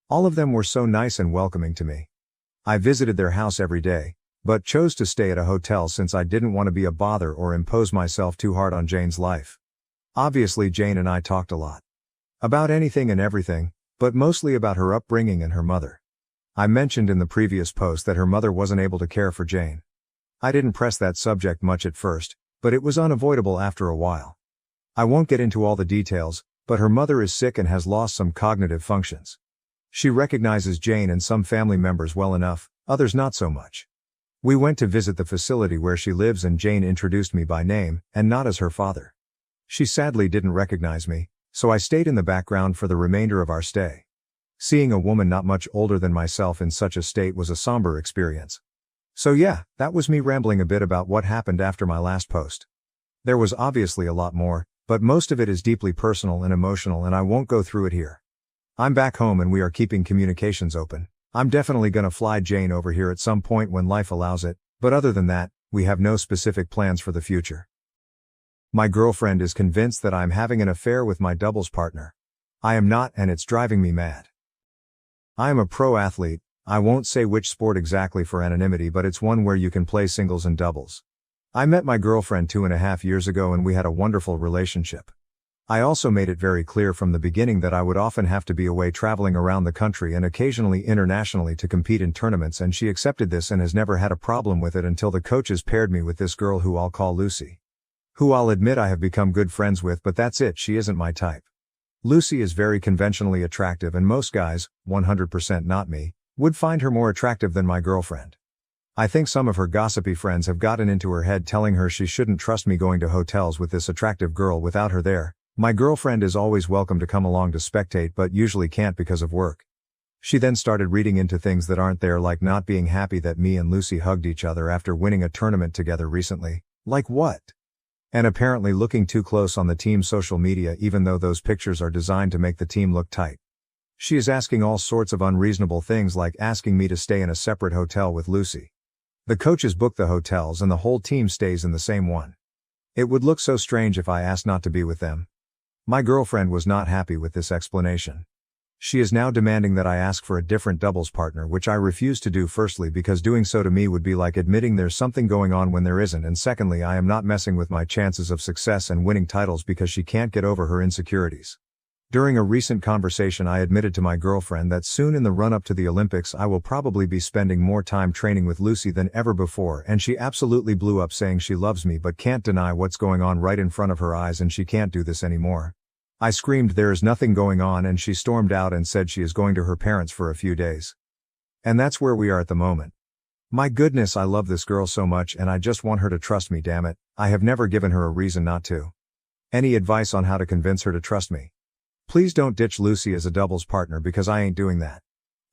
All of them were so nice and welcoming to me. I visited their house every day, but chose to stay at a hotel since I didn't want to be a bother or impose myself too hard on Jane's life. Obviously Jane and I talked a lot. About anything and everything, but mostly about her upbringing and her mother. I mentioned in the previous post that her mother wasn't able to care for Jane. I didn't press that subject much at first, but it was unavoidable after a while. I won't get into all the details, but her mother is sick and has lost some cognitive functions. She recognizes Jane and some family members well enough, others not so much. We went to visit the facility where she lives and Jane introduced me by name, and not as her father. She sadly didn't recognize me, so I stayed in the background for the remainder of our stay. Seeing a woman not much older than myself in such a state was a somber experience. So yeah, that was me rambling a bit about what happened after my last post. There was obviously a lot more, but most of it is deeply personal and emotional and I won't go through it here. I'm back home and we are keeping communications open. I'm definitely gonna fly Jane over here at some point when life allows it, but other than that, we have no specific plans for the future. My girlfriend is convinced that I'm having an affair with my doubles partner. I am not and it's driving me mad. I am a pro athlete, I won't say which sport exactly for anonymity but it's one where you can play singles and doubles. I met my girlfriend 2.5 years ago and we had a wonderful relationship. I also made it very clear from the beginning that I would often have to be away traveling around the country and occasionally internationally to compete in tournaments and she accepted this and has never had a problem with it until the coaches paired me with this girl who I'll call Lucy. Who I'll admit I have become good friends with but that's it, she isn't my type. Lucy is very conventionally attractive and most guys, 100% not me, would find her more attractive than my girlfriend. I think some of her gossipy friends have gotten into her head telling her she shouldn't trust me going to hotels with this attractive girl without her there. My girlfriend is always welcome to come along to spectate but usually can't because of work. She then started reading into things that aren't there like not being happy that me and Lucy hugged each other after winning a tournament together recently. Like what? And apparently looking too close on the team's social media even though those pictures are designed to make the team look tight. She is asking all sorts of unreasonable things like asking me to stay in a separate hotel with Lucy. The coaches book the hotels and the whole team stays in the same one. It would look so strange if I asked not to be with them. My girlfriend was not happy with this explanation. She is now demanding that I ask for a different doubles partner which I refuse to do firstly because doing so to me would be like admitting there's something going on when there isn't and secondly I am not messing with my chances of success and winning titles because she can't get over her insecurities. During a recent conversation I admitted to my girlfriend that soon in the run-up to the Olympics I will probably be spending more time training with Lucy than ever before and she absolutely blew up saying she loves me but can't deny what's going on right in front of her eyes and she can't do this anymore. I screamed there is nothing going on and she stormed out and said she is going to her parents for a few days. And that's where we are at the moment. My goodness, I love this girl so much and I just want her to trust me, damn it. I have never given her a reason not to. Any advice on how to convince her to trust me? Please don't ditch Lucy as a doubles partner because I ain't doing that.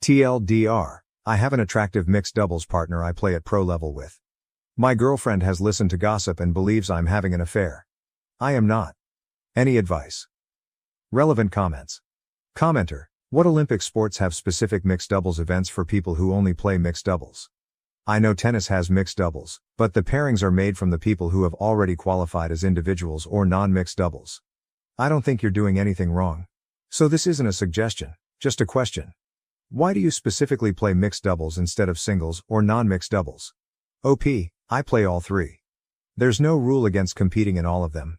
TLDR, I have an attractive mixed doubles partner I play at pro level with. My girlfriend has listened to gossip and believes I'm having an affair. I am not. Any advice? Relevant comments. Commenter, what Olympic sports have specific mixed doubles events for people who only play mixed doubles? I know tennis has mixed doubles, but the pairings are made from the people who have already qualified as individuals or non-mixed doubles. I don't think you're doing anything wrong. So this isn't a suggestion, just a question. Why do you specifically play mixed doubles instead of singles or non-mixed doubles? OP, I play all three. There's no rule against competing in all of them.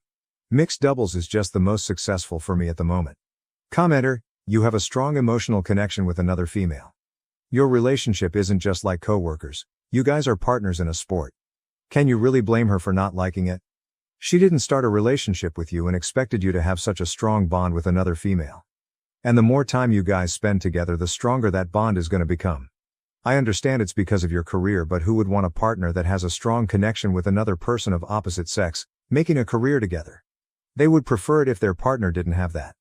Mixed doubles is just the most successful for me at the moment. Commenter, you have a strong emotional connection with another female. Your relationship isn't just like co-workers, you guys are partners in a sport. Can you really blame her for not liking it? She didn't start a relationship with you and expected you to have such a strong bond with another female. And the more time you guys spend together the stronger that bond is going to become. I understand it's because of your career but who would want a partner that has a strong connection with another person of opposite sex, making a career together? They would prefer it if their partner didn't have that.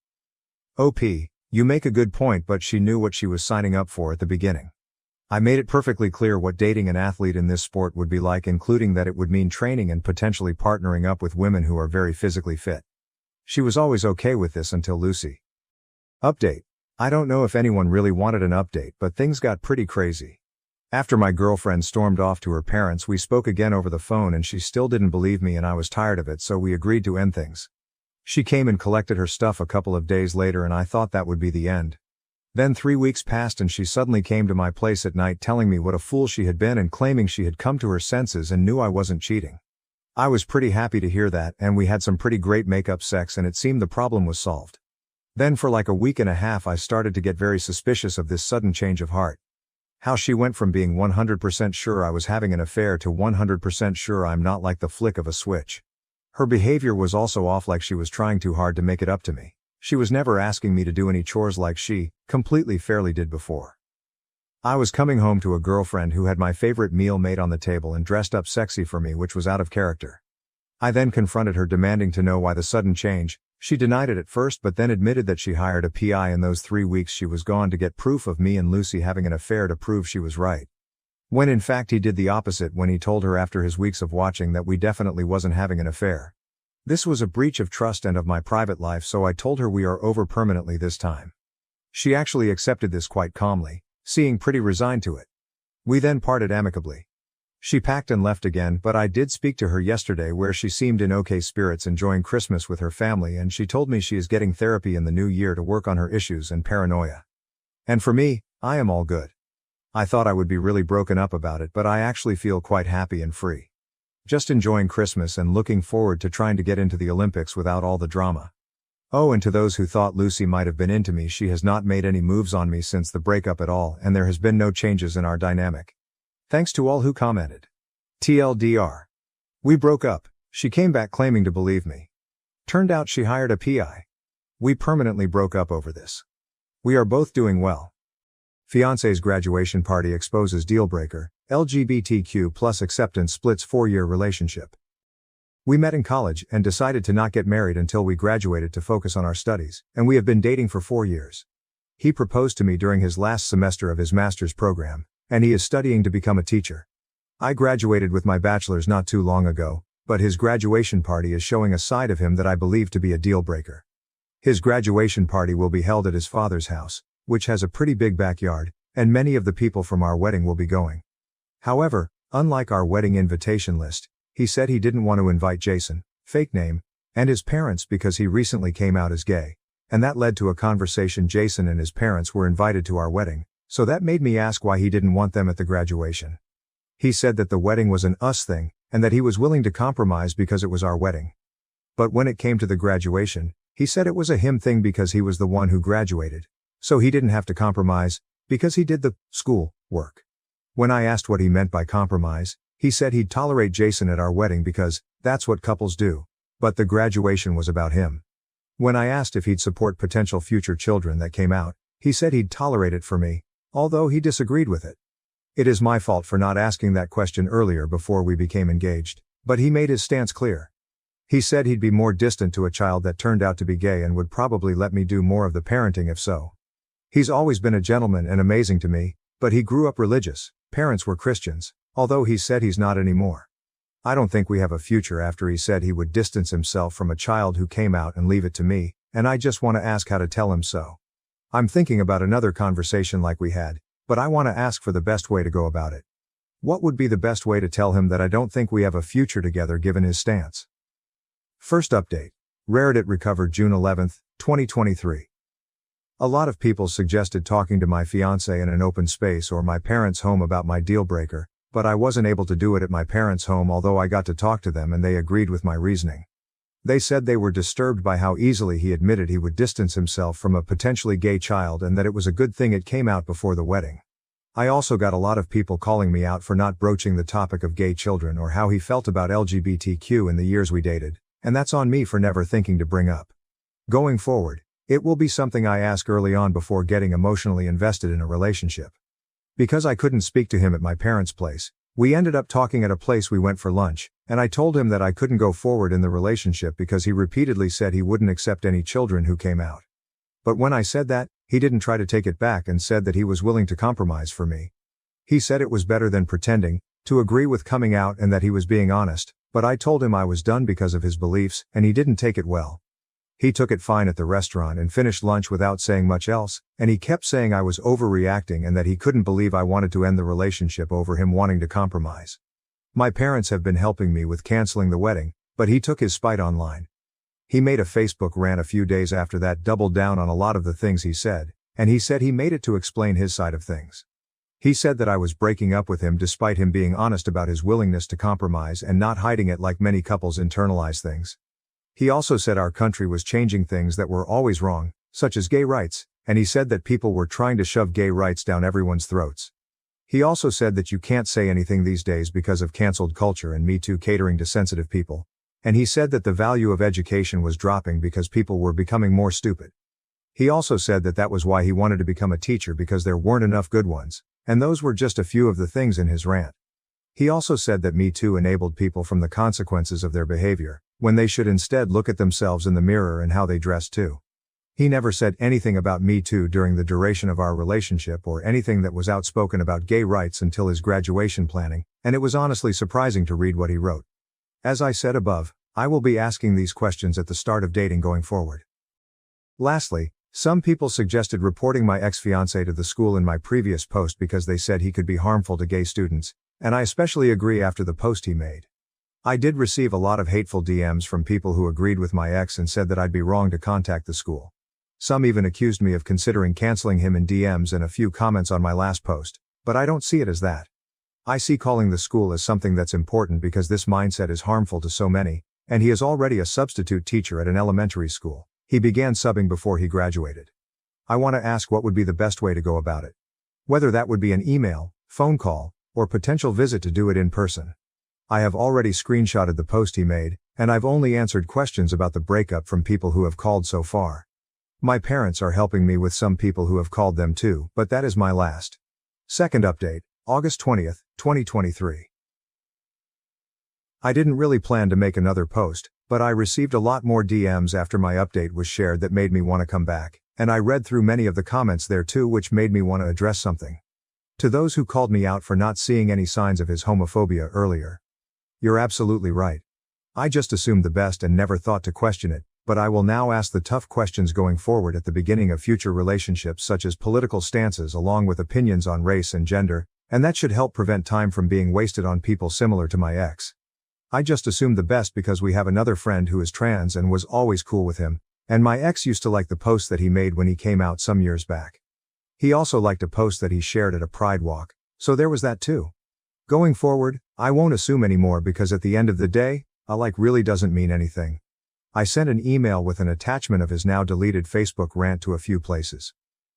OP, you make a good point but she knew what she was signing up for at the beginning. I made it perfectly clear what dating an athlete in this sport would be like including that it would mean training and potentially partnering up with women who are very physically fit. She was always okay with this until Lucy. Update. I don't know if anyone really wanted an update but things got pretty crazy. After my girlfriend stormed off to her parents we spoke again over the phone and she still didn't believe me and I was tired of it so we agreed to end things. She came and collected her stuff a couple of days later and I thought that would be the end. Then 3 weeks passed and she suddenly came to my place at night telling me what a fool she had been and claiming she had come to her senses and knew I wasn't cheating. I was pretty happy to hear that and we had some pretty great make-up sex and it seemed the problem was solved. Then for like a week and a half I started to get very suspicious of this sudden change of heart. How she went from being 100% sure I was having an affair to 100% sure I'm not, like the flick of a switch. Her behavior was also off, like she was trying too hard to make it up to me. She was never asking me to do any chores like she completely fairly did before. I was coming home to a girlfriend who had my favorite meal made on the table and dressed up sexy for me, which was out of character. I then confronted her, demanding to know why the sudden change. She denied it at first but then admitted that she hired a PI in those 3 weeks she was gone to get proof of me and Lucy having an affair to prove she was right. When in fact he did the opposite when he told her after his weeks of watching that we definitely wasn't having an affair. This was a breach of trust and of my private life, so I told her we are over permanently this time. She actually accepted this quite calmly, seeming pretty resigned to it. We then parted amicably. She packed and left again, but I did speak to her yesterday where she seemed in okay spirits enjoying Christmas with her family, and she told me she is getting therapy in the new year to work on her issues and paranoia. And for me, I am all good. I thought I would be really broken up about it, but I actually feel quite happy and free. Just enjoying Christmas and looking forward to trying to get into the Olympics without all the drama. Oh, and to those who thought Lucy might have been into me, she has not made any moves on me since the breakup at all, and there has been no changes in our dynamic. Thanks to all who commented. TLDR. We broke up. She came back claiming to believe me. Turned out she hired a PI. We permanently broke up over this. We are both doing well. Fiancé's graduation party exposes dealbreaker, LGBTQ plus acceptance splits 4-year relationship. We met in college and decided to not get married until we graduated to focus on our studies, and we have been dating for 4 years. He proposed to me during his last semester of his master's program, and he is studying to become a teacher. I graduated with my bachelor's not too long ago, but his graduation party is showing a side of him that I believe to be a deal breaker. His graduation party will be held at his father's house, which has a pretty big backyard, and many of the people from our wedding will be going. However, unlike our wedding invitation list, he said he didn't want to invite Jason, fake name, and his parents because he recently came out as gay, and that led to a conversation. Jason and his parents were invited to our wedding, so that made me ask why he didn't want them at the graduation. He said that the wedding was an us thing, and that he was willing to compromise because it was our wedding. But when it came to the graduation, he said it was a him thing because he was the one who graduated, so he didn't have to compromise, because he did the school work. When I asked what he meant by compromise, he said he'd tolerate Jason at our wedding because that's what couples do, but the graduation was about him. When I asked if he'd support potential future children that came out, he said he'd tolerate it for me, although he disagreed with it. It is my fault for not asking that question earlier before we became engaged, but he made his stance clear. He said he'd be more distant to a child that turned out to be gay and would probably let me do more of the parenting if so. He's always been a gentleman and amazing to me, but he grew up religious, parents were Christians, although he said he's not anymore. I don't think we have a future after he said he would distance himself from a child who came out and leave it to me, and I just want to ask how to tell him so. I'm thinking about another conversation like we had, but I want to ask for the best way to go about it. What would be the best way to tell him that I don't think we have a future together given his stance? First update. Related recovered June 11, 2023. A lot of people suggested talking to my fiancé in an open space or my parents' home about my deal breaker, but I wasn't able to do it at my parents' home, although I got to talk to them and they agreed with my reasoning. They said they were disturbed by how easily he admitted he would distance himself from a potentially gay child and that it was a good thing it came out before the wedding. I also got a lot of people calling me out for not broaching the topic of gay children or how he felt about LGBTQ in the years we dated, and that's on me for never thinking to bring up. Going forward, it will be something I ask early on before getting emotionally invested in a relationship. Because I couldn't speak to him at my parents' place, we ended up talking at a place we went for lunch, and I told him that I couldn't go forward in the relationship because he repeatedly said he wouldn't accept any children who came out. But when I said that, he didn't try to take it back and said that he was willing to compromise for me. He said it was better than pretending, to agree with coming out and that he was being honest, but I told him I was done because of his beliefs, and he didn't take it well. He took it fine at the restaurant and finished lunch without saying much else, and he kept saying I was overreacting and that he couldn't believe I wanted to end the relationship over him wanting to compromise. My parents have been helping me with canceling the wedding, but he took his spite online. He made a Facebook rant a few days after that, doubled down on a lot of the things he said, and he said he made it to explain his side of things. He said that I was breaking up with him despite him being honest about his willingness to compromise and not hiding it like many couples internalize things. He also said our country was changing things that were always wrong, such as gay rights, and he said that people were trying to shove gay rights down everyone's throats. He also said that you can't say anything these days because of canceled culture and Me Too catering to sensitive people. And he said that the value of education was dropping because people were becoming more stupid. He also said that that was why he wanted to become a teacher, because there weren't enough good ones, and those were just a few of the things in his rant. He also said that Me Too enabled people from the consequences of their behavior, when they should instead look at themselves in the mirror and how they dress too. He never said anything about Me Too during the duration of our relationship or anything that was outspoken about gay rights until his graduation planning, and it was honestly surprising to read what he wrote. As I said above, I will be asking these questions at the start of dating going forward. Lastly, some people suggested reporting my ex-fiancé to the school in my previous post because they said he could be harmful to gay students, and I especially agree after the post he made. I did receive a lot of hateful DMs from people who agreed with my ex and said that I'd be wrong to contact the school. Some even accused me of considering canceling him in DMs and a few comments on my last post, but I don't see it as that. I see calling the school as something that's important because this mindset is harmful to so many, and he is already a substitute teacher at an elementary school. He began subbing before he graduated. I want to ask what would be the best way to go about it. Whether that would be an email, phone call, or potential visit to do it in person. I have already screenshotted the post he made, and I've only answered questions about the breakup from people who have called so far. My parents are helping me with some people who have called them too, but that is my last. Second update, August 20th, 2023. I didn't really plan to make another post, but I received a lot more DMs after my update was shared that made me want to come back, and I read through many of the comments there too, which made me want to address something. To those who called me out for not seeing any signs of his homophobia earlier. You're absolutely right. I just assumed the best and never thought to question it, but I will now ask the tough questions going forward at the beginning of future relationships, such as political stances along with opinions on race and gender, and that should help prevent time from being wasted on people similar to my ex. I just assumed the best because we have another friend who is trans and was always cool with him, and my ex used to like the post that he made when he came out some years back. He also liked a post that he shared at a Pride walk, so there was that too. Going forward, I won't assume anymore because at the end of the day, a like really doesn't mean anything. I sent an email with an attachment of his now deleted Facebook rant to a few places.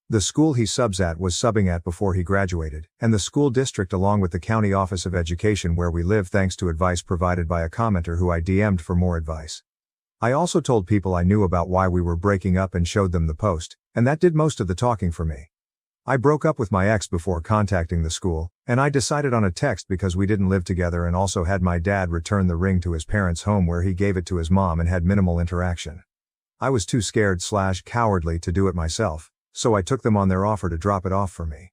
The school he subs at was subbing at before he graduated, and the school district along with the County Office of Education where we live, thanks to advice provided by a commenter who I DM'd for more advice. I also told people I knew about why we were breaking up and showed them the post, and that did most of the talking for me. I broke up with my ex before contacting the school, and I decided on a text because we didn't live together and also had my dad return the ring to his parents' home where he gave it to his mom and had minimal interaction. I was too scared/cowardly to do it myself, so I took them on their offer to drop it off for me.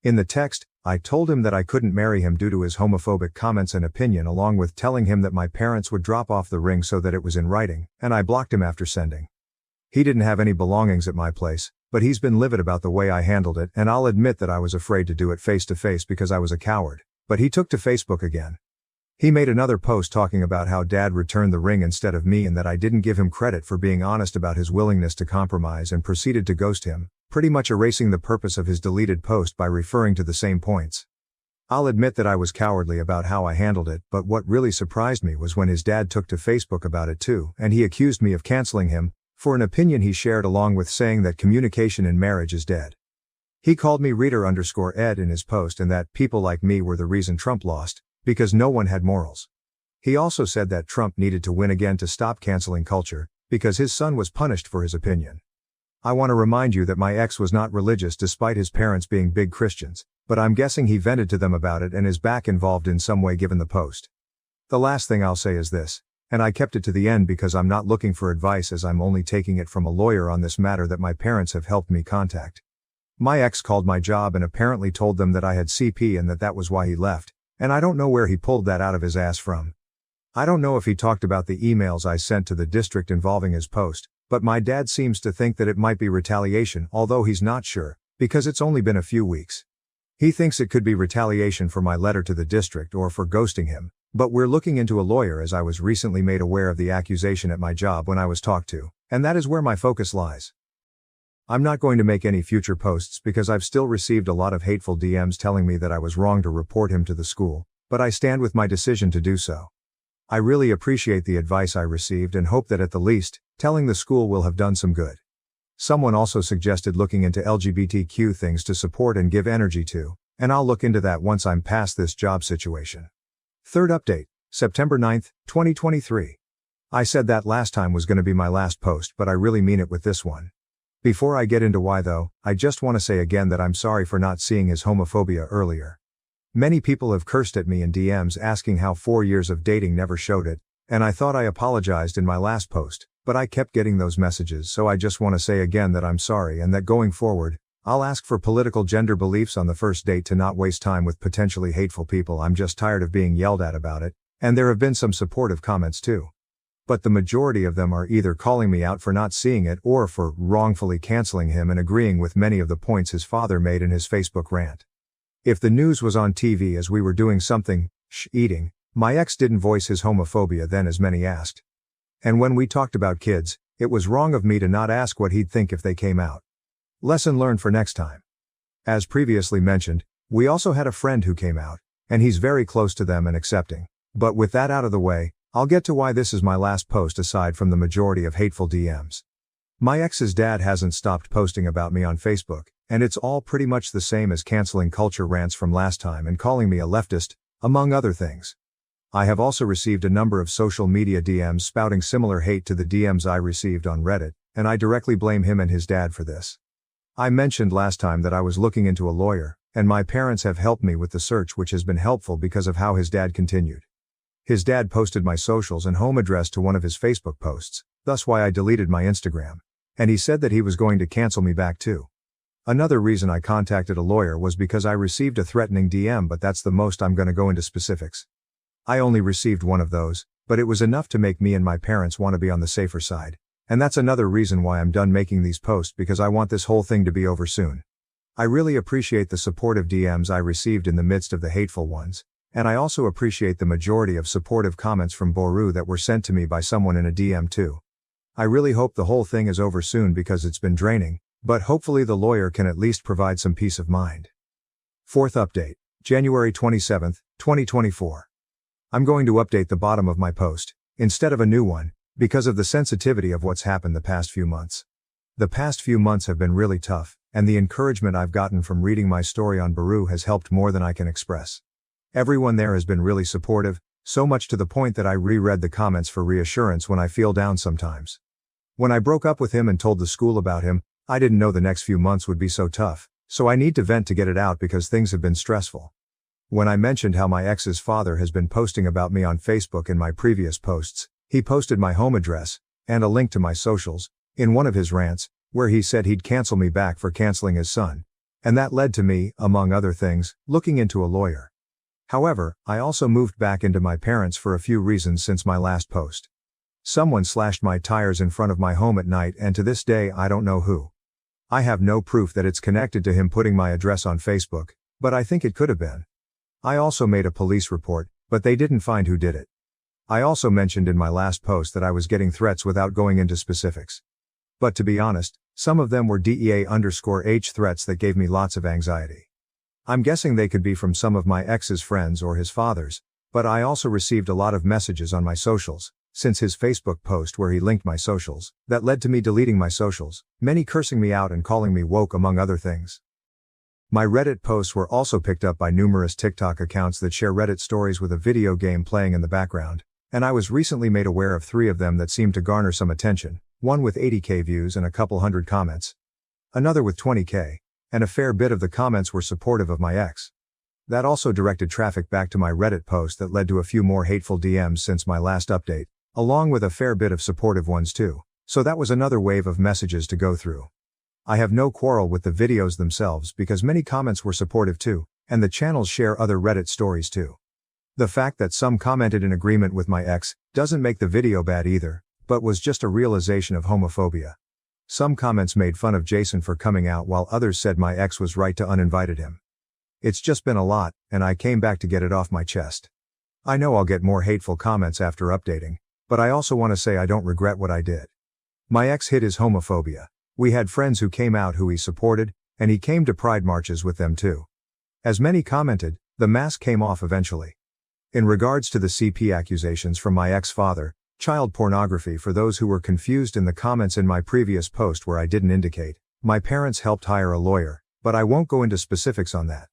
In the text, I told him that I couldn't marry him due to his homophobic comments and opinion, along with telling him that my parents would drop off the ring so that it was in writing, and I blocked him after sending. He didn't have any belongings at my place, but he's been livid about the way I handled it, and I'll admit that I was afraid to do it face to face because I was a coward, but he took to Facebook again. He made another post talking about how dad returned the ring instead of me and that I didn't give him credit for being honest about his willingness to compromise, and proceeded to ghost him, pretty much erasing the purpose of his deleted post by referring to the same points. I'll admit that I was cowardly about how I handled it, but what really surprised me was when his dad took to Facebook about it too, and he accused me of canceling him for an opinion he shared, along with saying that communication in marriage is dead. He called me reader_Ed in his post and that people like me were the reason Trump lost, because no one had morals. He also said that Trump needed to win again to stop canceling culture, because his son was punished for his opinion. I want to remind you that my ex was not religious despite his parents being big Christians, but I'm guessing he vented to them about it and is back involved in some way given the post. The last thing I'll say is this, and I kept it to the end because I'm not looking for advice, as I'm only taking it from a lawyer on this matter that my parents have helped me contact. My ex called my job and apparently told them that I had CP and that was why he left, and I don't know where he pulled that out of his ass from. I don't know if he talked about the emails I sent to the district involving his post, but my dad seems to think that it might be retaliation, although he's not sure, because it's only been a few weeks. He thinks it could be retaliation for my letter to the district or for ghosting him, But we're looking into a lawyer as I was recently made aware of the accusation at my job when I was talked to, and that is where my focus lies. I'm not going to make any future posts because I've still received a lot of hateful DMs telling me that I was wrong to report him to the school, but I stand with my decision to do so. I really appreciate the advice I received and hope that at the least, telling the school will have done some good. Someone also suggested looking into LGBTQ things to support and give energy to, and I'll look into that once I'm past this job situation. Third update, September 9th, 2023. I said that last time was going to be my last post, but I really mean it with this one. Before I get into why though, I just want to say again that I'm sorry for not seeing his homophobia earlier. Many people have cursed at me in DMs asking how 4 years of dating never showed it, and I thought I apologized in my last post, but I kept getting those messages, so I just want to say again that I'm sorry and that going forward, I'll ask for political gender beliefs on the first date to not waste time with potentially hateful people. I'm just tired of being yelled at about it, and there have been some supportive comments too. But the majority of them are either calling me out for not seeing it or for wrongfully canceling him and agreeing with many of the points his father made in his Facebook rant. If the news was on TV as we were doing something, eating, my ex didn't voice his homophobia then as many asked. And when we talked about kids, it was wrong of me to not ask what he'd think if they came out. Lesson learned for next time. As previously mentioned, we also had a friend who came out, and he's very close to them and accepting. But with that out of the way, I'll get to why this is my last post aside from the majority of hateful DMs. My ex's dad hasn't stopped posting about me on Facebook, and it's all pretty much the same as canceling culture rants from last time and calling me a leftist, among other things. I have also received a number of social media DMs spouting similar hate to the DMs I received on Reddit, and I directly blame him and his dad for this. I mentioned last time that I was looking into a lawyer, and my parents have helped me with the search, which has been helpful because of how his dad continued. His dad posted my socials and home address to one of his Facebook posts, thus why I deleted my Instagram. And he said that he was going to cancel me back too. Another reason I contacted a lawyer was because I received a threatening DM, but that's the most I'm going to go into specifics. I only received one of those, but it was enough to make me and my parents want to be on the safer side. And that's another reason why I'm done making these posts, because I want this whole thing to be over soon. I really appreciate the supportive DMs I received in the midst of the hateful ones, and I also appreciate the majority of supportive comments from Boru that were sent to me by someone in a DM too. I really hope the whole thing is over soon because it's been draining, but hopefully the lawyer can at least provide some peace of mind. Fourth update, January 27th, 2024. I'm going to update the bottom of my post, instead of a new one, because of the sensitivity of what's happened the past few months. The past few months have been really tough, and the encouragement I've gotten from reading my story on Boru has helped more than I can express. Everyone there has been really supportive, so much to the point that I reread the comments for reassurance when I feel down sometimes. When I broke up with him and told the school about him, I didn't know the next few months would be so tough, so I need to vent to get it out because things have been stressful. When I mentioned how my ex's father has been posting about me on Facebook in my previous posts, he posted my home address, and a link to my socials, in one of his rants, where he said he'd cancel me back for canceling his son. And that led to me, among other things, looking into a lawyer. However, I also moved back into my parents for a few reasons since my last post. Someone slashed my tires in front of my home at night, and to this day I don't know who. I have no proof that it's connected to him putting my address on Facebook, but I think it could have been. I also made a police report, but they didn't find who did it. I also mentioned in my last post that I was getting threats without going into specifics. But to be honest, some of them were DEA_H threats that gave me lots of anxiety. I'm guessing they could be from some of my ex's friends or his father's, but I also received a lot of messages on my socials, since his Facebook post where he linked my socials, that led to me deleting my socials, many cursing me out and calling me woke among other things. My Reddit posts were also picked up by numerous TikTok accounts that share Reddit stories with a video game playing in the background, and I was recently made aware of 3 of them that seemed to garner some attention, one with 80k views and a couple hundred comments, another with 20k, and a fair bit of the comments were supportive of my ex. That also directed traffic back to my Reddit post that led to a few more hateful DMs since my last update, along with a fair bit of supportive ones too, so that was another wave of messages to go through. I have no quarrel with the videos themselves because many comments were supportive too, and the channels share other Reddit stories too. The fact that some commented in agreement with my ex doesn't make the video bad either, but was just a realization of homophobia. Some comments made fun of Jason for coming out while others said my ex was right to uninvited him. It's just been a lot, and I came back to get it off my chest. I know I'll get more hateful comments after updating, but I also want to say I don't regret what I did. My ex hid his homophobia. We had friends who came out who he supported, and he came to pride marches with them too. As many commented, the mask came off eventually. In regards to the CP accusations from my ex-father, child pornography for those who were confused in the comments in my previous post where I didn't indicate, my parents helped hire a lawyer, but I won't go into specifics on that.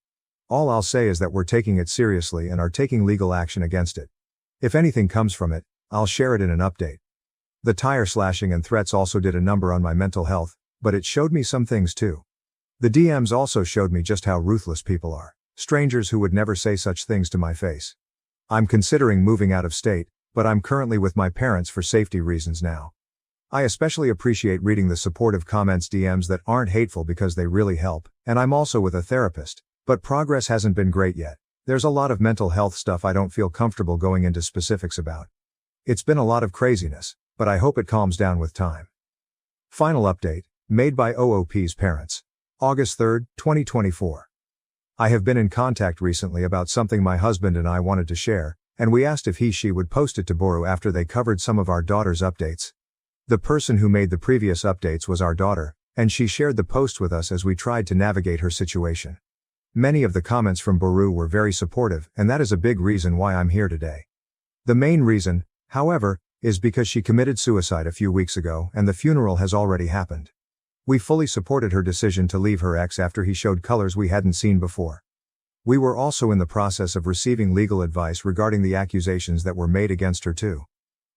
All I'll say is that we're taking it seriously and are taking legal action against it. If anything comes from it, I'll share it in an update. The tire slashing and threats also did a number on my mental health, but it showed me some things too. The DMs also showed me just how ruthless people are, strangers who would never say such things to my face. I'm considering moving out of state, but I'm currently with my parents for safety reasons now. I especially appreciate reading the supportive comments DMs that aren't hateful because they really help, and I'm also with a therapist, but progress hasn't been great yet. There's a lot of mental health stuff I don't feel comfortable going into specifics about. It's been a lot of craziness, but I hope it calms down with time. Final update, made by OOP's parents. August 3, 2024. I have been in contact recently about something my husband and I wanted to share, and we asked if she would post it to Boru after they covered some of our daughter's updates. The person who made the previous updates was our daughter, and she shared the post with us as we tried to navigate her situation. Many of the comments from Boru were very supportive, and that is a big reason why I'm here today. The main reason, however, is because she committed suicide a few weeks ago and the funeral has already happened. We fully supported her decision to leave her ex after he showed colors we hadn't seen before. We were also in the process of receiving legal advice regarding the accusations that were made against her too.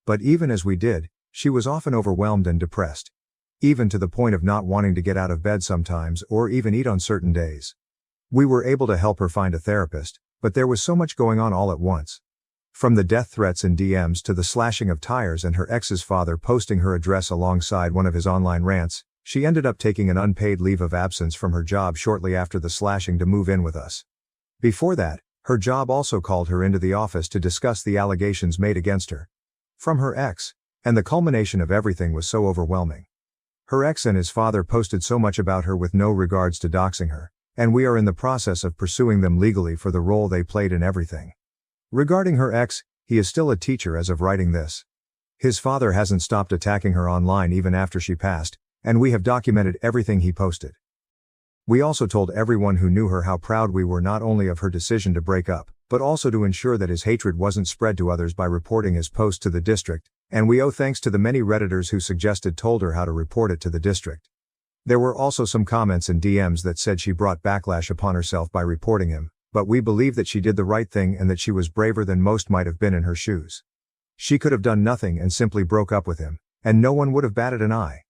But even as we did, she was often overwhelmed and depressed. Even to the point of not wanting to get out of bed sometimes or even eat on certain days. We were able to help her find a therapist, but there was so much going on all at once. From the death threats and DMs to the slashing of tires and her ex's father posting her address alongside one of his online rants, she ended up taking an unpaid leave of absence from her job shortly after the slashing to move in with us. Before that, her job also called her into the office to discuss the allegations made against her from her ex, and the culmination of everything was so overwhelming. Her ex and his father posted so much about her with no regards to doxing her, and we are in the process of pursuing them legally for the role they played in everything. Regarding her ex, he is still a teacher as of writing this. His father hasn't stopped attacking her online even after she passed, and we have documented everything he posted. We also told everyone who knew her how proud we were not only of her decision to break up, but also to ensure that his hatred wasn't spread to others by reporting his post to the district, and we owe thanks to the many Redditors who told her how to report it to the district. There were also some comments and DMs that said she brought backlash upon herself by reporting him, but we believe that she did the right thing and that she was braver than most might have been in her shoes. She could have done nothing and simply broke up with him, and no one would have batted an eye.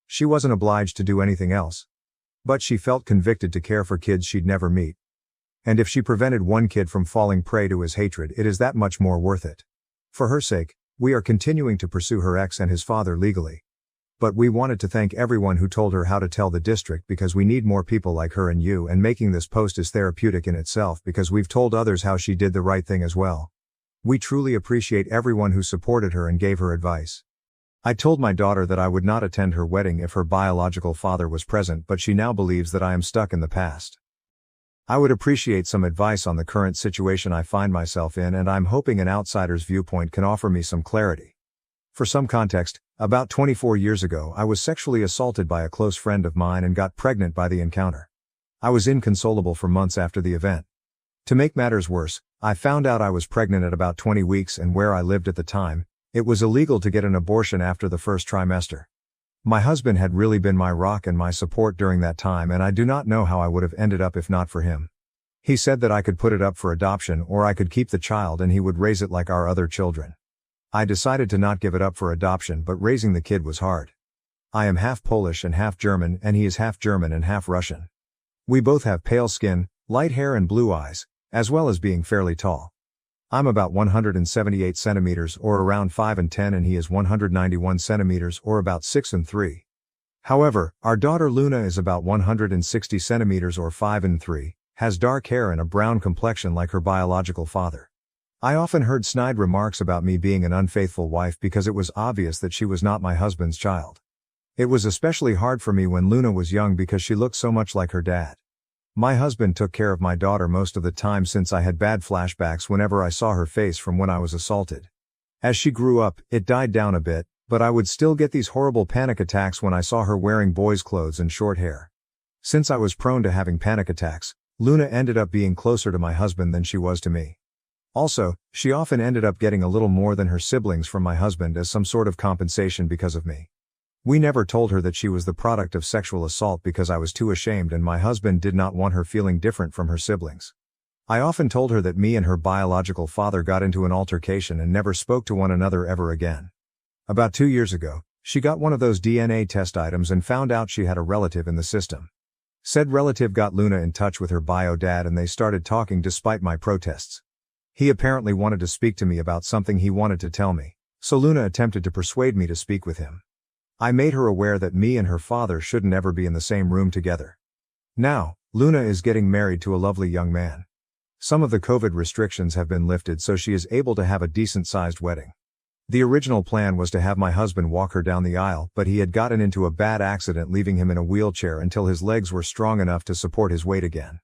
She wasn't obliged to do anything else. But she felt convicted to care for kids she'd never meet. And if she prevented one kid from falling prey to his hatred, it is that much more worth it. For her sake, we are continuing to pursue her ex and his father legally. But we wanted to thank everyone who told her how to tell the district because we need more people like her and you, and making this post is therapeutic in itself because we've told others how she did the right thing as well. We truly appreciate everyone who supported her and gave her advice. I told my daughter that I would not attend her wedding if her biological father was present, but she now believes that I am stuck in the past. I would appreciate some advice on the current situation I find myself in, and I'm hoping an outsider's viewpoint can offer me some clarity. For some context, about 24 years ago I was sexually assaulted by a close friend of mine and got pregnant by the encounter. I was inconsolable for months after the event. To make matters worse, I found out I was pregnant at about 20 weeks, and where I lived at the time, it was illegal to get an abortion after the first trimester. My husband had really been my rock and my support during that time, and I do not know how I would have ended up if not for him. He said that I could put it up for adoption or I could keep the child and he would raise it like our other children. I decided to not give it up for adoption, but raising the kid was hard. I am half Polish and half German, and he is half German and half Russian. We both have pale skin, light hair and blue eyes, as well as being fairly tall. I'm about 178 centimeters or around 5'10", and he is 191 centimeters or about 6'3". However, our daughter Luna is about 160 centimeters or 5'3", has dark hair and a brown complexion like her biological father. I often heard snide remarks about me being an unfaithful wife because it was obvious that she was not my husband's child. It was especially hard for me when Luna was young because she looked so much like her dad. My husband took care of my daughter most of the time since I had bad flashbacks whenever I saw her face from when I was assaulted. As she grew up, it died down a bit, but I would still get these horrible panic attacks when I saw her wearing boys' clothes and short hair. Since I was prone to having panic attacks, Luna ended up being closer to my husband than she was to me. Also, she often ended up getting a little more than her siblings from my husband as some sort of compensation because of me. We never told her that she was the product of sexual assault because I was too ashamed and my husband did not want her feeling different from her siblings. I often told her that me and her biological father got into an altercation and never spoke to one another ever again. About 2 years ago, she got one of those DNA test items and found out she had a relative in the system. Said relative got Luna in touch with her bio dad and they started talking despite my protests. He apparently wanted to speak to me about something he wanted to tell me, so Luna attempted to persuade me to speak with him. I made her aware that me and her father shouldn't ever be in the same room together. Now, Luna is getting married to a lovely young man. Some of the COVID restrictions have been lifted so she is able to have a decent-sized wedding. The original plan was to have my husband walk her down the aisle, but he had gotten into a bad accident leaving him in a wheelchair until his legs were strong enough to support his weight again.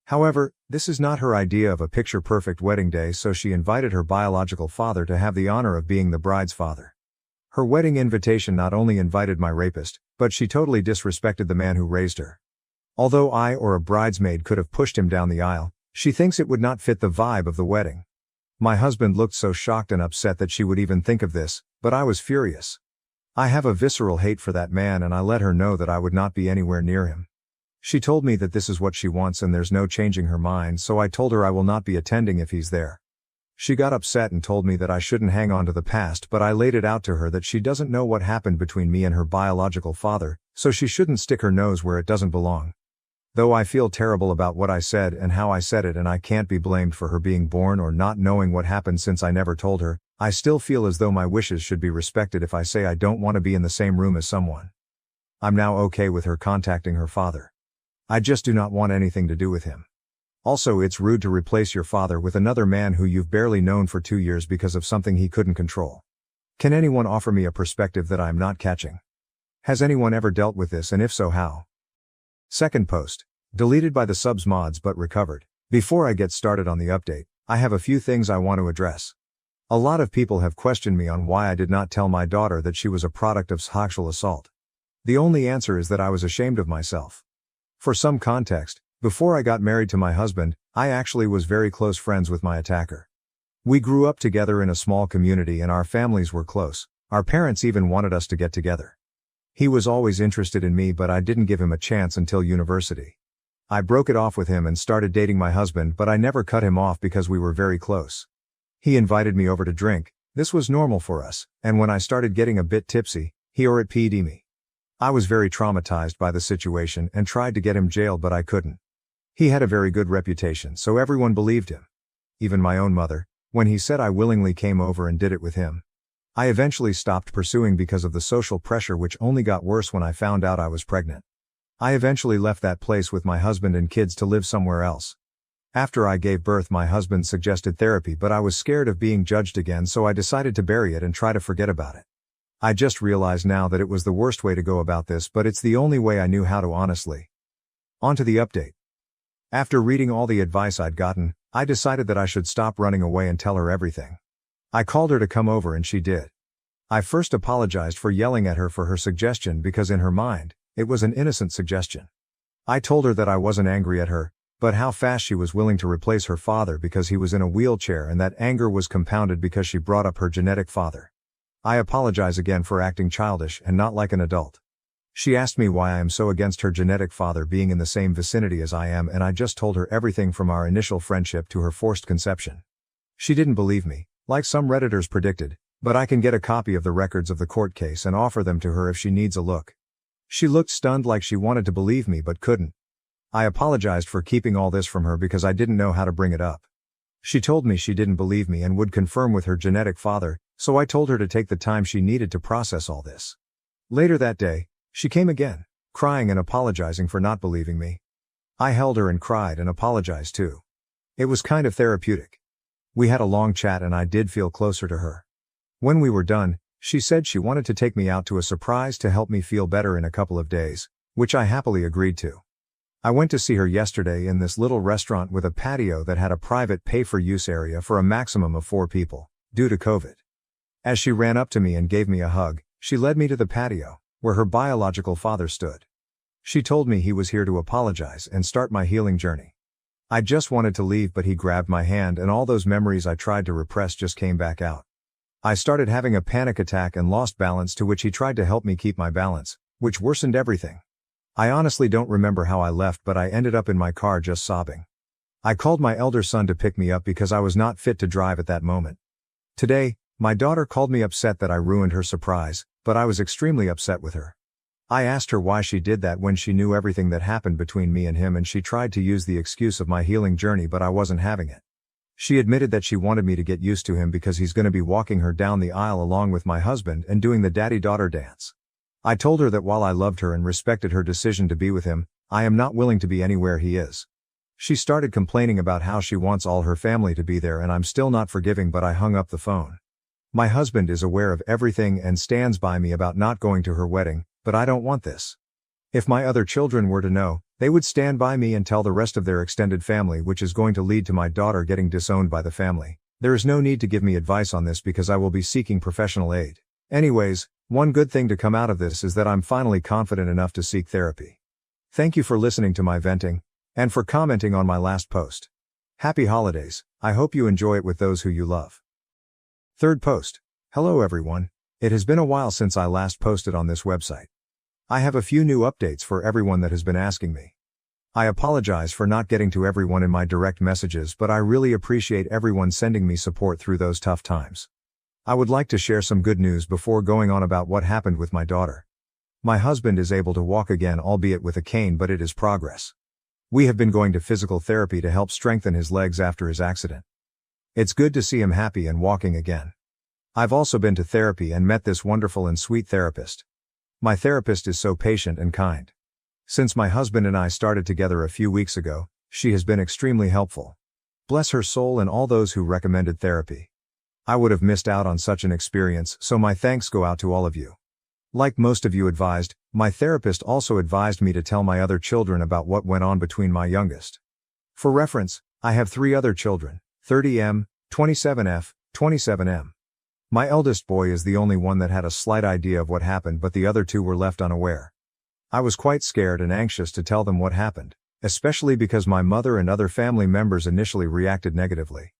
However, this is not her idea of a picture-perfect wedding day, so she invited her biological father to have the honor of being the bride's father. Her wedding invitation not only invited my rapist, but she totally disrespected the man who raised her. Although I or a bridesmaid could have pushed him down the aisle, she thinks it would not fit the vibe of the wedding. My husband looked so shocked and upset that she would even think of this, but I was furious. I have a visceral hate for that man and I let her know that I would not be anywhere near him. She told me that this is what she wants and there's no changing her mind, so I told her I will not be attending if he's there. She got upset and told me that I shouldn't hang on to the past, but I laid it out to her that she doesn't know what happened between me and her biological father, so she shouldn't stick her nose where it doesn't belong. Though I feel terrible about what I said and how I said it and I can't be blamed for her being born or not knowing what happened since I never told her, I still feel as though my wishes should be respected if I say I don't want to be in the same room as someone. I'm now okay with her contacting her father. I just do not want anything to do with him. Also, it's rude to replace your father with another man who you've barely known for 2 years because of something he couldn't control. Can anyone offer me a perspective that I'm not catching? Has anyone ever dealt with this, and if so, how? Second post. Deleted by the subs mods but recovered. Before I get started on the update, I have a few things I want to address. A lot of people have questioned me on why I did not tell my daughter that she was a product of sexual assault. The only answer is that I was ashamed of myself. For some context, before I got married to my husband, I actually was very close friends with my attacker. We grew up together in a small community and our families were close. Our parents even wanted us to get together. He was always interested in me, but I didn't give him a chance until university. I broke it off with him and started dating my husband, but I never cut him off because we were very close. He invited me over to drink. This was normal for us, and when I started getting a bit tipsy, he or it PD'd me. I was very traumatized by the situation and tried to get him jailed, but I couldn't. He had a very good reputation, so everyone believed him. Even my own mother, when he said I willingly came over and did it with him. I eventually stopped pursuing because of the social pressure, which only got worse when I found out I was pregnant. I eventually left that place with my husband and kids to live somewhere else. After I gave birth, my husband suggested therapy, but I was scared of being judged again, so I decided to bury it and try to forget about it. I just realize now that it was the worst way to go about this, but it's the only way I knew how to honestly. On to the update. After reading all the advice I'd gotten, I decided that I should stop running away and tell her everything. I called her to come over and she did. I first apologized for yelling at her for her suggestion because in her mind, it was an innocent suggestion. I told her that I wasn't angry at her, but how fast she was willing to replace her father because he was in a wheelchair, and that anger was compounded because she brought up her genetic father. I apologize again for acting childish and not like an adult. She asked me why I am so against her genetic father being in the same vicinity as I am, and I just told her everything from our initial friendship to her forced conception. She didn't believe me, like some Redditors predicted, but I can get a copy of the records of the court case and offer them to her if she needs a look. She looked stunned, like she wanted to believe me but couldn't. I apologized for keeping all this from her because I didn't know how to bring it up. She told me she didn't believe me and would confirm with her genetic father, so I told her to take the time she needed to process all this. Later that day, she came again, crying and apologizing for not believing me. I held her and cried and apologized too. It was kind of therapeutic. We had a long chat and I did feel closer to her. When we were done, she said she wanted to take me out to a surprise to help me feel better in a couple of days, which I happily agreed to. I went to see her yesterday in this little restaurant with a patio that had a private pay-for-use area for a maximum of 4 people, due to COVID. As she ran up to me and gave me a hug, she led me to the patio, where her biological father stood. She told me he was here to apologize and start my healing journey. I just wanted to leave, but he grabbed my hand and all those memories I tried to repress just came back out. I started having a panic attack and lost balance, to which he tried to help me keep my balance, which worsened everything. I honestly don't remember how I left, but I ended up in my car just sobbing. I called my elder son to pick me up because I was not fit to drive at that moment. Today, my daughter called me upset that I ruined her surprise, but I was extremely upset with her. I asked her why she did that when she knew everything that happened between me and him, and she tried to use the excuse of my healing journey, but I wasn't having it. She admitted that she wanted me to get used to him because he's going to be walking her down the aisle along with my husband and doing the daddy-daughter dance. I told her that while I loved her and respected her decision to be with him, I am not willing to be anywhere he is. She started complaining about how she wants all her family to be there, and I'm still not forgiving, but I hung up the phone. My husband is aware of everything and stands by me about not going to her wedding, but I don't want this. If my other children were to know, they would stand by me and tell the rest of their extended family, which is going to lead to my daughter getting disowned by the family. There is no need to give me advice on this because I will be seeking professional aid. Anyways, one good thing to come out of this is that I'm finally confident enough to seek therapy. Thank you for listening to my venting, and for commenting on my last post. Happy holidays. I hope you enjoy it with those who you love. Third post. Hello everyone. It has been a while since I last posted on this website. I have a few new updates for everyone that has been asking me. I apologize for not getting to everyone in my direct messages, but I really appreciate everyone sending me support through those tough times. I would like to share some good news before going on about what happened with my daughter. My husband is able to walk again, albeit with a cane, but it is progress. We have been going to physical therapy to help strengthen his legs after his accident. It's good to see him happy and walking again. I've also been to therapy and met this wonderful and sweet therapist. My therapist is so patient and kind. Since my husband and I started together a few weeks ago, she has been extremely helpful. Bless her soul and all those who recommended therapy. I would have missed out on such an experience, so my thanks go out to all of you. Like most of you advised, my therapist also advised me to tell my other children about what went on between my youngest. For reference, I have 3 other children, 30M, 27F, 27M. My eldest boy is the only one that had a slight idea of what happened, but the other 2 were left unaware. I was quite scared and anxious to tell them what happened, especially because my mother and other family members initially reacted negatively.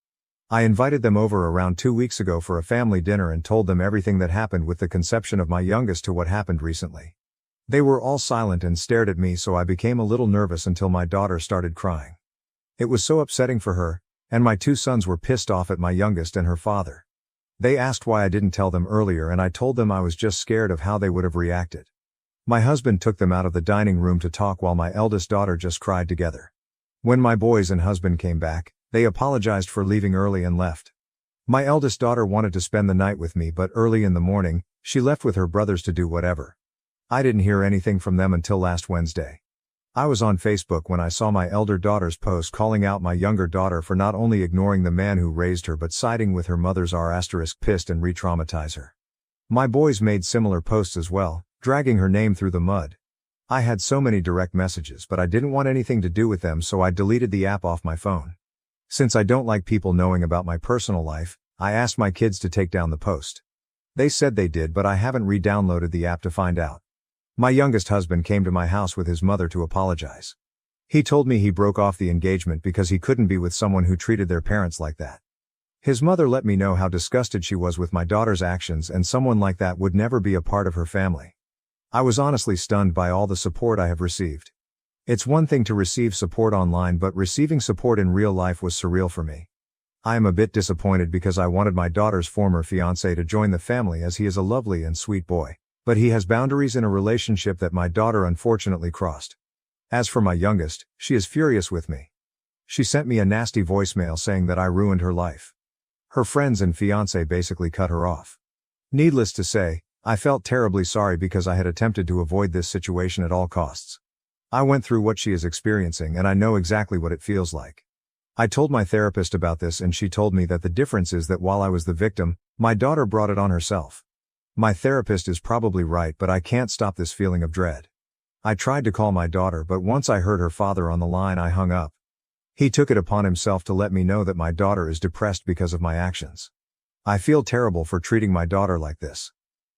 I invited them over around 2 weeks ago for a family dinner and told them everything that happened with the conception of my youngest to what happened recently. They were all silent and stared at me, so I became a little nervous until my daughter started crying. It was so upsetting for her, and my 2 sons were pissed off at my youngest and her father. They asked why I didn't tell them earlier, and I told them I was just scared of how they would have reacted. My husband took them out of the dining room to talk while my eldest daughter just cried together. When my boys and husband came back, they apologized for leaving early and left. My eldest daughter wanted to spend the night with me, but early in the morning, she left with her brothers to do whatever. I didn't hear anything from them until last Wednesday. I was on Facebook when I saw my elder daughter's post calling out my younger daughter for not only ignoring the man who raised her but siding with her mother's pissed and re-traumatize her. My boys made similar posts as well, dragging her name through the mud. I had so many direct messages, but I didn't want anything to do with them, so I deleted the app off my phone. Since I don't like people knowing about my personal life, I asked my kids to take down the post. They said they did, but I haven't re-downloaded the app to find out. My youngest husband came to my house with his mother to apologize. He told me he broke off the engagement because he couldn't be with someone who treated their parents like that. His mother let me know how disgusted she was with my daughter's actions, and someone like that would never be a part of her family. I was honestly stunned by all the support I have received. It's one thing to receive support online, but receiving support in real life was surreal for me. I am a bit disappointed because I wanted my daughter's former fiancé to join the family, as he is a lovely and sweet boy. But he has boundaries in a relationship that my daughter unfortunately crossed. As for my youngest, she is furious with me. She sent me a nasty voicemail saying that I ruined her life. Her friends and fiancé basically cut her off. Needless to say, I felt terribly sorry because I had attempted to avoid this situation at all costs. I went through what she is experiencing, and I know exactly what it feels like. I told my therapist about this, and she told me that the difference is that while I was the victim, my daughter brought it on herself. My therapist is probably right, but I can't stop this feeling of dread. I tried to call my daughter, but once I heard her father on the line, I hung up. He took it upon himself to let me know that my daughter is depressed because of my actions. I feel terrible for treating my daughter like this.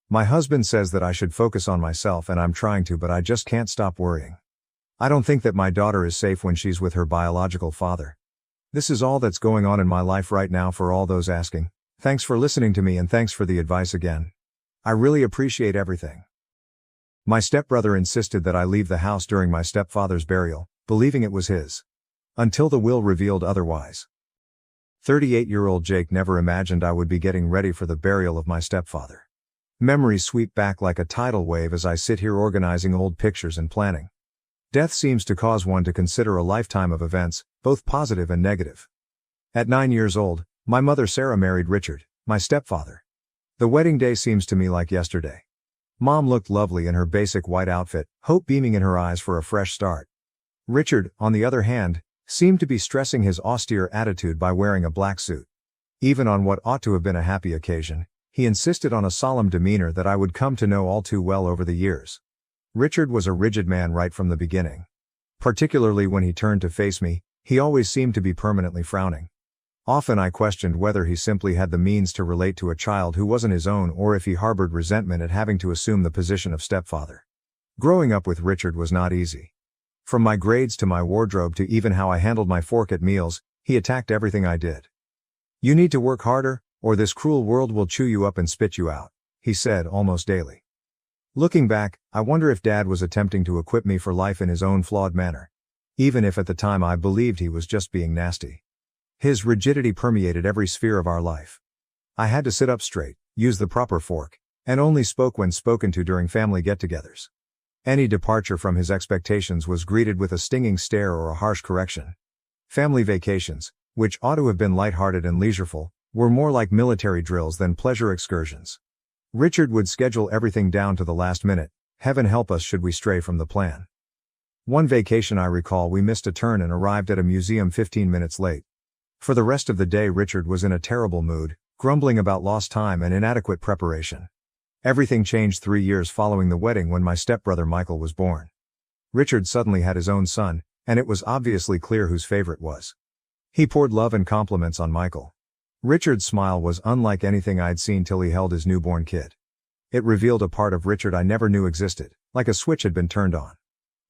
My husband says that I should focus on myself, and I'm trying to, but I just can't stop worrying. I don't think that my daughter is safe when she's with her biological father. This is all that's going on in my life right now. For all those asking, thanks for listening to me and thanks for the advice again. I really appreciate everything. My stepbrother insisted that I leave the house during my stepfather's burial, believing it was his. Until the will revealed otherwise. 38-year-old Jake never imagined I would be getting ready for the burial of my stepfather. Memories sweep back like a tidal wave as I sit here organizing old pictures and planning. Death seems to cause one to consider a lifetime of events, both positive and negative. At 9 years old, my mother Sarah married Richard, my stepfather. The wedding day seems to me like yesterday. Mom looked lovely in her basic white outfit, hope beaming in her eyes for a fresh start. Richard, on the other hand, seemed to be stressing his austere attitude by wearing a black suit. Even on what ought to have been a happy occasion, he insisted on a solemn demeanor that I would come to know all too well over the years. Richard was a rigid man right from the beginning. Particularly when he turned to face me, he always seemed to be permanently frowning. Often I questioned whether he simply had the means to relate to a child who wasn't his own, or if he harbored resentment at having to assume the position of stepfather. Growing up with Richard was not easy. From my grades to my wardrobe to even how I handled my fork at meals, he attacked everything I did. "You need to work harder, or this cruel world will chew you up and spit you out," he said almost daily. Looking back, I wonder if Dad was attempting to equip me for life in his own flawed manner. Even if at the time I believed he was just being nasty. His rigidity permeated every sphere of our life. I had to sit up straight, use the proper fork, and only spoke when spoken to during family get-togethers. Any departure from his expectations was greeted with a stinging stare or a harsh correction. Family vacations, which ought to have been lighthearted and leisureful, were more like military drills than pleasure excursions. Richard would schedule everything down to the last minute. Heaven help us should we stray from the plan. One vacation I recall we missed a turn and arrived at a museum 15 minutes late. For the rest of the day Richard was in a terrible mood, grumbling about lost time and inadequate preparation. Everything changed 3 years following the wedding when my stepbrother Michael was born. Richard suddenly had his own son, and it was obviously clear whose favorite was. He poured love and compliments on Michael. Richard's smile was unlike anything I'd seen till he held his newborn kid. It revealed a part of Richard I never knew existed, like a switch had been turned on.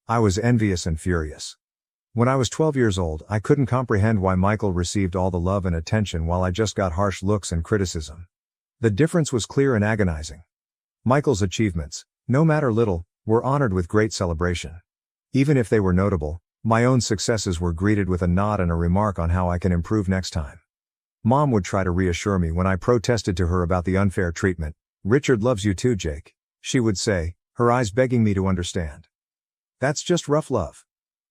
I was envious and furious. When I was 12 years old, I couldn't comprehend why Michael received all the love and attention while I just got harsh looks and criticism. The difference was clear and agonizing. Michael's achievements, no matter little, were honored with great celebration. Even if they were notable, my own successes were greeted with a nod and a remark on how I can improve next time. Mom would try to reassure me when I protested to her about the unfair treatment. "Richard loves you too, Jake," she would say, her eyes begging me to understand. "That's just rough love.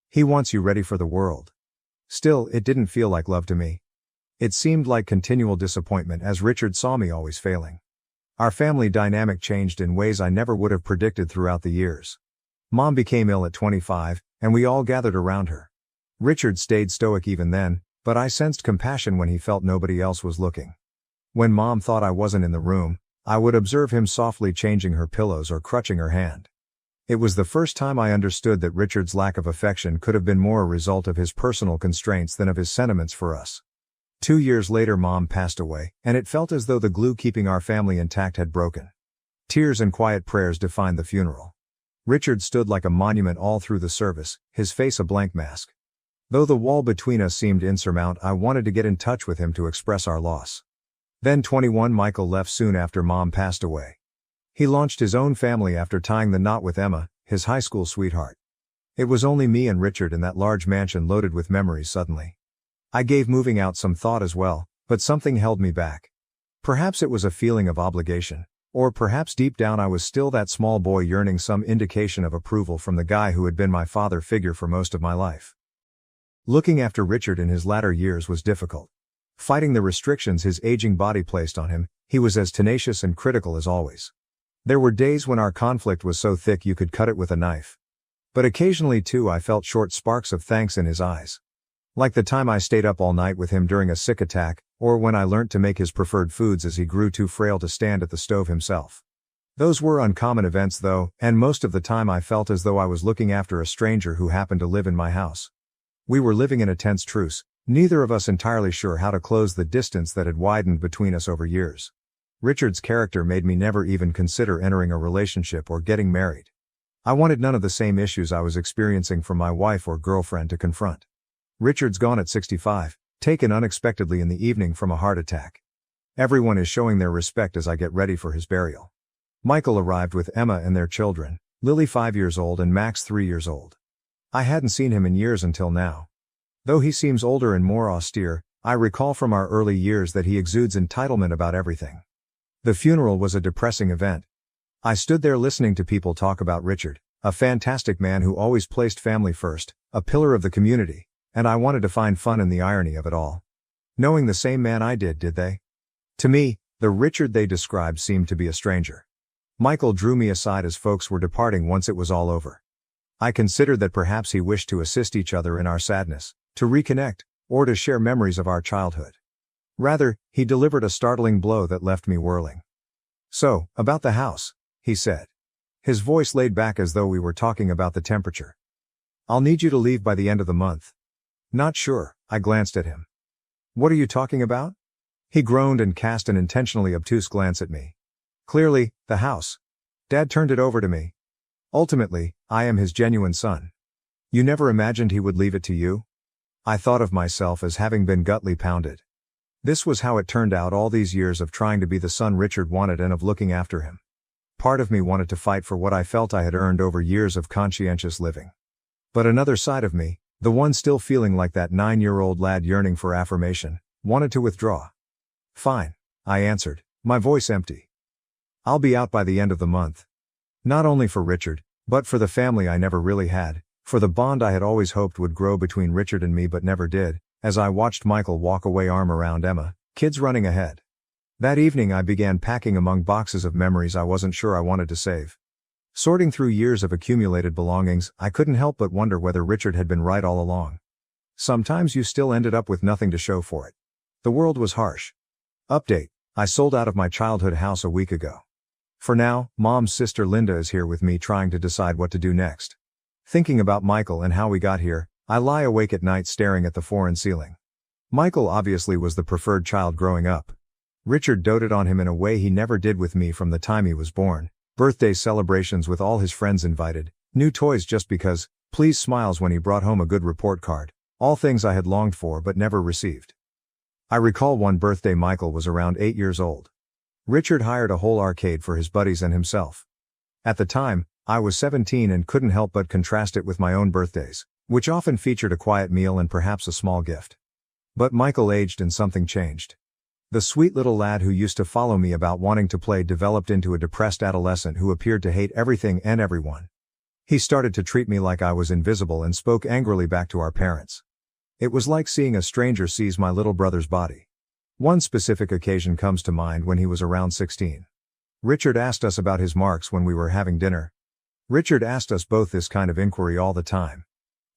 He wants you ready for the world." Still, it didn't feel like love to me. It seemed like continual disappointment as Richard saw me always failing. Our family dynamic changed in ways I never would have predicted throughout the years. Mom became ill at 25, and we all gathered around her. Richard stayed stoic even then, but I sensed compassion when he felt nobody else was looking. When Mom thought I wasn't in the room, I would observe him softly changing her pillows or crutching her hand. It was the first time I understood that Richard's lack of affection could have been more a result of his personal constraints than of his sentiments for us. 2 years later Mom passed away, and it felt as though the glue keeping our family intact had broken. Tears and quiet prayers defined the funeral. Richard stood like a monument all through the service, his face a blank mask. Though the wall between us seemed insurmountable, I wanted to get in touch with him to express our loss. Then 21 Michael left soon after Mom passed away. He launched his own family after tying the knot with Emma, his high school sweetheart. It was only me and Richard in that large mansion loaded with memories suddenly. I gave moving out some thought as well, but something held me back. Perhaps it was a feeling of obligation, or perhaps deep down I was still that small boy yearning some indication of approval from the guy who had been my father figure for most of my life. Looking after Richard in his latter years was difficult. Fighting the restrictions his aging body placed on him, he was as tenacious and critical as always. There were days when our conflict was so thick you could cut it with a knife. But occasionally too I felt short sparks of thanks in his eyes. Like the time I stayed up all night with him during a sick attack, or when I learnt to make his preferred foods as he grew too frail to stand at the stove himself. Those were uncommon events though, and most of the time I felt as though I was looking after a stranger who happened to live in my house. We were living in a tense truce, neither of us entirely sure how to close the distance that had widened between us over years. Richard's character made me never even consider entering a relationship or getting married. I wanted none of the same issues I was experiencing from my wife or girlfriend to confront. Richard's gone at 65, taken unexpectedly in the evening from a heart attack. Everyone is showing their respect as I get ready for his burial. Michael arrived with Emma and their children, Lily 5 years old and Max 3 years old. I hadn't seen him in years until now. Though he seems older and more austere, I recall from our early years that he exudes entitlement about everything. The funeral was a depressing event. I stood there listening to people talk about Richard, a fantastic man who always placed family first, a pillar of the community, and I wanted to find fun in the irony of it all. Knowing the same man I did they? To me, the Richard they described seemed to be a stranger. Michael drew me aside as folks were departing once it was all over. I considered that perhaps he wished to assist each other in our sadness, to reconnect, or to share memories of our childhood. Rather, he delivered a startling blow that left me whirling. "So, about the house," he said. His voice laid back as though we were talking about the temperature. "I'll need you to leave by the end of the month." "Not sure," I glanced at him. "What are you talking about?" He groaned and cast an intentionally obtuse glance at me. "Clearly, the house. Dad turned it over to me. Ultimately, I am his genuine son. You never imagined he would leave it to you?" I thought of myself as having been gutly pounded. This was how it turned out, all these years of trying to be the son Richard wanted and of looking after him. Part of me wanted to fight for what I felt I had earned over years of conscientious living. But another side of me, the one still feeling like that 9-year-old lad yearning for affirmation, wanted to withdraw. "Fine," I answered, my voice empty. "I'll be out by the end of the month." Not only for Richard, but for the family I never really had, for the bond I had always hoped would grow between Richard and me but never did, as I watched Michael walk away arm around Emma, kids running ahead. That evening I began packing among boxes of memories I wasn't sure I wanted to save. Sorting through years of accumulated belongings, I couldn't help but wonder whether Richard had been right all along. Sometimes you still ended up with nothing to show for it. The world was harsh. Update: I sold out of my childhood house a week ago. For now, Mom's sister Linda is here with me trying to decide what to do next. Thinking about Michael and how we got here, I lie awake at night staring at the foreign ceiling. Michael obviously was the preferred child growing up. Richard doted on him in a way he never did with me from the time he was born. Birthday celebrations with all his friends invited, new toys just because, please smiles when he brought home a good report card, all things I had longed for but never received. I recall one birthday Michael was around 8 years old. Richard hired a whole arcade for his buddies and himself. At the time, I was 17 and couldn't help but contrast it with my own birthdays, which often featured a quiet meal and perhaps a small gift. But Michael aged and something changed. The sweet little lad who used to follow me about wanting to play developed into a depressed adolescent who appeared to hate everything and everyone. He started to treat me like I was invisible and spoke angrily back to our parents. It was like seeing a stranger seize my little brother's body. One specific occasion comes to mind when he was around 16. Richard asked us about his marks when we were having dinner. Richard asked us both this kind of inquiry all the time.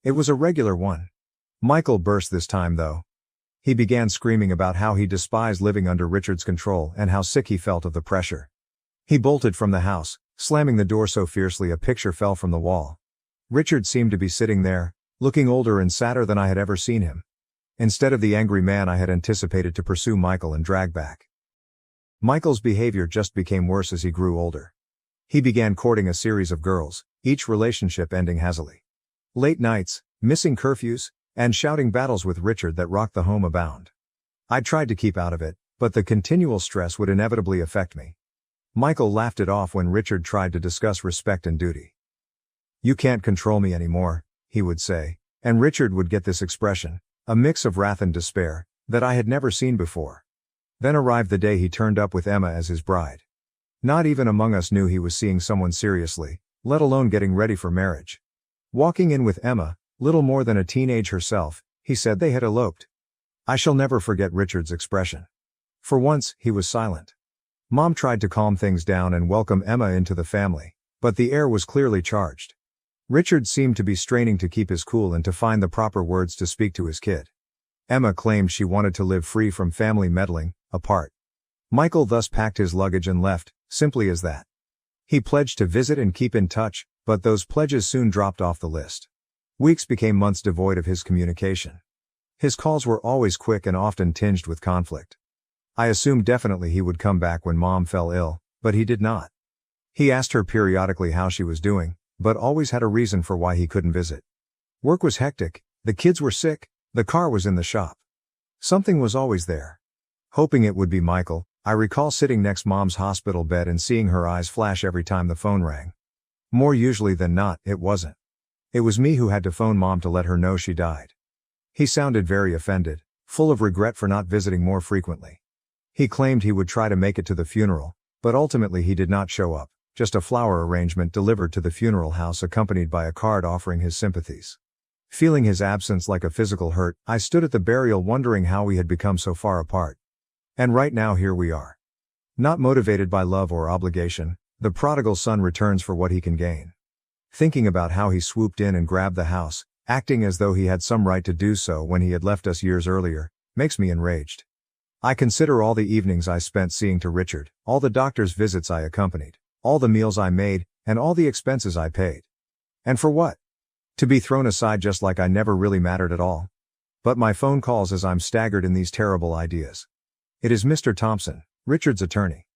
It was a regular one. Michael burst this time though. He began screaming about how he despised living under Richard's control and how sick he felt of the pressure. He bolted from the house, slamming the door so fiercely a picture fell from the wall. Richard seemed to be sitting there, looking older and sadder than I had ever seen him. Instead of the angry man I had anticipated to pursue Michael and drag back. Michael's behavior just became worse as he grew older. He began courting a series of girls, each relationship ending hazily. Late nights, missing curfews, and shouting battles with Richard that rocked the home abound. I tried to keep out of it, but the continual stress would inevitably affect me. Michael laughed it off when Richard tried to discuss respect and duty. "You can't control me anymore," he would say, and Richard would get this expression, a mix of wrath and despair, that I had never seen before. Then arrived the day he turned up with Emma as his bride. Not even among us knew he was seeing someone seriously, let alone getting ready for marriage. Walking in with Emma, little more than a teenage herself, he said they had eloped. I shall never forget Richard's expression. For once, he was silent. Mom tried to calm things down and welcome Emma into the family, but the air was clearly charged. Richard seemed to be straining to keep his cool and to find the proper words to speak to his kid. Emma claimed she wanted to live free from family meddling, apart. Michael thus packed his luggage and left, simply as that. He pledged to visit and keep in touch, but those pledges soon dropped off the list. Weeks became months devoid of his communication. His calls were always quick and often tinged with conflict. I assumed definitely he would come back when Mom fell ill, but he did not. He asked her periodically how she was doing, but always had a reason for why he couldn't visit. Work was hectic, the kids were sick, the car was in the shop. Something was always there. Hoping it would be Michael, I recall sitting next Mom's hospital bed and seeing her eyes flash every time the phone rang. More usually than not, it wasn't. It was me who had to phone Mom to let her know she died. He sounded very offended, full of regret for not visiting more frequently. He claimed he would try to make it to the funeral, but ultimately he did not show up, just a flower arrangement delivered to the funeral house accompanied by a card offering his sympathies. Feeling his absence like a physical hurt, I stood at the burial wondering how we had become so far apart. And right now here we are. Not motivated by love or obligation, the prodigal son returns for what he can gain. Thinking about how he swooped in and grabbed the house, acting as though he had some right to do so when he had left us years earlier, makes me enraged. I consider all the evenings I spent seeing to Richard, all the doctor's visits I accompanied, all the meals I made, and all the expenses I paid. And for what? To be thrown aside just like I never really mattered at all. But my phone calls as I'm staggered in these terrible ideas. It is Mr. Thompson, Richard's attorney.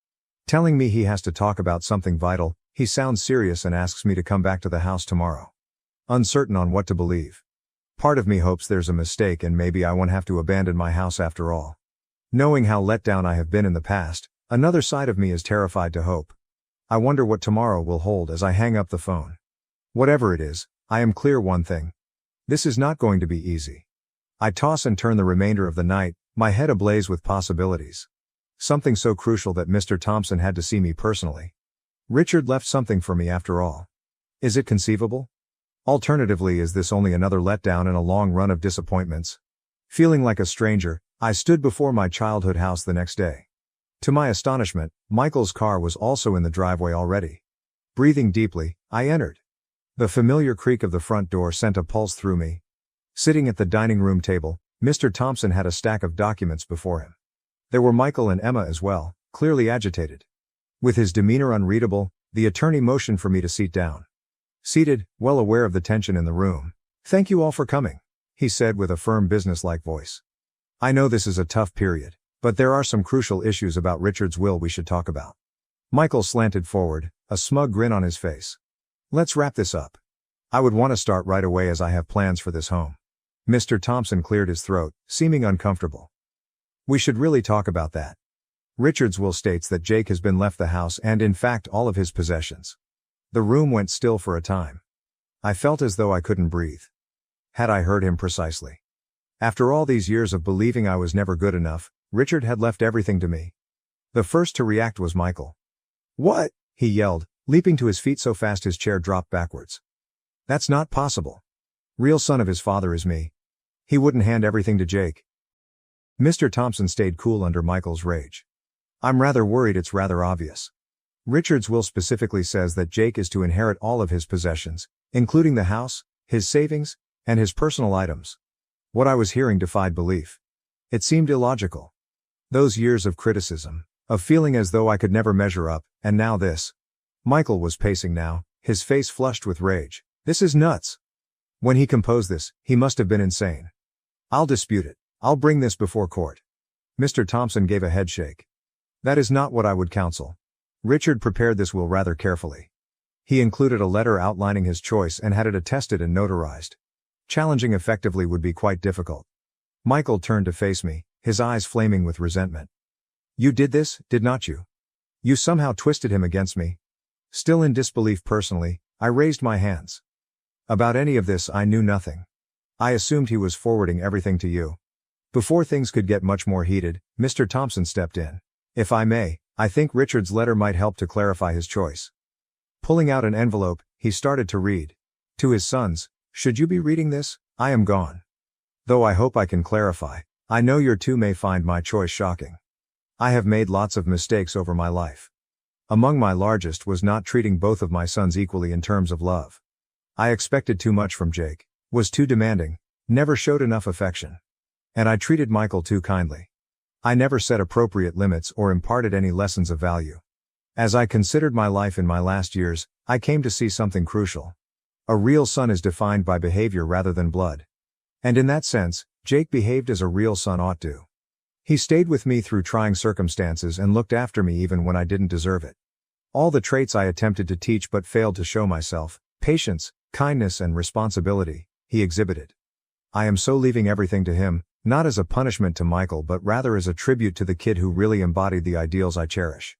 Telling me he has to talk about something vital, he sounds serious and asks me to come back to the house tomorrow. Uncertain on what to believe. Part of me hopes there's a mistake and maybe I won't have to abandon my house after all. Knowing how let down I have been in the past, another side of me is terrified to hope. I wonder what tomorrow will hold as I hang up the phone. Whatever it is, I am clear one thing. This is not going to be easy. I toss and turn the remainder of the night, my head ablaze with possibilities. Something so crucial that Mr. Thompson had to see me personally. Richard left something for me after all. Is it conceivable? Alternatively, is this only another letdown in a long run of disappointments? Feeling like a stranger, I stood before my childhood house the next day. To my astonishment, Michael's car was also in the driveway already. Breathing deeply, I entered. The familiar creak of the front door sent a pulse through me. Sitting at the dining room table, Mr. Thompson had a stack of documents before him. There were Michael and Emma as well, clearly agitated. With his demeanor unreadable, the attorney motioned for me to sit down. Seated, well aware of the tension in the room. "Thank you all for coming," he said with a firm businesslike voice. "I know this is a tough period, but there are some crucial issues about Richard's will we should talk about." Michael slanted forward, a smug grin on his face. "Let's wrap this up. I would want to start right away as I have plans for this home." Mr. Thompson cleared his throat, seeming uncomfortable. "We should really talk about that. Richard's will states that Jake has been left the house and in fact all of his possessions." The room went still for a time. I felt as though I couldn't breathe. Had I heard him precisely? After all these years of believing I was never good enough, Richard had left everything to me. The first to react was Michael. "What?" he yelled, leaping to his feet so fast his chair dropped backwards. "That's not possible. Real son of his father is me. He wouldn't hand everything to Jake." Mr. Thompson stayed cool under Michael's rage. "I'm rather worried it's rather obvious. Richard's will specifically says that Jake is to inherit all of his possessions, including the house, his savings, and his personal items." What I was hearing defied belief. It seemed illogical. Those years of criticism, of feeling as though I could never measure up, and now this. Michael was pacing now, his face flushed with rage. "This is nuts. When he composed this, he must have been insane. I'll dispute it. I'll bring this before court." Mr. Thompson gave a headshake. "That is not what I would counsel. Richard prepared this will rather carefully. He included a letter outlining his choice and had it attested and notarized. Challenging effectively would be quite difficult." Michael turned to face me, his eyes flaming with resentment. "You did this, did not you? You somehow twisted him against me?" Still in disbelief personally, I raised my hands. "About any of this I knew nothing. I assumed he was forwarding everything to you." Before things could get much more heated, Mr. Thompson stepped in. "If I may, I think Richard's letter might help to clarify his choice." Pulling out an envelope, he started to read. To his sons, "Should you be reading this, I am gone. Though I hope I can clarify, I know you too may find my choice shocking. I have made lots of mistakes over my life. Among my largest was not treating both of my sons equally in terms of love. I expected too much from Jake, was too demanding, never showed enough affection. And I treated Michael too kindly. I never set appropriate limits or imparted any lessons of value. As I considered my life in my last years, I came to see something crucial. A real son is defined by behavior rather than blood. And in that sense, Jake behaved as a real son ought to. He stayed with me through trying circumstances and looked after me even when I didn't deserve it. All the traits I attempted to teach but failed to show myself, patience, kindness and responsibility, he exhibited. I am so leaving everything to him, not as a punishment to Michael but rather as a tribute to the kid who really embodied the ideals I cherish.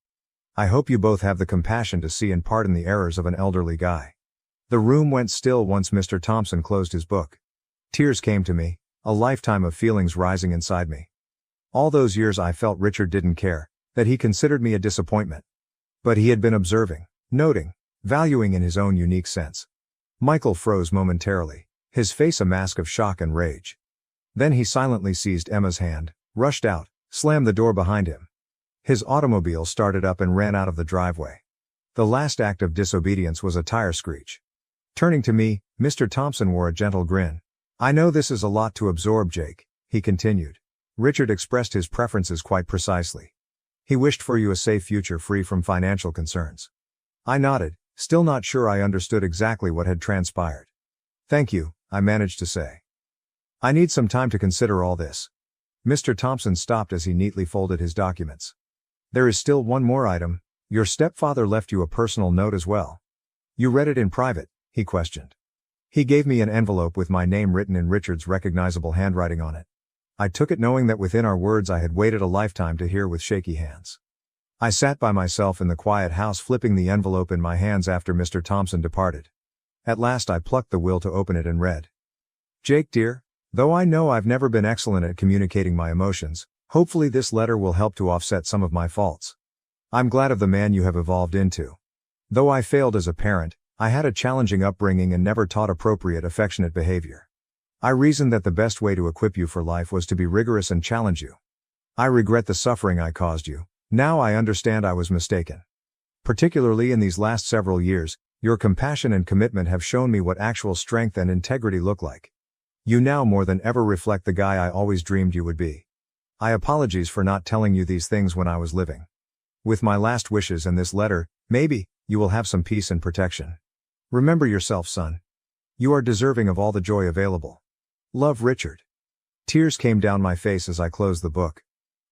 I hope you both have the compassion to see and pardon the errors of an elderly guy. The room went still once Mr. Thompson closed his book. Tears came to me, a lifetime of feelings rising inside me. All those years I felt Richard didn't care, that he considered me a disappointment. But he had been observing, noting, valuing in his own unique sense. Michael froze momentarily, his face a mask of shock and rage. Then he silently seized Emma's hand, rushed out, slammed the door behind him. His automobile started up and ran out of the driveway. The last act of disobedience was a tire screech. Turning to me, Mr. Thompson wore a gentle grin. I know this is a lot to absorb, Jake, he continued. Richard expressed his preferences quite precisely. He wished for you a safe future free from financial concerns. I nodded, still not sure I understood exactly what had transpired. Thank you, I managed to say. I need some time to consider all this. Mr. Thompson stopped as he neatly folded his documents. There is still one more item. Your stepfather left you a personal note as well. You read it in private, he questioned. He gave me an envelope with my name written in Richard's recognizable handwriting on it. I took it knowing that within our words I had waited a lifetime to hear with shaky hands. I sat by myself in the quiet house flipping the envelope in my hands after Mr. Thompson departed. At last I plucked the will to open it and read. Jake dear, though I know I've never been excellent at communicating my emotions, hopefully this letter will help to offset some of my faults. I'm glad of the man you have evolved into. Though I failed as a parent, I had a challenging upbringing and never taught appropriate affectionate behavior. I reasoned that the best way to equip you for life was to be rigorous and challenge you. I regret the suffering I caused you. Now I understand I was mistaken. Particularly in these last several years, your compassion and commitment have shown me what actual strength and integrity look like. You now more than ever reflect the guy I always dreamed you would be. I apologize for not telling you these things when I was living. With my last wishes and this letter, maybe, you will have some peace and protection. Remember yourself, son. You are deserving of all the joy available. Love, Richard. Tears came down my face as I closed the book.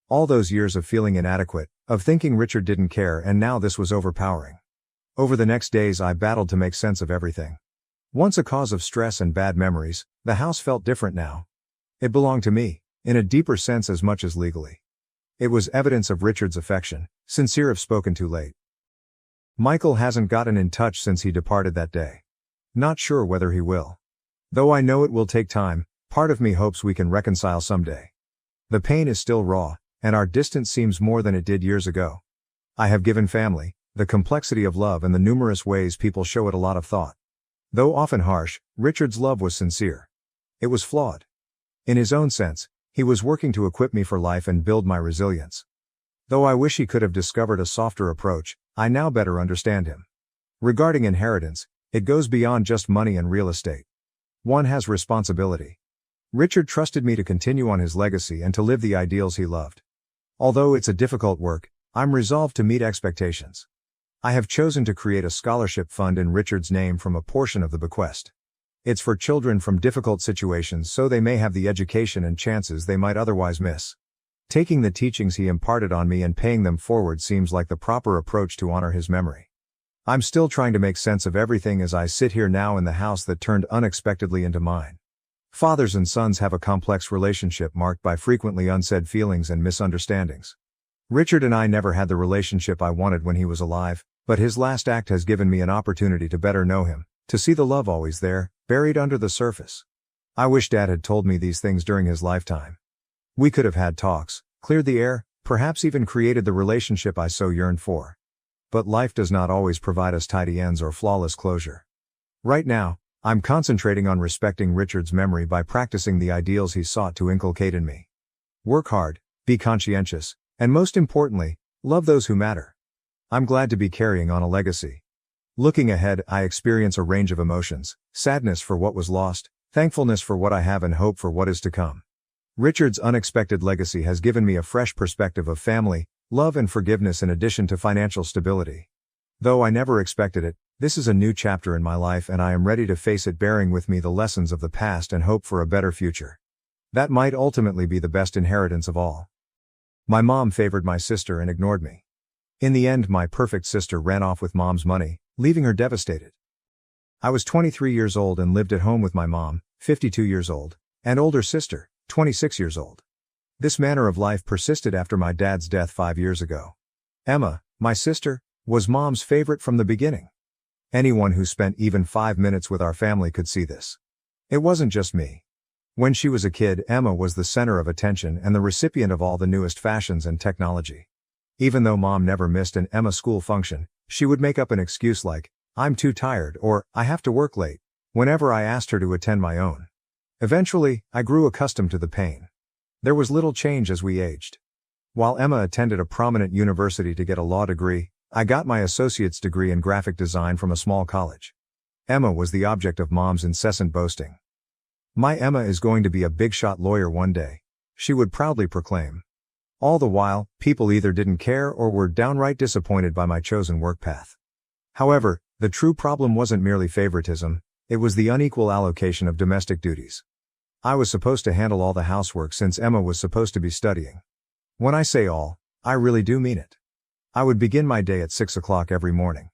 All those years of feeling inadequate, of thinking Richard didn't care, and now this was overpowering. Over the next days I battled to make sense of everything. Once a cause of stress and bad memories, the house felt different now. It belonged to me, in a deeper sense as much as legally. It was evidence of Richard's affection, sincere if spoken too late. Michael hasn't gotten in touch since he departed that day. Not sure whether he will. Though I know it will take time, part of me hopes we can reconcile someday. The pain is still raw, and our distance seems more than it did years ago. I have given family, the complexity of love and the numerous ways people show it a lot of thought. Though often harsh, Richard's love was sincere. It was flawed. In his own sense, he was working to equip me for life and build my resilience. Though I wish he could have discovered a softer approach, I now better understand him. Regarding inheritance, it goes beyond just money and real estate. One has responsibility. Richard trusted me to continue on his legacy and to live the ideals he loved. Although it's a difficult work, I'm resolved to meet expectations. I have chosen to create a scholarship fund in Richard's name from a portion of the bequest. It's for children from difficult situations so they may have the education and chances they might otherwise miss. Taking the teachings he imparted on me and paying them forward seems like the proper approach to honor his memory. I'm still trying to make sense of everything as I sit here now in the house that turned unexpectedly into mine. Fathers and sons have a complex relationship marked by frequently unsaid feelings and misunderstandings. Richard and I never had the relationship I wanted when he was alive, but his last act has given me an opportunity to better know him, to see the love always there, buried under the surface. I wish Dad had told me these things during his lifetime. We could have had talks, cleared the air, perhaps even created the relationship I so yearned for. But life does not always provide us tidy ends or flawless closure. Right now, I'm concentrating on respecting Richard's memory by practicing the ideals he sought to inculcate in me. Work hard, be conscientious, and most importantly, love those who matter. I'm glad to be carrying on a legacy. Looking ahead, I experience a range of emotions: sadness for what was lost, thankfulness for what I have, and hope for what is to come. Richard's unexpected legacy has given me a fresh perspective of family, love and forgiveness in addition to financial stability. Though I never expected it, this is a new chapter in my life and I am ready to face it, bearing with me the lessons of the past and hope for a better future. That might ultimately be the best inheritance of all. My mom favored my sister and ignored me. In the end, my perfect sister ran off with mom's money, leaving her devastated. I was 23 years old and lived at home with my mom, 52 years old, and older sister, 26 years old. This manner of life persisted after my dad's death 5 years ago. Emma, my sister, was mom's favorite from the beginning. Anyone who spent even 5 minutes with our family could see this. It wasn't just me. When she was a kid, Emma was the center of attention and the recipient of all the newest fashions and technology. Even though mom never missed an Emma school function, she would make up an excuse like, "I'm too tired," or "I have to work late," whenever I asked her to attend my own. Eventually, I grew accustomed to the pain. There was little change as we aged. While Emma attended a prominent university to get a law degree, I got my associate's degree in graphic design from a small college. Emma was the object of mom's incessant boasting. "My Emma is going to be a big-shot lawyer one day," she would proudly proclaim. All the while, people either didn't care or were downright disappointed by my chosen work path. However, the true problem wasn't merely favoritism, it was the unequal allocation of domestic duties. I was supposed to handle all the housework since Emma was supposed to be studying. When I say all, I really do mean it. I would begin my day at 6 o'clock every morning.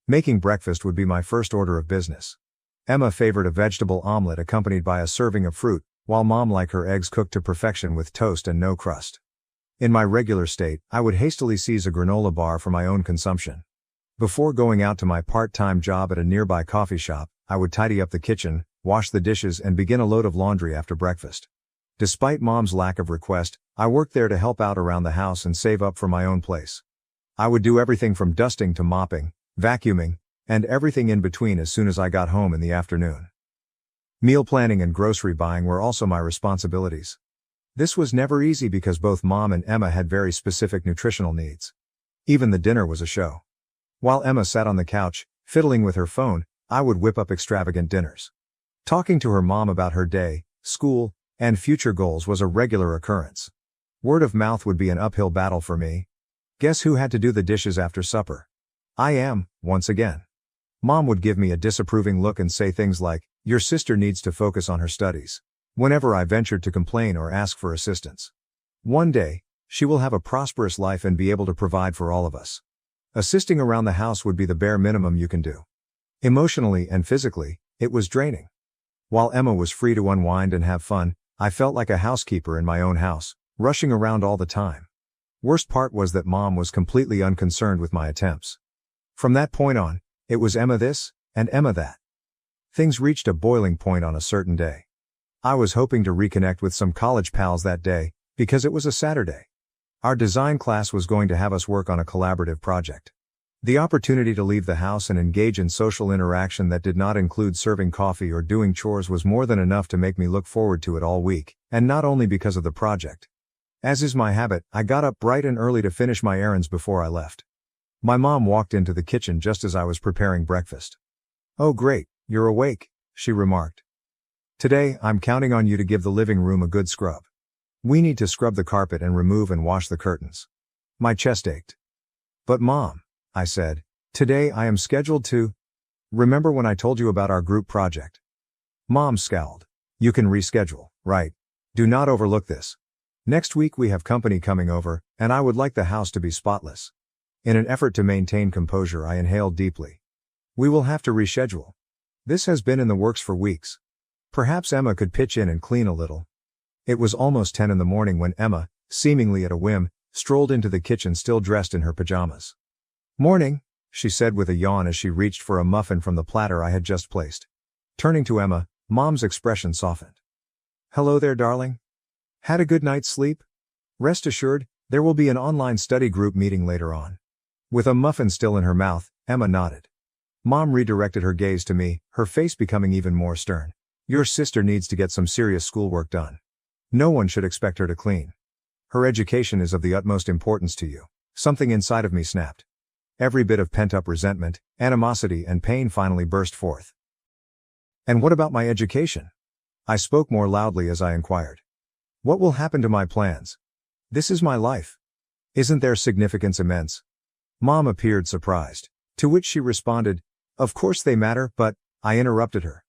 Making breakfast would be my first order of business. Emma favored a vegetable omelet accompanied by a serving of fruit, while mom liked her eggs cooked to perfection with toast and no crust. In my regular state, I would hastily seize a granola bar for my own consumption. Before going out to my part-time job at a nearby coffee shop, I would tidy up the kitchen, wash the dishes and begin a load of laundry after breakfast. Despite mom's lack of request, I worked there to help out around the house and save up for my own place. I would do everything from dusting to mopping, vacuuming, and everything in between as soon as I got home in the afternoon. Meal planning and grocery buying were also my responsibilities. This was never easy because both mom and Emma had very specific nutritional needs. Even the dinner was a show. While Emma sat on the couch, fiddling with her phone, I would whip up extravagant dinners. Talking to her mom about her day, school, and future goals was a regular occurrence. Word of mouth would be an uphill battle for me. Guess who had to do the dishes after supper? I am, once again. Mom would give me a disapproving look and say things like, "Your sister needs to focus on her studies," whenever I ventured to complain or ask for assistance. One day, she will have a prosperous life and be able to provide for all of us. Assisting around the house would be the bare minimum you can do. Emotionally and physically, it was draining. While Emma was free to unwind and have fun, I felt like a housekeeper in my own house, rushing around all the time. Worst part was that mom was completely unconcerned with my attempts. From that point on, it was Emma this, and Emma that. Things reached a boiling point on a certain day. I was hoping to reconnect with some college pals that day, because it was a Saturday. Our design class was going to have us work on a collaborative project. The opportunity to leave the house and engage in social interaction that did not include serving coffee or doing chores was more than enough to make me look forward to it all week, and not only because of the project. As is my habit, I got up bright and early to finish my errands before I left. My mom walked into the kitchen just as I was preparing breakfast. "Oh great, you're awake," she remarked. "Today, I'm counting on you to give the living room a good scrub. We need to scrub the carpet and remove and wash the curtains." My chest ached. "But Mom," I said, "today I am scheduled to..." "Remember when I told you about our group project?" Mom scowled. "You can reschedule, right? Do not overlook this. Next week we have company coming over, and I would like the house to be spotless." In an effort to maintain composure, I inhaled deeply. "We will have to reschedule. This has been in the works for weeks. Perhaps Emma could pitch in and clean a little." It was almost 10 in the morning when Emma, seemingly at a whim, strolled into the kitchen still dressed in her pajamas. "Morning," she said with a yawn as she reached for a muffin from the platter I had just placed. Turning to Emma, Mom's expression softened. "Hello there, darling. Had a good night's sleep? Rest assured, there will be an online study group meeting later on." With a muffin still in her mouth, Emma nodded. Mom redirected her gaze to me, her face becoming even more stern. "Your sister needs to get some serious schoolwork done. No one should expect her to clean. Her education is of the utmost importance to you." Something inside of me snapped. Every bit of pent-up resentment, animosity, and pain finally burst forth. "And what about my education?" I spoke more loudly as I inquired. "What will happen to my plans? This is my life. Isn't their significance immense? Mom appeared surprised. To which she responded, "Of course they matter, but," I interrupted her.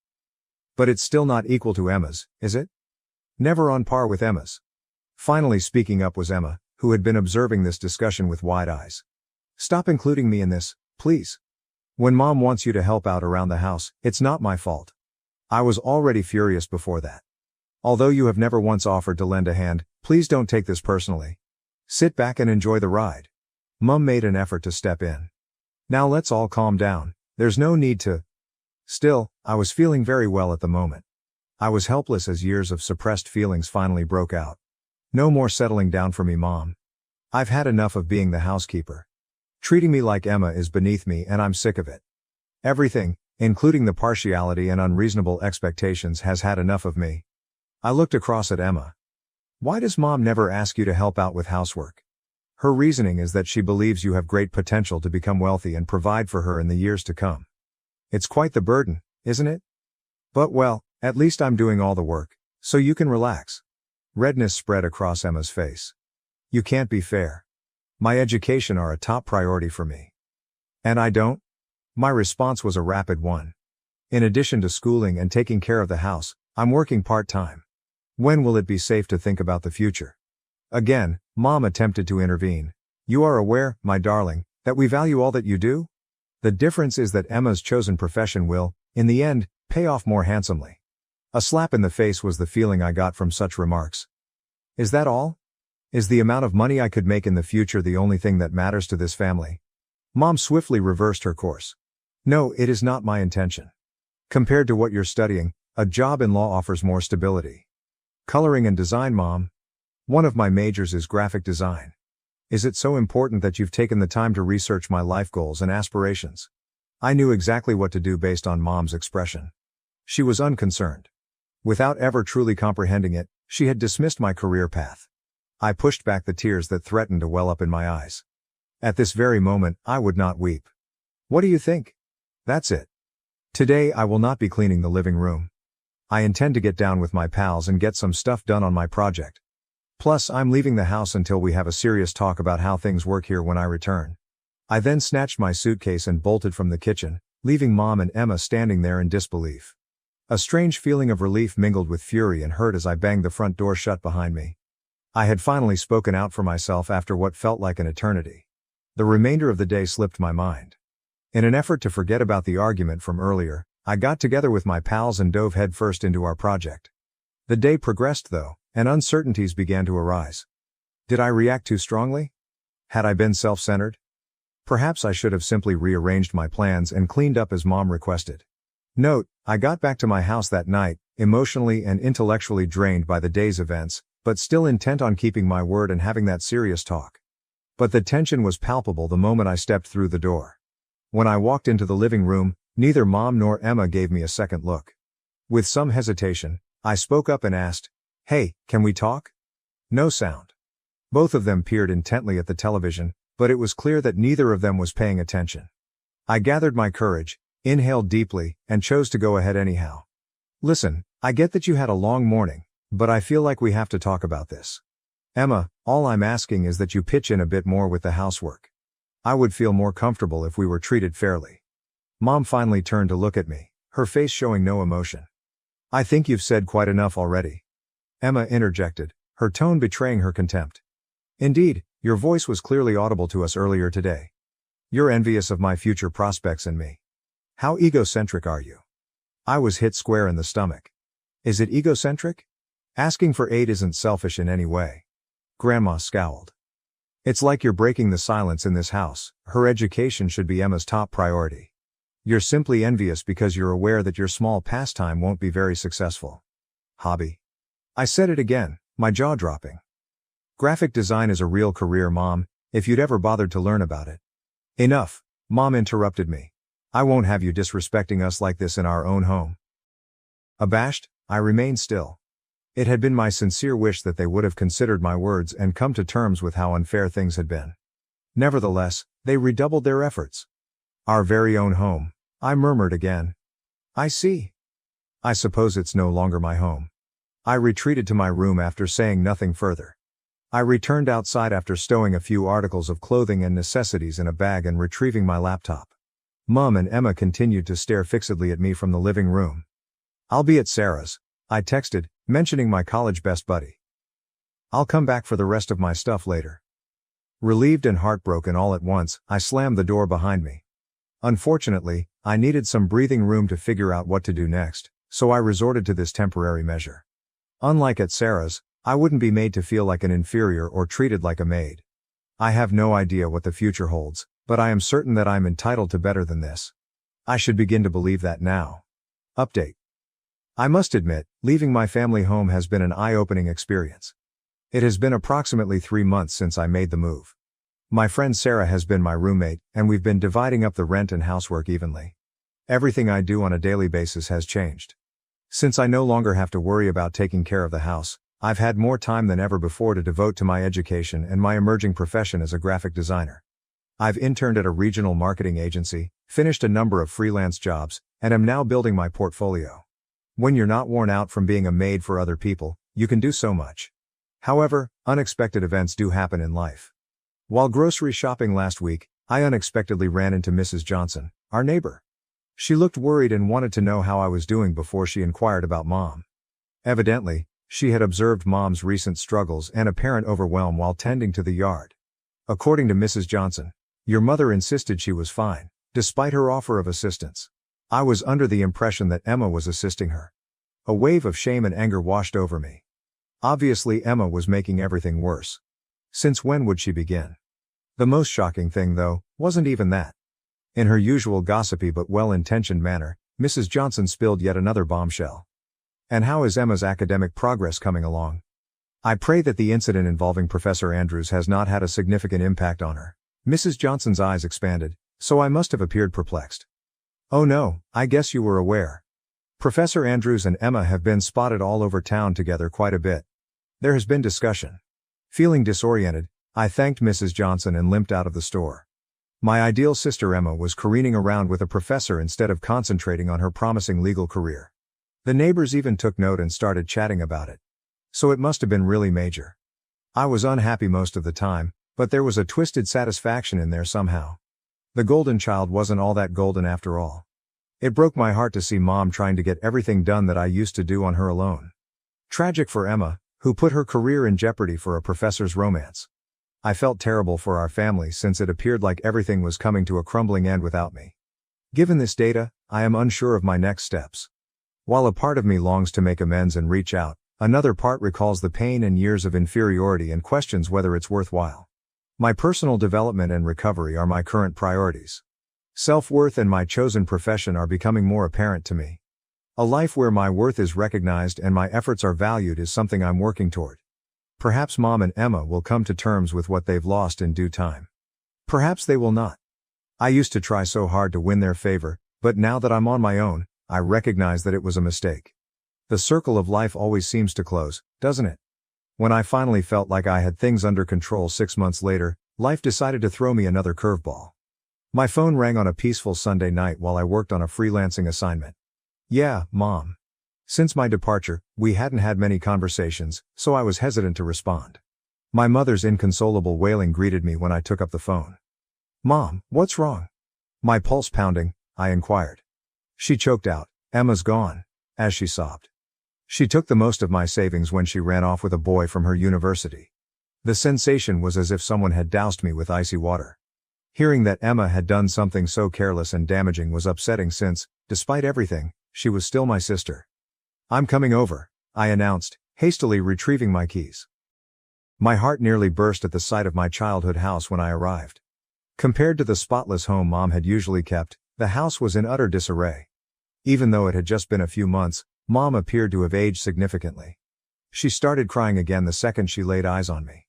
"But it's still not equal to Emma's, is it? Never on par with Emma's." Finally speaking up was Emma, who had been observing this discussion with wide eyes. "Stop including me in this, please. When Mom wants you to help out around the house, it's not my fault." I was already furious before that. "Although you have never once offered to lend a hand, please don't take this personally. Sit back and enjoy the ride." Mom made an effort to step in. "Now let's all calm down, there's no need to." Still, I was feeling very well at the moment. I was helpless as years of suppressed feelings finally broke out. "No more settling down for me, Mom. I've had enough of being the housekeeper. Treating me like Emma is beneath me and I'm sick of it. Everything, including the partiality and unreasonable expectations, has had enough of me." I looked across at Emma. "Why does Mom never ask you to help out with housework?" Her reasoning is that she believes you have great potential to become wealthy and provide for her in the years to come. It's quite the burden, isn't it? But well, at least I'm doing all the work, so you can relax. Redness spread across Emma's face. "You can't be fair. My education are a top priority for me. And I don't?" My response was a rapid one. "In addition to schooling and taking care of the house, I'm working part-time. When will it be safe to think about the future?" Again, Mom attempted to intervene. "You are aware, my darling, that we value all that you do? The difference is that Emma's chosen profession will, in the end, pay off more handsomely." A slap in the face was the feeling I got from such remarks. "Is that all? Is the amount of money I could make in the future the only thing that matters to this family?" Mom swiftly reversed her course. "No, it is not my intention. Compared to what you're studying, a job in law offers more stability." "Coloring and design, Mom. One of my majors is graphic design. Is it so important that you've taken the time to research my life goals and aspirations?" I knew exactly what to do based on Mom's expression. She was unconcerned. Without ever truly comprehending it, she had dismissed my career path. I pushed back the tears that threatened to well up in my eyes. At this very moment, I would not weep. "What do you think? That's it. Today I will not be cleaning the living room. I intend to get down with my pals and get some stuff done on my project. Plus, I'm leaving the house until we have a serious talk about how things work here when I return." I then snatched my suitcase and bolted from the kitchen, leaving Mom and Emma standing there in disbelief. A strange feeling of relief mingled with fury and hurt as I banged the front door shut behind me. I had finally spoken out for myself after what felt like an eternity. The remainder of the day slipped my mind. In an effort to forget about the argument from earlier, I got together with my pals and dove headfirst into our project. The day progressed though, and uncertainties began to arise. Did I react too strongly? Had I been self-centered? Perhaps I should have simply rearranged my plans and cleaned up as Mom requested. Note, I got back to my house that night, emotionally and intellectually drained by the day's events, but still intent on keeping my word and having that serious talk. But the tension was palpable the moment I stepped through the door. When I walked into the living room, neither Mom nor Emma gave me a second look. With some hesitation, I spoke up and asked, "Hey, can we talk?" No sound. Both of them peered intently at the television, but it was clear that neither of them was paying attention. I gathered my courage, inhaled deeply, and chose to go ahead anyhow. "Listen, I get that you had a long morning, but I feel like we have to talk about this. Emma, all I'm asking is that you pitch in a bit more with the housework. I would feel more comfortable if we were treated fairly." Mom finally turned to look at me, her face showing no emotion. "I think you've said quite enough already." Emma interjected, her tone betraying her contempt. "Indeed, your voice was clearly audible to us earlier today. You're envious of my future prospects and me. How egocentric are you?" I was hit square in the stomach. Is it egocentric? Asking for aid isn't selfish in any way. Grandma scowled. "It's like you're breaking the silence in this house. Her education should be Emma's top priority. You're simply envious because you're aware that your small pastime won't be very successful." "Hobby?" I said it again, my jaw dropping. "Graphic design is a real career, Mom, if you'd ever bothered to learn about it." "Enough," Mom interrupted me. "I won't have you disrespecting us like this in our own home." Abashed, I remained still. It had been my sincere wish that they would have considered my words and come to terms with how unfair things had been. Nevertheless, they redoubled their efforts. "Our very own home," I murmured again. "I see. I suppose it's no longer my home." I retreated to my room after saying nothing further. I returned outside after stowing a few articles of clothing and necessities in a bag and retrieving my laptop. Mom and Emma continued to stare fixedly at me from the living room. "I'll be at Sarah's," I texted, mentioning my college best buddy. "I'll come back for the rest of my stuff later." Relieved and heartbroken all at once, I slammed the door behind me. Unfortunately, I needed some breathing room to figure out what to do next, so I resorted to this temporary measure. Unlike at Sarah's, I wouldn't be made to feel like an inferior or treated like a maid. I have no idea what the future holds, but I am certain that I'm entitled to better than this. I should begin to believe that now. Update. I must admit, leaving my family home has been an eye-opening experience. It has been approximately 3 months since I made the move. My friend Sarah has been my roommate, and we've been dividing up the rent and housework evenly. Everything I do on a daily basis has changed. Since I no longer have to worry about taking care of the house, I've had more time than ever before to devote to my education and my emerging profession as a graphic designer. I've interned at a regional marketing agency, finished a number of freelance jobs, and am now building my portfolio. When you're not worn out from being a maid for other people, you can do so much. However, unexpected events do happen in life. While grocery shopping last week, I unexpectedly ran into Mrs. Johnson, our neighbor. She looked worried and wanted to know how I was doing before she inquired about Mom. Evidently, she had observed Mom's recent struggles and apparent overwhelm while tending to the yard. According to Mrs. Johnson, "Your mother insisted she was fine, despite her offer of assistance. I was under the impression that Emma was assisting her." A wave of shame and anger washed over me. Obviously, Emma was making everything worse. Since when would she begin? The most shocking thing, though, wasn't even that. In her usual gossipy but well-intentioned manner, Mrs. Johnson spilled yet another bombshell. "And how is Emma's academic progress coming along? I pray that the incident involving Professor Andrews has not had a significant impact on her." Mrs. Johnson's eyes expanded, so I must have appeared perplexed. "Oh no, I guess you were aware. Professor Andrews and Emma have been spotted all over town together quite a bit. There has been discussion." Feeling disoriented, I thanked Mrs. Johnson and limped out of the store. My ideal sister Emma was careening around with a professor instead of concentrating on her promising legal career. The neighbors even took note and started chatting about it. So it must have been really major. I was unhappy most of the time, but there was a twisted satisfaction in there somehow. The golden child wasn't all that golden after all. It broke my heart to see Mom trying to get everything done that I used to do on her alone. Tragic for Emma, who put her career in jeopardy for a professor's romance. I felt terrible for our family since it appeared like everything was coming to a crumbling end without me. Given this data, I am unsure of my next steps. While a part of me longs to make amends and reach out, another part recalls the pain and years of inferiority and questions whether it's worthwhile. My personal development and recovery are my current priorities. Self-worth and my chosen profession are becoming more apparent to me. A life where my worth is recognized and my efforts are valued is something I'm working toward. Perhaps Mom and Emma will come to terms with what they've lost in due time. Perhaps they will not. I used to try so hard to win their favor, but now that I'm on my own, I recognize that it was a mistake. The circle of life always seems to close, doesn't it? When I finally felt like I had things under control 6 months later, life decided to throw me another curveball. My phone rang on a peaceful Sunday night while I worked on a freelancing assignment. "Yeah, Mom." Since my departure, we hadn't had many conversations, so I was hesitant to respond. My mother's inconsolable wailing greeted me when I took up the phone. "Mom, what's wrong?" My pulse pounding, I inquired. She choked out, "Emma's gone," as she sobbed. She took the most of my savings when she ran off with a boy from her university. The sensation was as if someone had doused me with icy water. Hearing that Emma had done something so careless and damaging was upsetting since, despite everything, she was still my sister. "I'm coming over," I announced, hastily retrieving my keys. My heart nearly burst at the sight of my childhood house when I arrived. Compared to the spotless home Mom had usually kept, the house was in utter disarray. Even though it had just been a few months, Mom appeared to have aged significantly. She started crying again the second she laid eyes on me.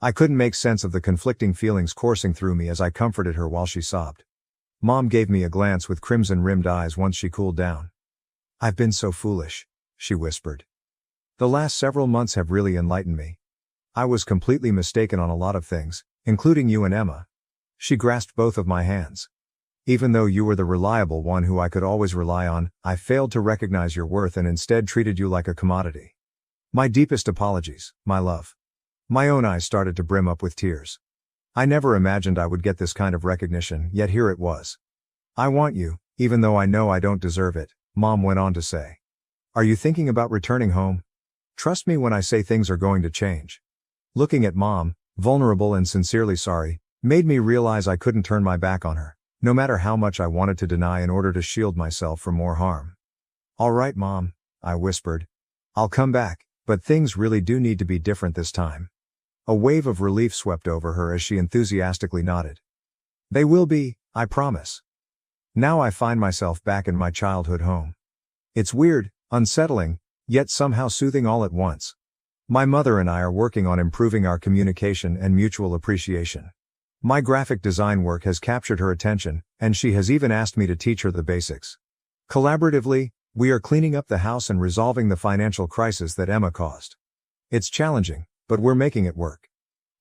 I couldn't make sense of the conflicting feelings coursing through me as I comforted her while she sobbed. Mom gave me a glance with crimson-rimmed eyes once she cooled down. "I've been so foolish," she whispered. "The last several months have really enlightened me. I was completely mistaken on a lot of things, including you and Emma." She grasped both of my hands. "Even though you were the reliable one who I could always rely on, I failed to recognize your worth and instead treated you like a commodity. My deepest apologies, my love." My own eyes started to brim up with tears. I never imagined I would get this kind of recognition, yet here it was. I want you, even though I know I don't deserve it, Mom went on to say. Are you thinking about returning home? Trust me when I say things are going to change. Looking at Mom, vulnerable and sincerely sorry, made me realize I couldn't turn my back on her, no matter how much I wanted to deny in order to shield myself from more harm. All right, Mom, I whispered. I'll come back, but things really do need to be different this time. A wave of relief swept over her as she enthusiastically nodded. They will be, I promise. Now I find myself back in my childhood home. It's weird, unsettling, yet somehow soothing all at once. My mother and I are working on improving our communication and mutual appreciation. My graphic design work has captured her attention, and she has even asked me to teach her the basics. Collaboratively, we are cleaning up the house and resolving the financial crisis that Emma caused. It's challenging, but we're making it work.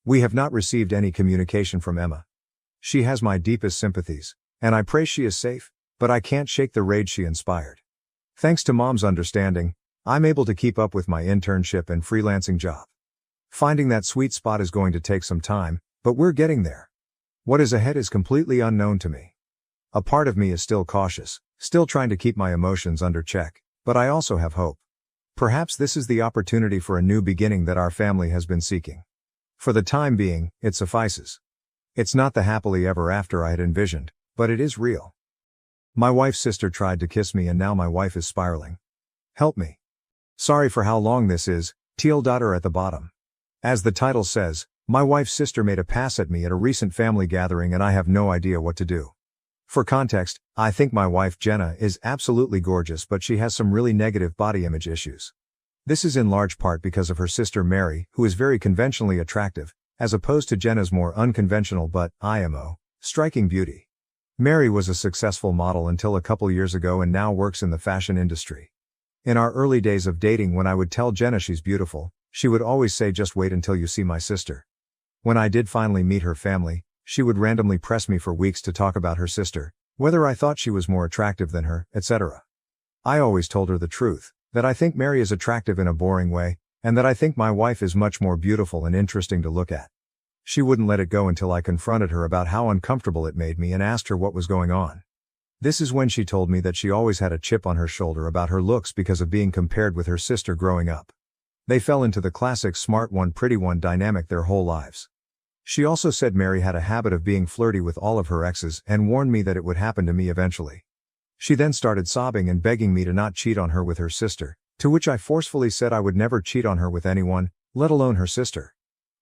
We have not received any communication from Emma. She has my deepest sympathies, and I pray she is safe, but I can't shake the rage she inspired. Thanks to Mom's understanding, I'm able to keep up with my internship and freelancing job. Finding that sweet spot is going to take some time, but we're getting there. What is ahead is completely unknown to me. A part of me is still cautious, still trying to keep my emotions under check, but I also have hope. Perhaps this is the opportunity for a new beginning that our family has been seeking. For the time being, it suffices. It's not the happily ever after I had envisioned, but it is real. My wife's sister tried to kiss me and now my wife is spiraling. Help me. Sorry for how long this is, teal daughter at the bottom. As the title says, my wife's sister made a pass at me at a recent family gathering and I have no idea what to do. For context, I think my wife Jenna is absolutely gorgeous, but she has some really negative body image issues. This is in large part because of her sister Mary, who is very conventionally attractive, as opposed to Jenna's more unconventional but, IMO, striking beauty. Mary was a successful model until a couple years ago and now works in the fashion industry. In our early days of dating, when I would tell Jenna she's beautiful, she would always say, just wait until you see my sister. When I did finally meet her family, she would randomly press me for weeks to talk about her sister, whether I thought she was more attractive than her, etc. I always told her the truth, that I think Mary is attractive in a boring way, and that I think my wife is much more beautiful and interesting to look at. She wouldn't let it go until I confronted her about how uncomfortable it made me and asked her what was going on. This is when she told me that she always had a chip on her shoulder about her looks because of being compared with her sister growing up. They fell into the classic smart one pretty one dynamic their whole lives. She also said Mary had a habit of being flirty with all of her exes and warned me that it would happen to me eventually. She then started sobbing and begging me to not cheat on her with her sister, to which I forcefully said I would never cheat on her with anyone, let alone her sister.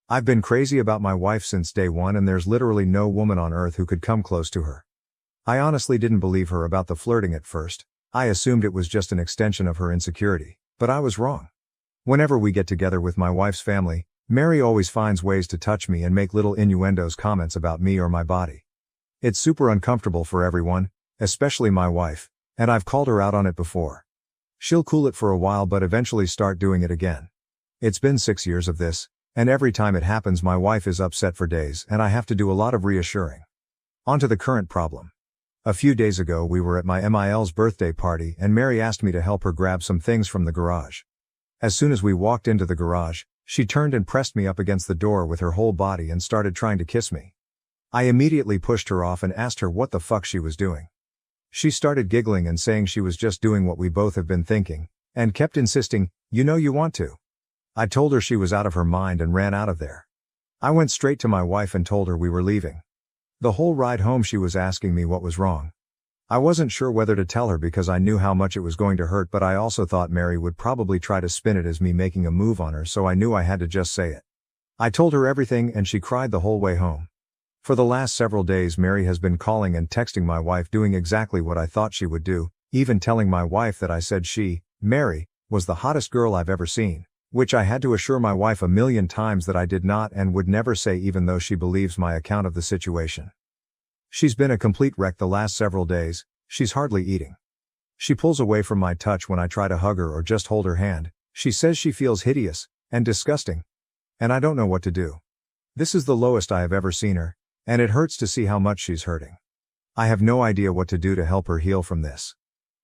I've been crazy about my wife since day one and there's literally no woman on earth who could come close to her. I honestly didn't believe her about the flirting at first. I assumed it was just an extension of her insecurity, but I was wrong. Whenever we get together with my wife's family, Mary always finds ways to touch me and make little innuendos comments about me or my body. It's super uncomfortable for everyone, especially my wife, and I've called her out on it before. She'll cool it for a while but eventually start doing it again. It's been 6 years of this, and every time it happens my wife is upset for days and I have to do a lot of reassuring. On to the current problem. A few days ago we were at my MIL's birthday party and Mary asked me to help her grab some things from the garage. As soon as we walked into the garage, she turned and pressed me up against the door with her whole body and started trying to kiss me. I immediately pushed her off and asked her what the fuck she was doing. She started giggling and saying she was just doing what we both have been thinking, and kept insisting, you know you want to. I told her she was out of her mind and ran out of there. I went straight to my wife and told her we were leaving. The whole ride home she was asking me what was wrong. I wasn't sure whether to tell her because I knew how much it was going to hurt, but I also thought Mary would probably try to spin it as me making a move on her, so I knew I had to just say it. I told her everything and she cried the whole way home. For the last several days Mary has been calling and texting my wife doing exactly what I thought she would do, even telling my wife that I said she, Mary, was the hottest girl I've ever seen, which I had to assure my wife 1,000,000 times that I did not and would never say, even though she believes my account of the situation. She's been a complete wreck the last several days. She's hardly eating. She pulls away from my touch when I try to hug her or just hold her hand. She says she feels hideous and disgusting. And I don't know what to do. This is the lowest I have ever seen her, and it hurts to see how much she's hurting. I have no idea what to do to help her heal from this.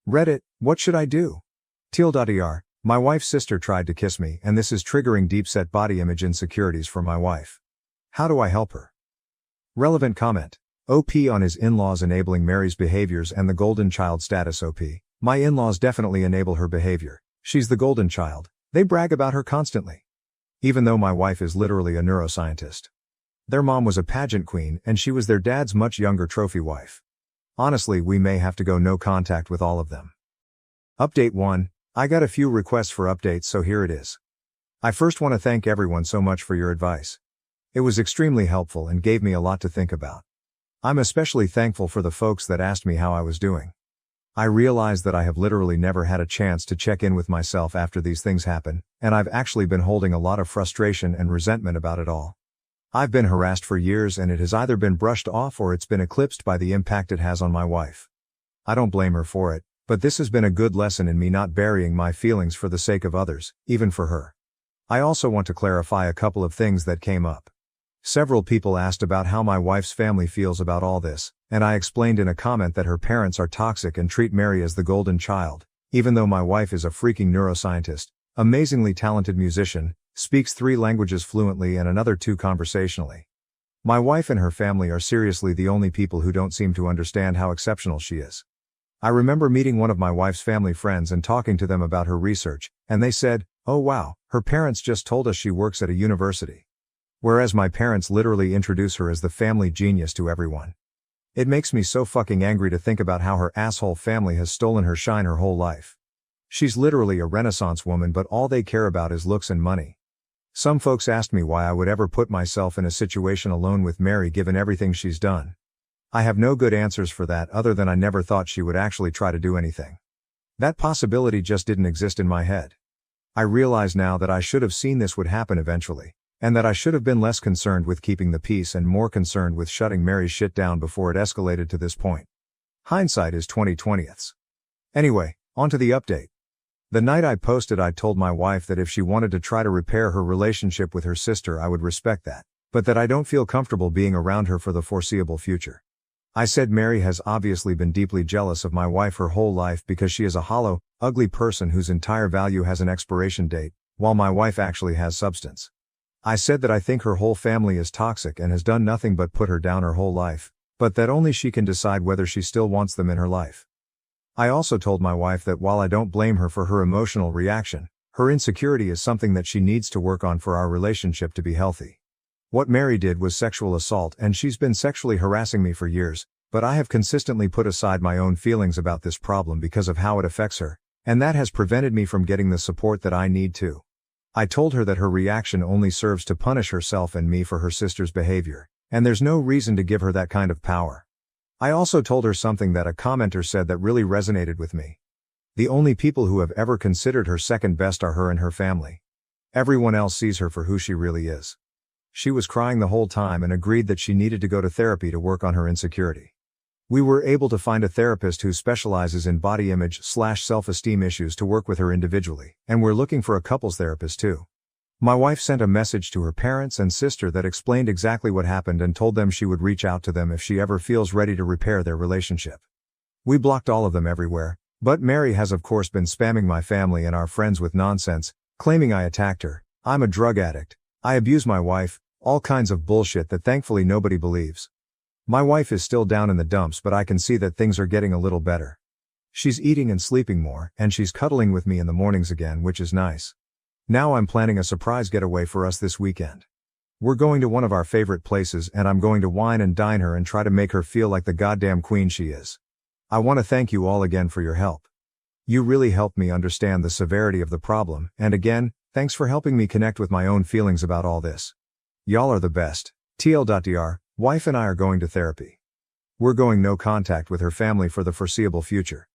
Reddit, what should I do? Teal.er, My wife's sister tried to kiss me, and this is triggering deep-set body image insecurities for my wife. How do I help her? Relevant comment. OP on his in-laws enabling Mary's behaviors and the golden child status. OP. My in-laws definitely enable her behavior. She's the golden child. They brag about her constantly. Even though my wife is literally a neuroscientist. Their mom was a pageant queen and she was their dad's much younger trophy wife. Honestly, we may have to go no contact with all of them. Update 1. I got a few requests for updates, so here it is. I first want to thank everyone so much for your advice. It was extremely helpful and gave me a lot to think about. I'm especially thankful for the folks that asked me how I was doing. I realize that I have literally never had a chance to check in with myself after these things happen, and I've actually been holding a lot of frustration and resentment about it all. I've been harassed for years and it has either been brushed off or it's been eclipsed by the impact it has on my wife. I don't blame her for it, but this has been a good lesson in me not burying my feelings for the sake of others, even for her. I also want to clarify a couple of things that came up. Several people asked about how my wife's family feels about all this, and I explained in a comment that her parents are toxic and treat Mary as the golden child, even though my wife is a freaking neuroscientist, amazingly talented musician, speaks 3 languages fluently and another 2 conversationally. My wife and her family are seriously the only people who don't seem to understand how exceptional she is. I remember meeting one of my wife's family friends and talking to them about her research, and they said, "Oh wow, her parents just told us she works at a university." Whereas my parents literally introduce her as the family genius to everyone. It makes me so fucking angry to think about how her asshole family has stolen her shine her whole life. She's literally a Renaissance woman, but all they care about is looks and money. Some folks asked me why I would ever put myself in a situation alone with Mary given everything she's done. I have no good answers for that other than I never thought she would actually try to do anything. That possibility just didn't exist in my head. I realize now that I should have seen this would happen eventually, and that I should have been less concerned with keeping the peace and more concerned with shutting Mary's shit down before it escalated to this point. Hindsight is 20/20. Anyway, on to the update. The night I posted I told my wife that if she wanted to try to repair her relationship with her sister I would respect that, but that I don't feel comfortable being around her for the foreseeable future. I said Mary has obviously been deeply jealous of my wife her whole life because she is a hollow, ugly person whose entire value has an expiration date, while my wife actually has substance. I said that I think her whole family is toxic and has done nothing but put her down her whole life, but that only she can decide whether she still wants them in her life. I also told my wife that while I don't blame her for her emotional reaction, her insecurity is something that she needs to work on for our relationship to be healthy. What Mary did was sexual assault and she's been sexually harassing me for years, but I have consistently put aside my own feelings about this problem because of how it affects her, and that has prevented me from getting the support that I need to. I told her that her reaction only serves to punish herself and me for her sister's behavior, and there's no reason to give her that kind of power. I also told her something that a commenter said that really resonated with me. The only people who have ever considered her second best are her and her family. Everyone else sees her for who she really is. She was crying the whole time and agreed that she needed to go to therapy to work on her insecurity. We were able to find a therapist who specializes in body image/self-esteem issues to work with her individually, and we're looking for a couples therapist too. My wife sent a message to her parents and sister that explained exactly what happened and told them she would reach out to them if she ever feels ready to repair their relationship. We blocked all of them everywhere, but Mary has of course been spamming my family and our friends with nonsense, claiming I attacked her, I'm a drug addict, I abuse my wife, all kinds of bullshit that thankfully nobody believes. My wife is still down in the dumps, but I can see that things are getting a little better. She's eating and sleeping more, and she's cuddling with me in the mornings again, which is nice. Now I'm planning a surprise getaway for us this weekend. We're going to one of our favorite places and I'm going to wine and dine her and try to make her feel like the goddamn queen she is. I want to thank you all again for your help. You really helped me understand the severity of the problem, and again, thanks for helping me connect with my own feelings about all this. Y'all are the best. TL.dr. Wife and I are going to therapy. We're going no contact with her family for the foreseeable future.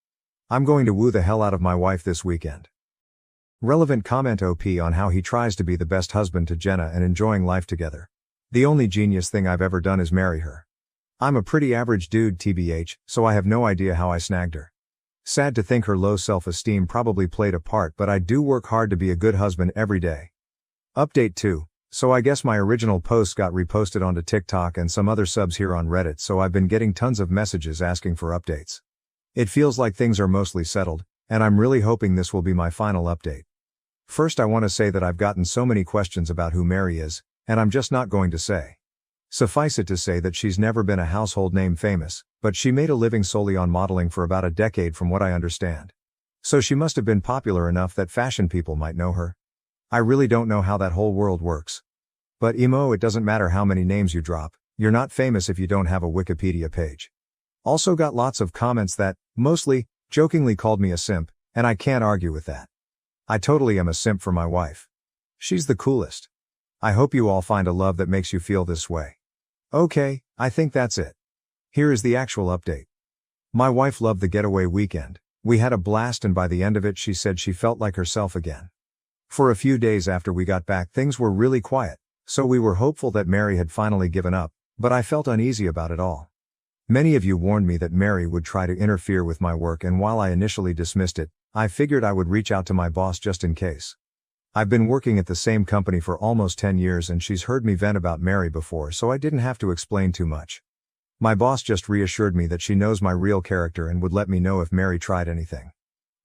I'm going to woo the hell out of my wife this weekend. Relevant comment OP on how he tries to be the best husband to Jenna and enjoying life together. The only genius thing I've ever done is marry her. I'm a pretty average dude TBH, so I have no idea how I snagged her. Sad to think her low self-esteem probably played a part, but I do work hard to be a good husband every day. Update 2. So I guess my original post got reposted onto TikTok and some other subs here on Reddit, so I've been getting tons of messages asking for updates. It feels like things are mostly settled, and I'm really hoping this will be my final update. First, I want to say that I've gotten so many questions about who Mary is, and I'm just not going to say. Suffice it to say that she's never been a household name famous, but she made a living solely on modeling for about a decade from what I understand. So she must have been popular enough that fashion people might know her. I really don't know how that whole world works. But it doesn't matter how many names you drop, you're not famous if you don't have a Wikipedia page. Also got lots of comments that, mostly, jokingly called me a simp, and I can't argue with that. I totally am a simp for my wife. She's the coolest. I hope you all find a love that makes you feel this way. Okay, I think that's it. Here is the actual update. My wife loved the getaway weekend. We had a blast, and by the end of it she said she felt like herself again. For a few days after we got back things were really quiet, so we were hopeful that Mary had finally given up, but I felt uneasy about it all. Many of you warned me that Mary would try to interfere with my work, and while I initially dismissed it, I figured I would reach out to my boss just in case. I've been working at the same company for almost 10 years and she's heard me vent about Mary before, so I didn't have to explain too much. My boss just reassured me that she knows my real character and would let me know if Mary tried anything.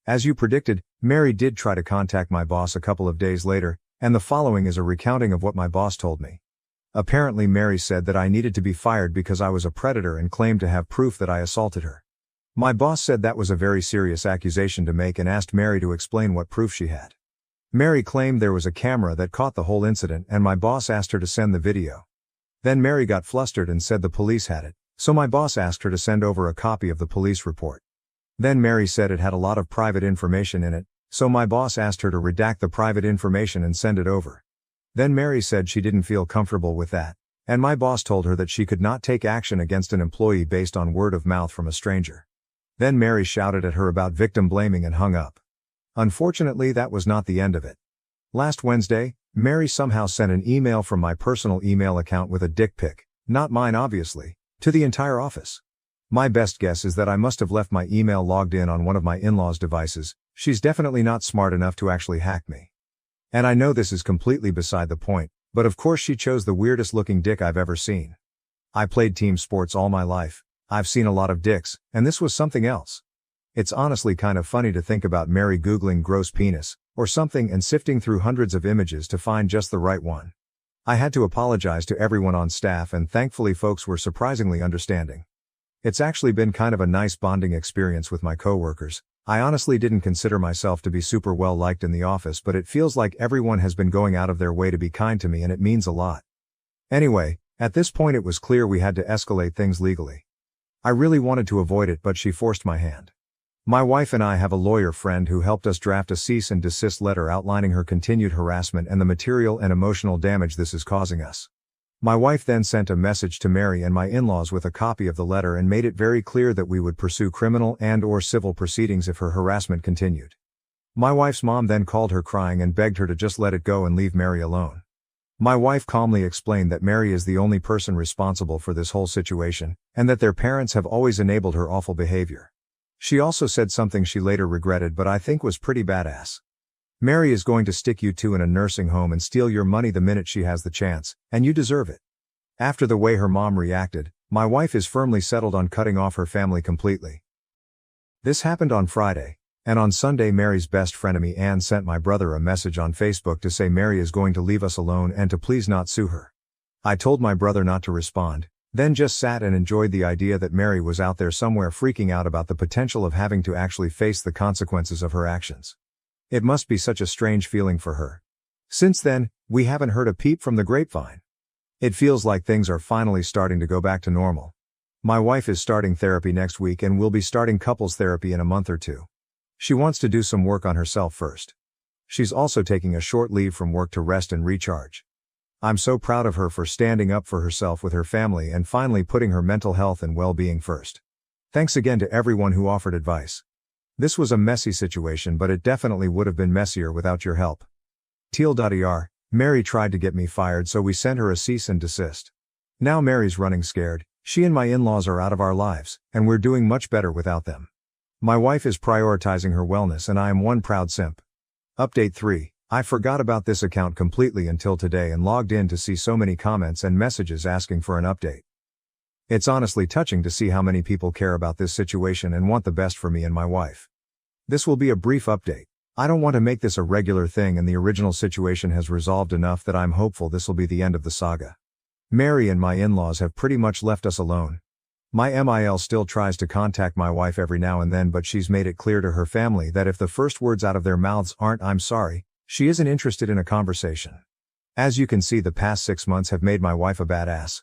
As you predicted, Mary did try to contact my boss a couple of days later, and the following is a recounting of what my boss told me. Apparently Mary said that I needed to be fired because I was a predator and claimed to have proof that I assaulted her. My boss said that was a very serious accusation to make and asked Mary to explain what proof she had. Mary claimed there was a camera that caught the whole incident and my boss asked her to send the video. Then Mary got flustered and said the police had it, so my boss asked her to send over a copy of the police report. Then Mary said it had a lot of private information in it, so my boss asked her to redact the private information and send it over. Then Mary said she didn't feel comfortable with that, and my boss told her that she could not take action against an employee based on word of mouth from a stranger. Then Mary shouted at her about victim blaming and hung up. Unfortunately, that was not the end of it. Last Wednesday, Mary somehow sent an email from my personal email account with a dick pic, not mine obviously, to the entire office. My best guess is that I must have left my email logged in on one of my in-laws' devices. She's definitely not smart enough to actually hack me. And I know this is completely beside the point, but of course she chose the weirdest looking dick I've ever seen. I played team sports all my life. I've seen a lot of dicks, and this was something else. It's honestly kind of funny to think about Mary Googling gross penis, or something, and sifting through hundreds of images to find just the right one. I had to apologize to everyone on staff and thankfully folks were surprisingly understanding. It's actually been kind of a nice bonding experience with my coworkers. I honestly didn't consider myself to be super well liked in the office, but it feels like everyone has been going out of their way to be kind to me and it means a lot. Anyway, at this point it was clear we had to escalate things legally. I really wanted to avoid it, but she forced my hand. My wife and I have a lawyer friend who helped us draft a cease and desist letter outlining her continued harassment and the material and emotional damage this is causing us. My wife then sent a message to Mary and my in-laws with a copy of the letter and made it very clear that we would pursue criminal and/or civil proceedings if her harassment continued. My wife's mom then called her crying and begged her to just let it go and leave Mary alone. My wife calmly explained that Mary is the only person responsible for this whole situation, and that their parents have always enabled her awful behavior. She also said something she later regretted but I think was pretty badass. Mary is going to stick you two in a nursing home and steal your money the minute she has the chance, and you deserve it. After the way her mom reacted, my wife is firmly settled on cutting off her family completely. This happened on Friday, and on Sunday Mary's best frenemy Anne sent my brother a message on Facebook to say Mary is going to leave us alone and to please not sue her. I told my brother not to respond, then just sat and enjoyed the idea that Mary was out there somewhere freaking out about the potential of having to actually face the consequences of her actions. It must be such a strange feeling for her. Since then, we haven't heard a peep from the grapevine. It feels like things are finally starting to go back to normal. My wife is starting therapy next week and will be starting couples therapy in a month or two. She wants to do some work on herself first. She's also taking a short leave from work to rest and recharge. I'm so proud of her for standing up for herself with her family and finally putting her mental health and well-being first. Thanks again to everyone who offered advice. This was a messy situation, but it definitely would have been messier without your help. Teal.er, Mary tried to get me fired, so we sent her a cease and desist. Now Mary's running scared. She and my in-laws are out of our lives, and we're doing much better without them. My wife is prioritizing her wellness and I am one proud simp. Update 3. I forgot about this account completely until today and logged in to see so many comments and messages asking for an update. It's honestly touching to see how many people care about this situation and want the best for me and my wife. This will be a brief update. I don't want to make this a regular thing, and the original situation has resolved enough that I'm hopeful this'll be the end of the saga. Mary and my in-laws have pretty much left us alone. My MIL still tries to contact my wife every now and then, but she's made it clear to her family that if the first words out of their mouths aren't "I'm sorry," she isn't interested in a conversation. As you can see, the past 6 months have made my wife a badass.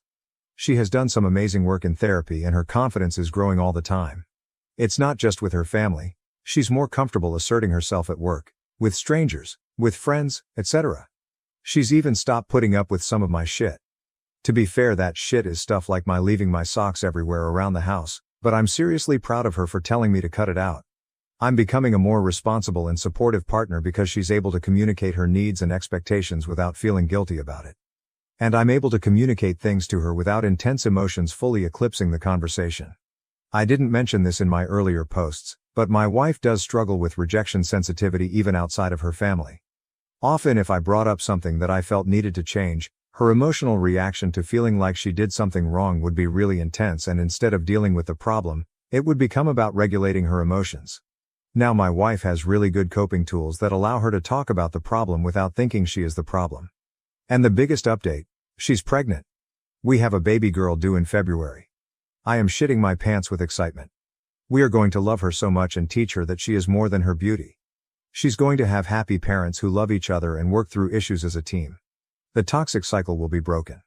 She has done some amazing work in therapy and her confidence is growing all the time. It's not just with her family. She's more comfortable asserting herself at work, with strangers, with friends, etc. She's even stopped putting up with some of my shit. To be fair, that shit is stuff like my leaving my socks everywhere around the house, but I'm seriously proud of her for telling me to cut it out. I'm becoming a more responsible and supportive partner because she's able to communicate her needs and expectations without feeling guilty about it. And I'm able to communicate things to her without intense emotions fully eclipsing the conversation. I didn't mention this in my earlier posts, but my wife does struggle with rejection sensitivity even outside of her family. Often if I brought up something that I felt needed to change, her emotional reaction to feeling like she did something wrong would be really intense, and instead of dealing with the problem, it would become about regulating her emotions. Now my wife has really good coping tools that allow her to talk about the problem without thinking she is the problem. And the biggest update, she's pregnant. We have a baby girl due in February. I am shitting my pants with excitement. We are going to love her so much and teach her that she is more than her beauty. She's going to have happy parents who love each other and work through issues as a team. The toxic cycle will be broken.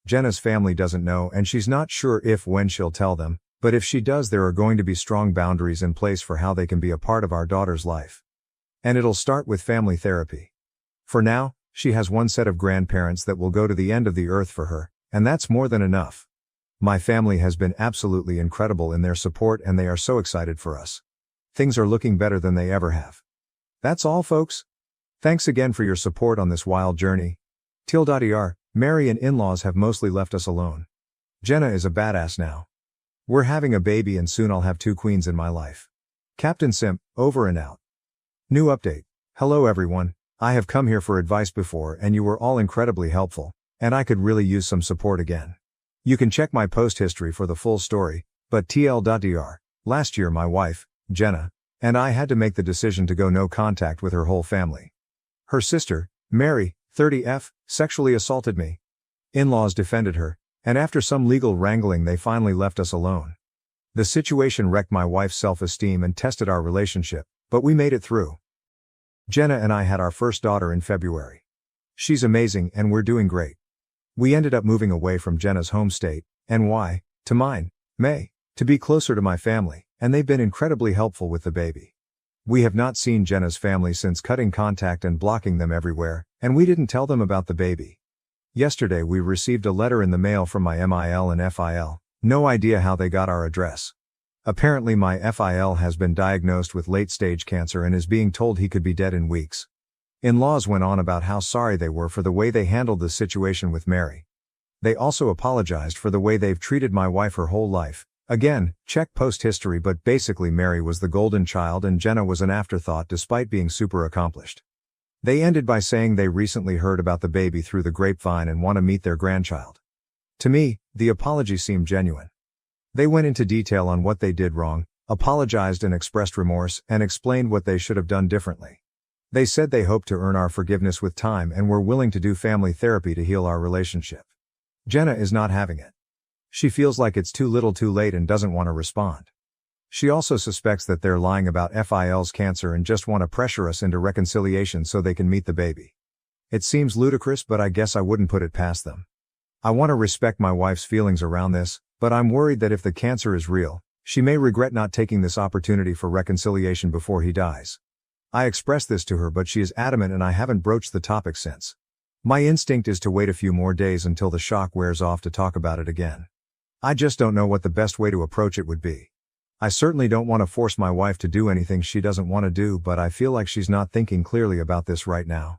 Jenna's family doesn't know, and she's not sure when she'll tell them, but if she does, there are going to be strong boundaries in place for how they can be a part of our daughter's life. And it'll start with family therapy. For now, she has one set of grandparents that will go to the end of the earth for her, and that's more than enough. My family has been absolutely incredible in their support, and they are so excited for us. Things are looking better than they ever have. That's all, folks. Thanks again for your support on this wild journey. TLDR, Mary and in-laws have mostly left us alone. Jenna is a badass now. We're having a baby and soon I'll have 2 queens in my life. Captain Simp, over and out. New update. Hello everyone, I have come here for advice before and you were all incredibly helpful, and I could really use some support again. You can check my post history for the full story, but TL.dr, last year my wife, Jenna, and I had to make the decision to go no contact with her whole family. Her sister, Mary, 30F, sexually assaulted me. In-laws defended her, and after some legal wrangling they finally left us alone. The situation wrecked my wife's self-esteem and tested our relationship, but we made it through. Jenna and I had our first daughter in February. She's amazing and we're doing great. We ended up moving away from Jenna's home state, NY, to mine, May, to be closer to my family, and they've been incredibly helpful with the baby. We have not seen Jenna's family since cutting contact and blocking them everywhere, and we didn't tell them about the baby. Yesterday we received a letter in the mail from my MIL and FIL, no idea how they got our address. Apparently my FIL has been diagnosed with late-stage cancer and is being told he could be dead in weeks. In-laws went on about how sorry they were for the way they handled the situation with Mary. They also apologized for the way they've treated my wife her whole life. Again, check post history, but basically Mary was the golden child and Jenna was an afterthought despite being super accomplished. They ended by saying they recently heard about the baby through the grapevine and want to meet their grandchild. To me, the apology seemed genuine. They went into detail on what they did wrong, apologized and expressed remorse, and explained what they should have done differently. They said they hoped to earn our forgiveness with time and were willing to do family therapy to heal our relationship. Jenna is not having it. She feels like it's too little too late and doesn't want to respond. She also suspects that they're lying about FIL's cancer and just want to pressure us into reconciliation so they can meet the baby. It seems ludicrous, but I guess I wouldn't put it past them. I want to respect my wife's feelings around this, but I'm worried that if the cancer is real, she may regret not taking this opportunity for reconciliation before he dies. I expressed this to her, but she is adamant and I haven't broached the topic since. My instinct is to wait a few more days until the shock wears off to talk about it again. I just don't know what the best way to approach it would be. I certainly don't want to force my wife to do anything she doesn't want to do, but I feel like she's not thinking clearly about this right now.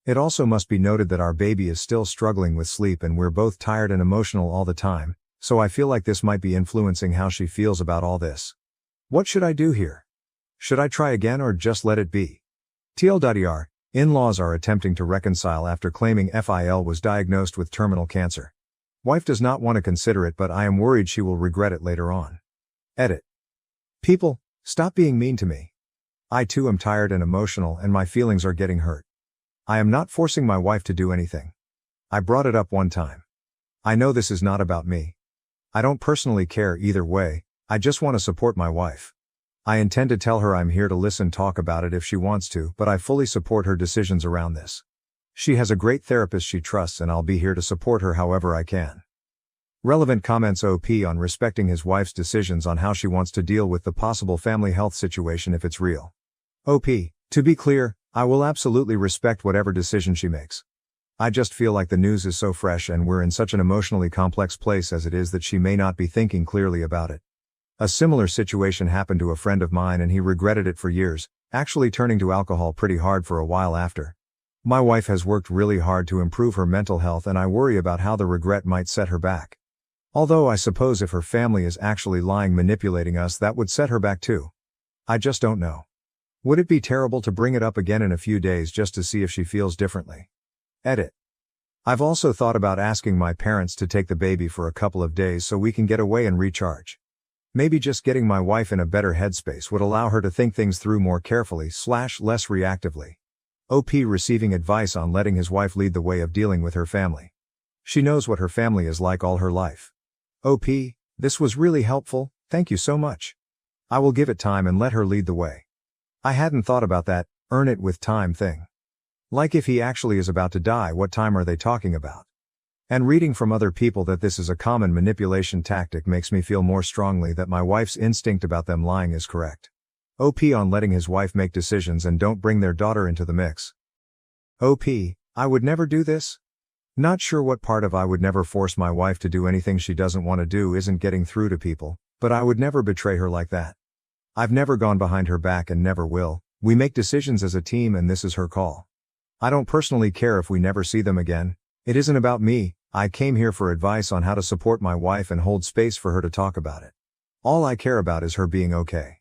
It also must be noted that our baby is still struggling with sleep and we're both tired and emotional all the time, so I feel like this might be influencing how she feels about all this. What should I do here? Should I try again or just let it be? TL.dr, in-laws are attempting to reconcile after claiming FIL was diagnosed with terminal cancer. Wife does not want to consider it, but I am worried she will regret it later on. Edit. People, stop being mean to me. I too am tired and emotional and my feelings are getting hurt. I am not forcing my wife to do anything. I brought it up one time. I know this is not about me. I don't personally care either way, I just want to support my wife. I intend to tell her I'm here to listen, talk about it if she wants to, but I fully support her decisions around this. She has a great therapist she trusts and I'll be here to support her however I can. Relevant comments. OP on respecting his wife's decisions on how she wants to deal with the possible family health situation if it's real. OP, to be clear, I will absolutely respect whatever decision she makes. I just feel like the news is so fresh and we're in such an emotionally complex place as it is that she may not be thinking clearly about it. A similar situation happened to a friend of mine and he regretted it for years, actually turning to alcohol pretty hard for a while after. My wife has worked really hard to improve her mental health and I worry about how the regret might set her back. Although I suppose if her family is actually lying, manipulating us, that would set her back too. I just don't know. Would it be terrible to bring it up again in a few days just to see if she feels differently? Edit. I've also thought about asking my parents to take the baby for a couple of days so we can get away and recharge. Maybe just getting my wife in a better headspace would allow her to think things through more carefully / less reactively. OP receiving advice on letting his wife lead the way of dealing with her family. She knows what her family is like all her life. OP, this was really helpful, thank you so much. I will give it time and let her lead the way. I hadn't thought about that, earn it with time thing. Like if he actually is about to die, what time are they talking about? And reading from other people that this is a common manipulation tactic makes me feel more strongly that my wife's instinct about them lying is correct. OP on letting his wife make decisions and don't bring their daughter into the mix. OP, I would never do this? Not sure what part of I would never force my wife to do anything she doesn't want to do isn't getting through to people, but I would never betray her like that. I've never gone behind her back and never will. We make decisions as a team and this is her call. I don't personally care if we never see them again. It isn't about me. I came here for advice on how to support my wife and hold space for her to talk about it. All I care about is her being okay.